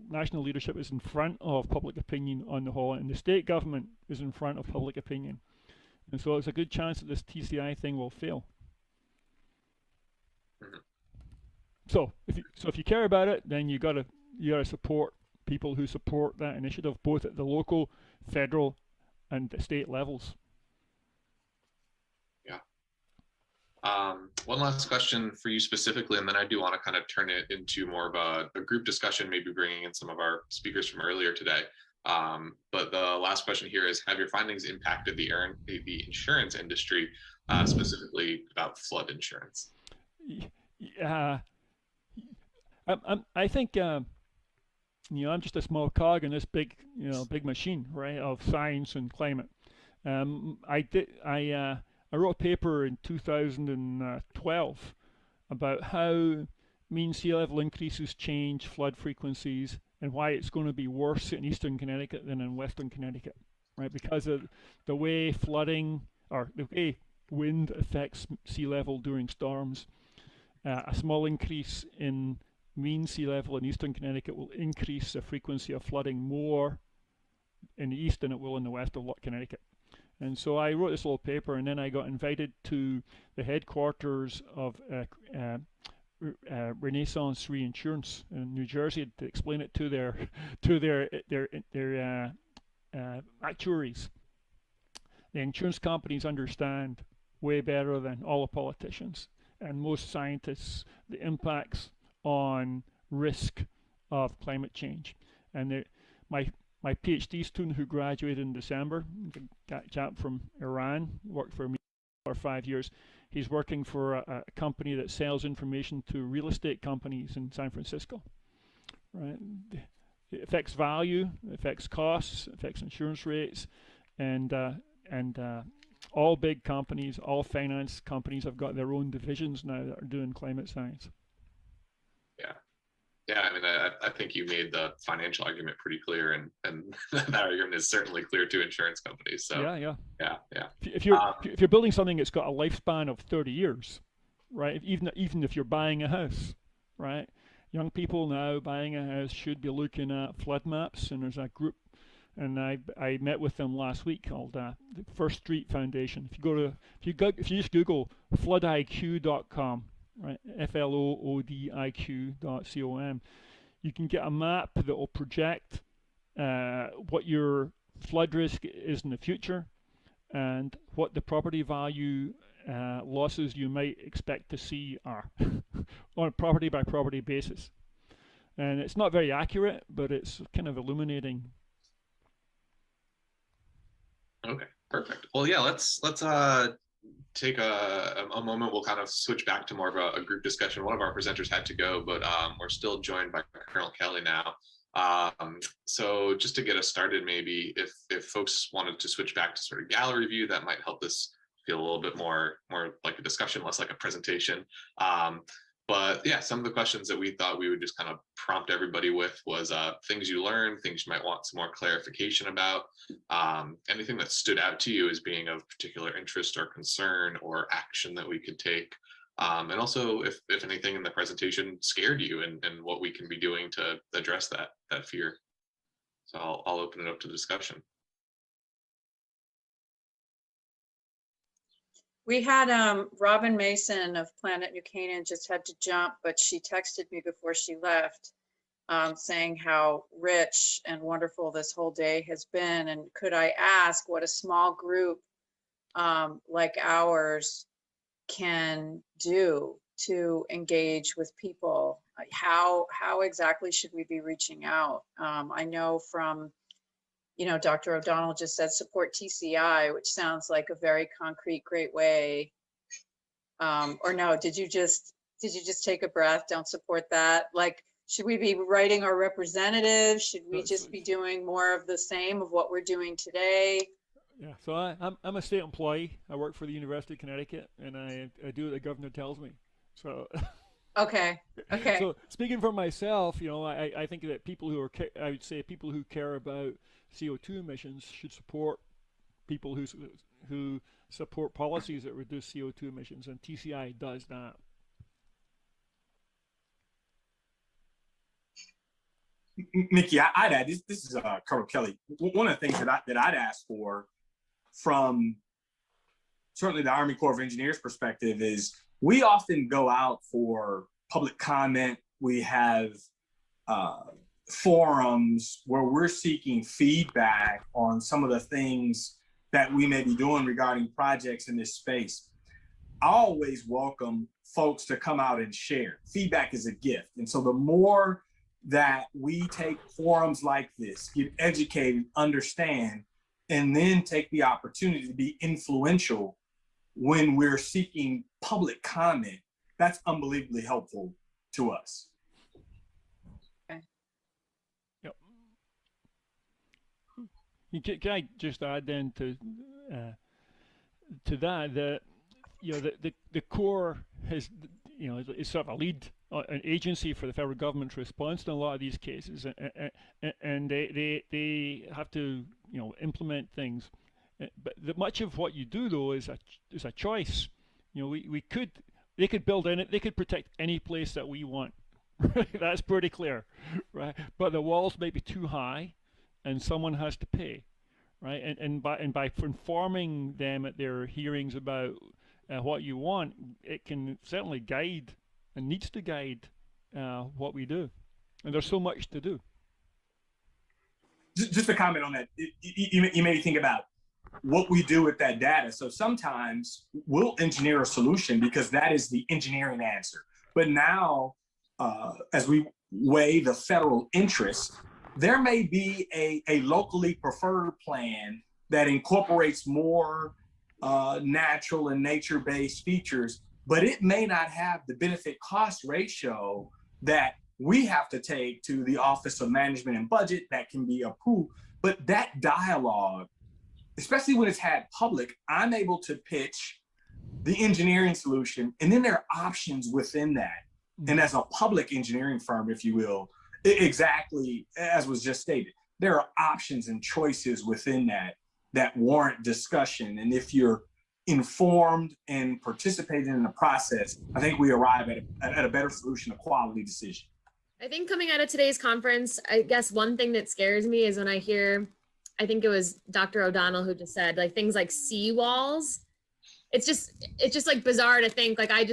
national leadership is in front of public opinion on the whole, and the state government is in front of public opinion. And so it's a good chance that this TCI thing will fail. So if you care about it, then you gotta support people who support that initiative, both at the local, federal, and the state levels. Yeah. One last question for you specifically, and then I do want to kind of turn it into more of a group discussion, maybe bringing in some of our speakers from earlier today. But the last question here is, have your findings impacted the insurance industry, specifically about flood insurance? I think I'm just a small cog in this big machine, right, of science and climate. I wrote a paper in 2012 about how mean sea level increases change flood frequencies and why it's going to be worse in eastern Connecticut than in western Connecticut, right? Because of the way flooding or the way wind affects sea level during storms. A small increase in mean sea level in eastern Connecticut will increase the frequency of flooding more in the east than it will in the west of Connecticut. And so I wrote this little paper, and then I got invited to the headquarters of Renaissance Reinsurance in New Jersey to explain it to their actuaries. The insurance companies understand way better than all the politicians and most scientists the impacts on risk of climate change. And my PhD student who graduated in December, a chap from Iran, worked for me for 5 years. He's working for a company that sells information to real estate companies in San Francisco. Right? It affects value, it affects costs, it affects insurance rates, and all big companies, all finance companies have got their own divisions now that are doing climate science. Yeah, I mean, I think you made the financial argument pretty clear, and that argument is certainly clear to insurance companies. So yeah. If you're building something that's got a lifespan of 30 years, right? Even if you're buying a house, right? Young people now buying a house should be looking at flood maps, and there's a group, and I met with them last week called the First Street Foundation. If you just Google floodiq.com. Right, FLOODIQ.com. You can get a map that will project what your flood risk is in the future and what the property value losses you might expect to see are on a property by property basis. And it's not very accurate, but it's kind of illuminating. Okay, perfect. Well, yeah, let's take a moment. We'll kind of switch back to more of a group discussion. One of our presenters had to go, but we're still joined by Colonel Kelly now. So just to get us started, maybe if folks wanted to switch back to sort of gallery view, that might help this feel a little bit more like a discussion, less like a presentation. But yeah, some of the questions that we thought we would just kind of prompt everybody with was things you learned, things you might want some more clarification about, anything that stood out to you as being of particular interest or concern or action that we could take. And also if anything in the presentation scared you and what we can be doing to address that fear. So I'll open it up to discussion. We had Robin Mason of Planet New Canaan just had to jump, but she texted me before she left saying how rich and wonderful this whole day has been. And could I ask what a small group like ours can do to engage with people? How exactly should we be reaching out? I know from, Dr. O'Donnell just said support TCI, which sounds like a very concrete, great way. Or no, did you just take a breath? Don't support that. Like, should we be writing our representatives? Should we just be doing more of the same of what we're doing today? Yeah, so I'm a state employee. I work for the University of Connecticut, and I do what the governor tells me. So. Okay. So speaking for myself, I think that people who care about CO2 emissions should support people who support policies that reduce CO2 emissions, and TCI does that. Nikki, I'd add, this is Colonel Kelly. One of the things that I'd ask for from certainly the Army Corps of Engineers perspective is we often go out for public comment. We have forums where we're seeking feedback on some of the things that we may be doing regarding projects in this space. I always welcome folks to come out and share. Feedback is a gift. And so the more that we take forums like this, get educated, understand, and then take the opportunity to be influential when we're seeking public comment, that's unbelievably helpful to us. Okay. Yep. Can I just add then to that the Corps has, is sort of a lead an agency for the federal government's response to a lot of these cases, and they have to implement things. But much of what you do though is a choice. They could build in it. They could protect any place that we want. That's pretty clear, right? But the walls may be too high, and someone has to pay, right? And by informing them at their hearings about what you want, it can certainly guide and needs to guide what we do. And there's so much to do. Just a comment on that. You made me think about what we do with that data. So sometimes we'll engineer a solution because that is the engineering answer. But now, as we weigh the federal interest, there may be a locally preferred plan that incorporates more natural and nature-based features, but it may not have the benefit-cost ratio that we have to take to the Office of Management and Budget that can be approved. But that dialogue, especially when it's had public, I'm able to pitch the engineering solution, and then there are options within that. And as a public engineering firm, if you will, exactly as was just stated, there are options and choices within that warrant discussion. And if you're informed and participating in the process, I think we arrive at a better solution, a quality decision. I think coming out of today's conference, I guess one thing that scares me is when I hear, I think it was Dr. O'Donnell who just said, like, things like seawalls. It's just like bizarre to think, like, I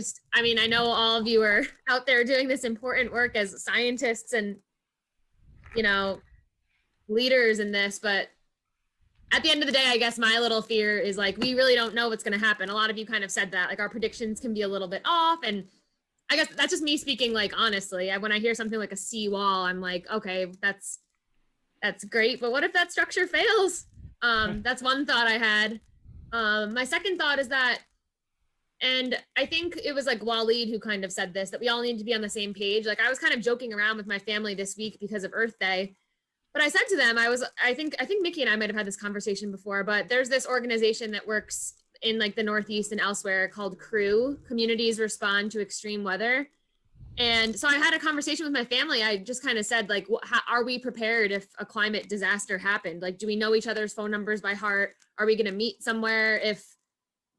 know all of you are out there doing this important work as scientists and, leaders in this, but at the end of the day, I guess my little fear is, like, we really don't know what's going to happen. A lot of you kind of said that, like, our predictions can be a little bit off. And I guess that's just me speaking, like, honestly. When I hear something like a seawall, I'm like, okay, that's great. But what if that structure fails? That's one thought I had. My second thought is that, and I think it was like Waleed who kind of said this, that we all need to be on the same page. Like, I was kind of joking around with my family this week because of Earth Day. But I said to them, I think Mickey and I might have had this conversation before, but there's this organization that works in, like, the Northeast and elsewhere called CREW, Communities Respond to Extreme Weather. And so I had a conversation with my family. I just kind of said, like, how are we prepared if a climate disaster happened? Like, do we know each other's phone numbers by heart? Are we going to meet somewhere if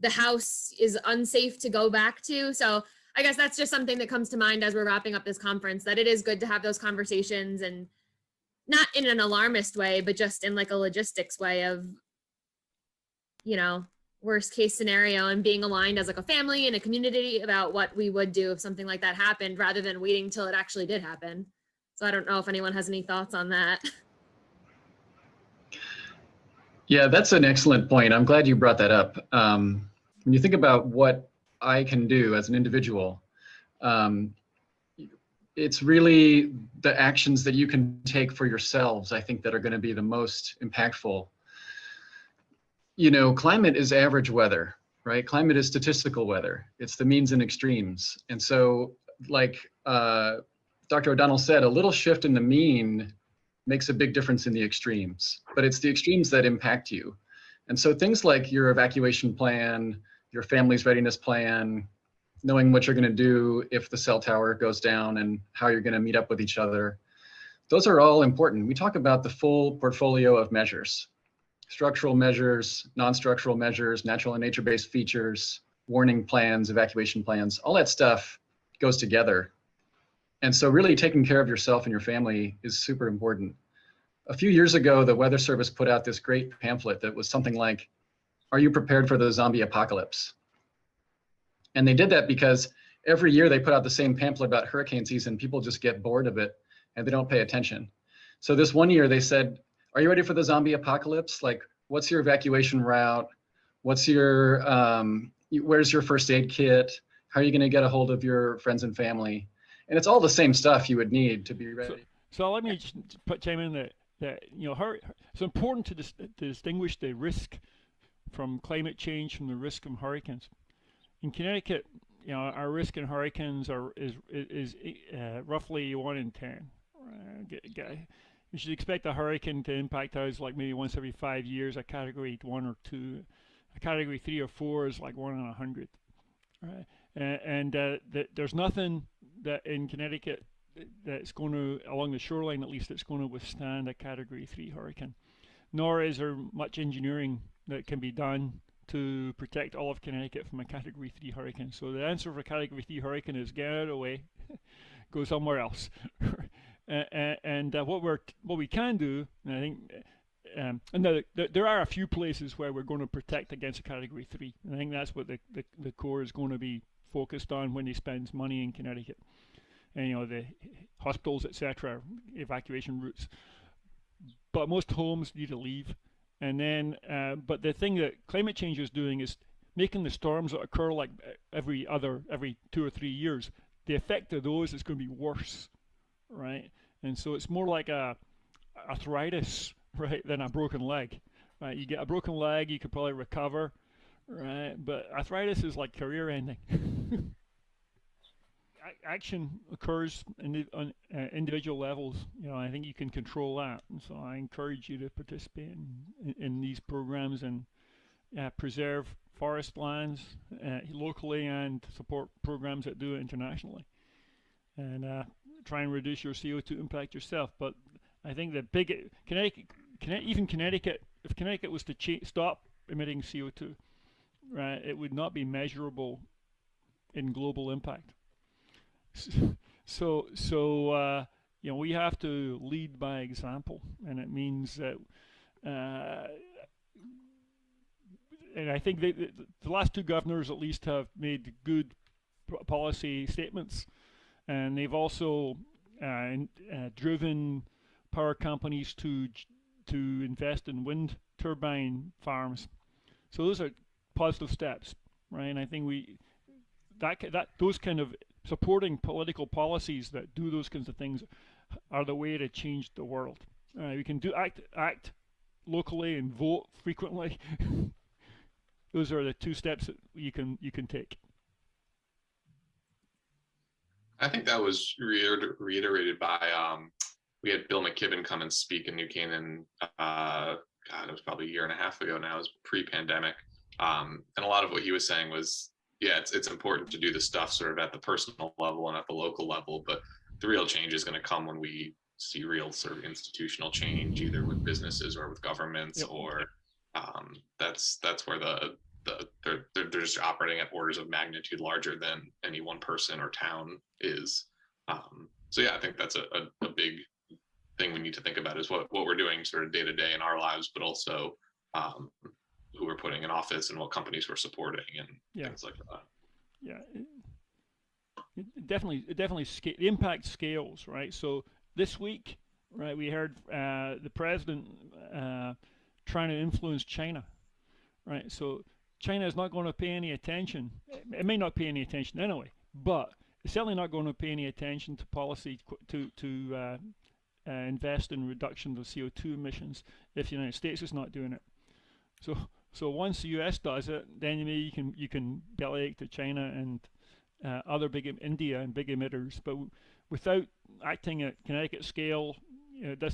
the house is unsafe to go back to? So I guess that's just something that comes to mind as we're wrapping up this conference, that it is good to have those conversations, and not in an alarmist way, but just in like a logistics way of, you know, worst case scenario, and being aligned as like a family and a community about what we would do if something like that happened, rather than waiting till it actually did happen. So I don't know if anyone has any thoughts on that. Yeah, that's an excellent point. I'm glad you brought that up. When you think about what I can do as an individual, it's really the actions that you can take for yourselves, I think, that are going to be the most impactful. You know, climate is average weather, right? Climate is statistical weather. It's the means and extremes. And so, like Dr. O'Donnell said, a little shift in the mean makes a big difference in the extremes, but it's the extremes that impact you. And so things like your evacuation plan, your family's readiness plan, knowing what you're going to do if the cell tower goes down and how you're going to meet up with each other, those are all important. We talk about the full portfolio of measures: structural measures, non-structural measures, natural and nature-based features, warning plans, evacuation plans, all that stuff goes together. And so really taking care of yourself and your family is super important. A few years ago, the Weather Service put out this great pamphlet that was something like, "Are you prepared for the zombie apocalypse?" And they did that because every year they put out the same pamphlet about hurricane season. People just get bored of it and they don't pay attention. So this one year they said, "Are you ready for the zombie apocalypse? Like, what's your evacuation route? What's your, where's your first aid kit? How are you going to get a hold of your friends and family?" And it's all the same stuff you would need to be ready. So let me just chime in that you know, it's important to distinguish the risk from climate change from the risk from hurricanes. In Connecticut, you know, our risk in hurricanes is roughly 1 in 10. You should expect a hurricane to impact us like maybe once every 5 years, a category 1 or 2. A category 3 or 4 is like 1 in 100. Right? And there's nothing that in Connecticut that's going to, along the shoreline at least, that's going to withstand a category 3 hurricane. Nor is there much engineering that can be done to protect all of Connecticut from a category 3 hurricane. So the answer for a category 3 hurricane is get out of the way, go somewhere else. And what we can do, and I think, and there are a few places where we're going to protect against a category 3. And I think that's what the Corps is going to be focused on when he spends money in Connecticut. And, you know, the hospitals, etc., evacuation routes. But most homes need to leave. And then, but the thing that climate change is doing is making the storms that occur like every 2 or 3 years, the effect of those is going to be worse, right? And so it's more like a arthritis, right, than a broken leg, right? You get a broken leg, you could probably recover, right? But arthritis is like career ending. Action occurs on individual levels. You know, I think you can control that, and so I encourage you to participate in these programs and preserve forest lands locally and support programs that do it internationally, and try and reduce your CO2 impact yourself. But I think the big Connecticut, if Connecticut was to stop emitting CO2, right, it would not be measurable in global impact. So you know, we have to lead by example, and it means that, and I think the last 2 governors at least have made good policy statements, and they've also driven power companies to invest in wind turbine farms. So those are positive steps, right? And I think those kind of supporting political policies that do those kinds of things are the way to change the world. We can act locally and vote frequently. Those are the 2 steps that you can take. I think that was reiterated by we had Bill McKibben come and speak in New Canaan. It was probably a year and a half ago now. It was pre-pandemic, and a lot of what he was saying was, yeah, it's important to do the stuff sort of at the personal level and at the local level, but the real change is going to come when we see real sort of institutional change, either with businesses or with governments. Yep. Or that's where the they're just operating at orders of magnitude larger than any one person or town is. So yeah, I think that's a big thing we need to think about, is what we're doing sort of day to day in our lives, but also who we're putting in office and what companies we're supporting and things like that. Yeah, it definitely the impact scales, right? So this week, right, we heard the president trying to influence China, right? So China is not going to pay any attention. It may not pay any attention anyway, but it's certainly not going to pay any attention to policy to invest in reduction of CO2 emissions if the United States is not doing it. So once the US does it, then maybe you can bellyache to China and other India and big emitters, but without acting at Connecticut scale, none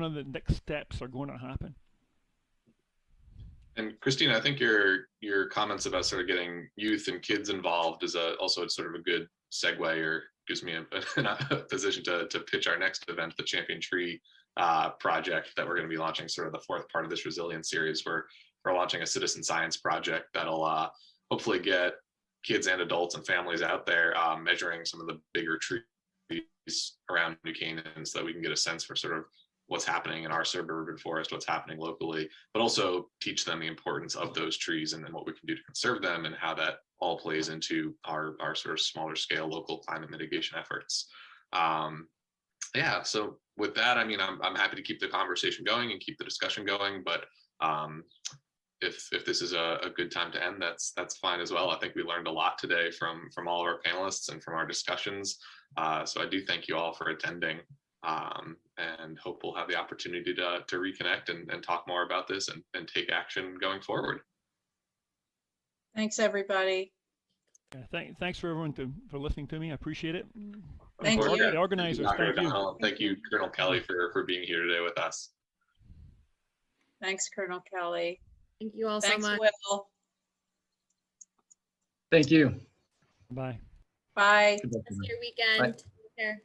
of the next steps are going to happen. And Christina, I think your comments about sort of getting youth and kids involved is also sort of a good segue, or gives me a position to pitch our next event, the Champion Tree project that we're going to be launching, sort of the fourth part of this resilience series. We're launching a citizen science project that'll hopefully get kids and adults and families out there measuring some of the bigger trees around New Canaan, so that we can get a sense for sort of what's happening in our suburban forest, what's happening locally, but also teach them the importance of those trees and then what we can do to conserve them, and how that all plays into our sort of smaller scale local climate mitigation efforts. Yeah, so with that, I mean, I'm happy to keep the conversation going and keep the discussion going, but if this is a good time to end, that's fine as well. I think we learned a lot today from all of our panelists and from our discussions. So I do thank you all for attending, and hope we'll have the opportunity to reconnect and talk more about this and take action going forward. Thanks, everybody. Yeah, thanks for everyone for listening to me. I appreciate it. Thank you. The organizers, thank you. Thank you, Colonel Kelly, for being here today with us. Thanks, Colonel Kelly. Thank you all Thanks, so much. Will. Thank you. Bye. Bye. Have a good weekend. Take care.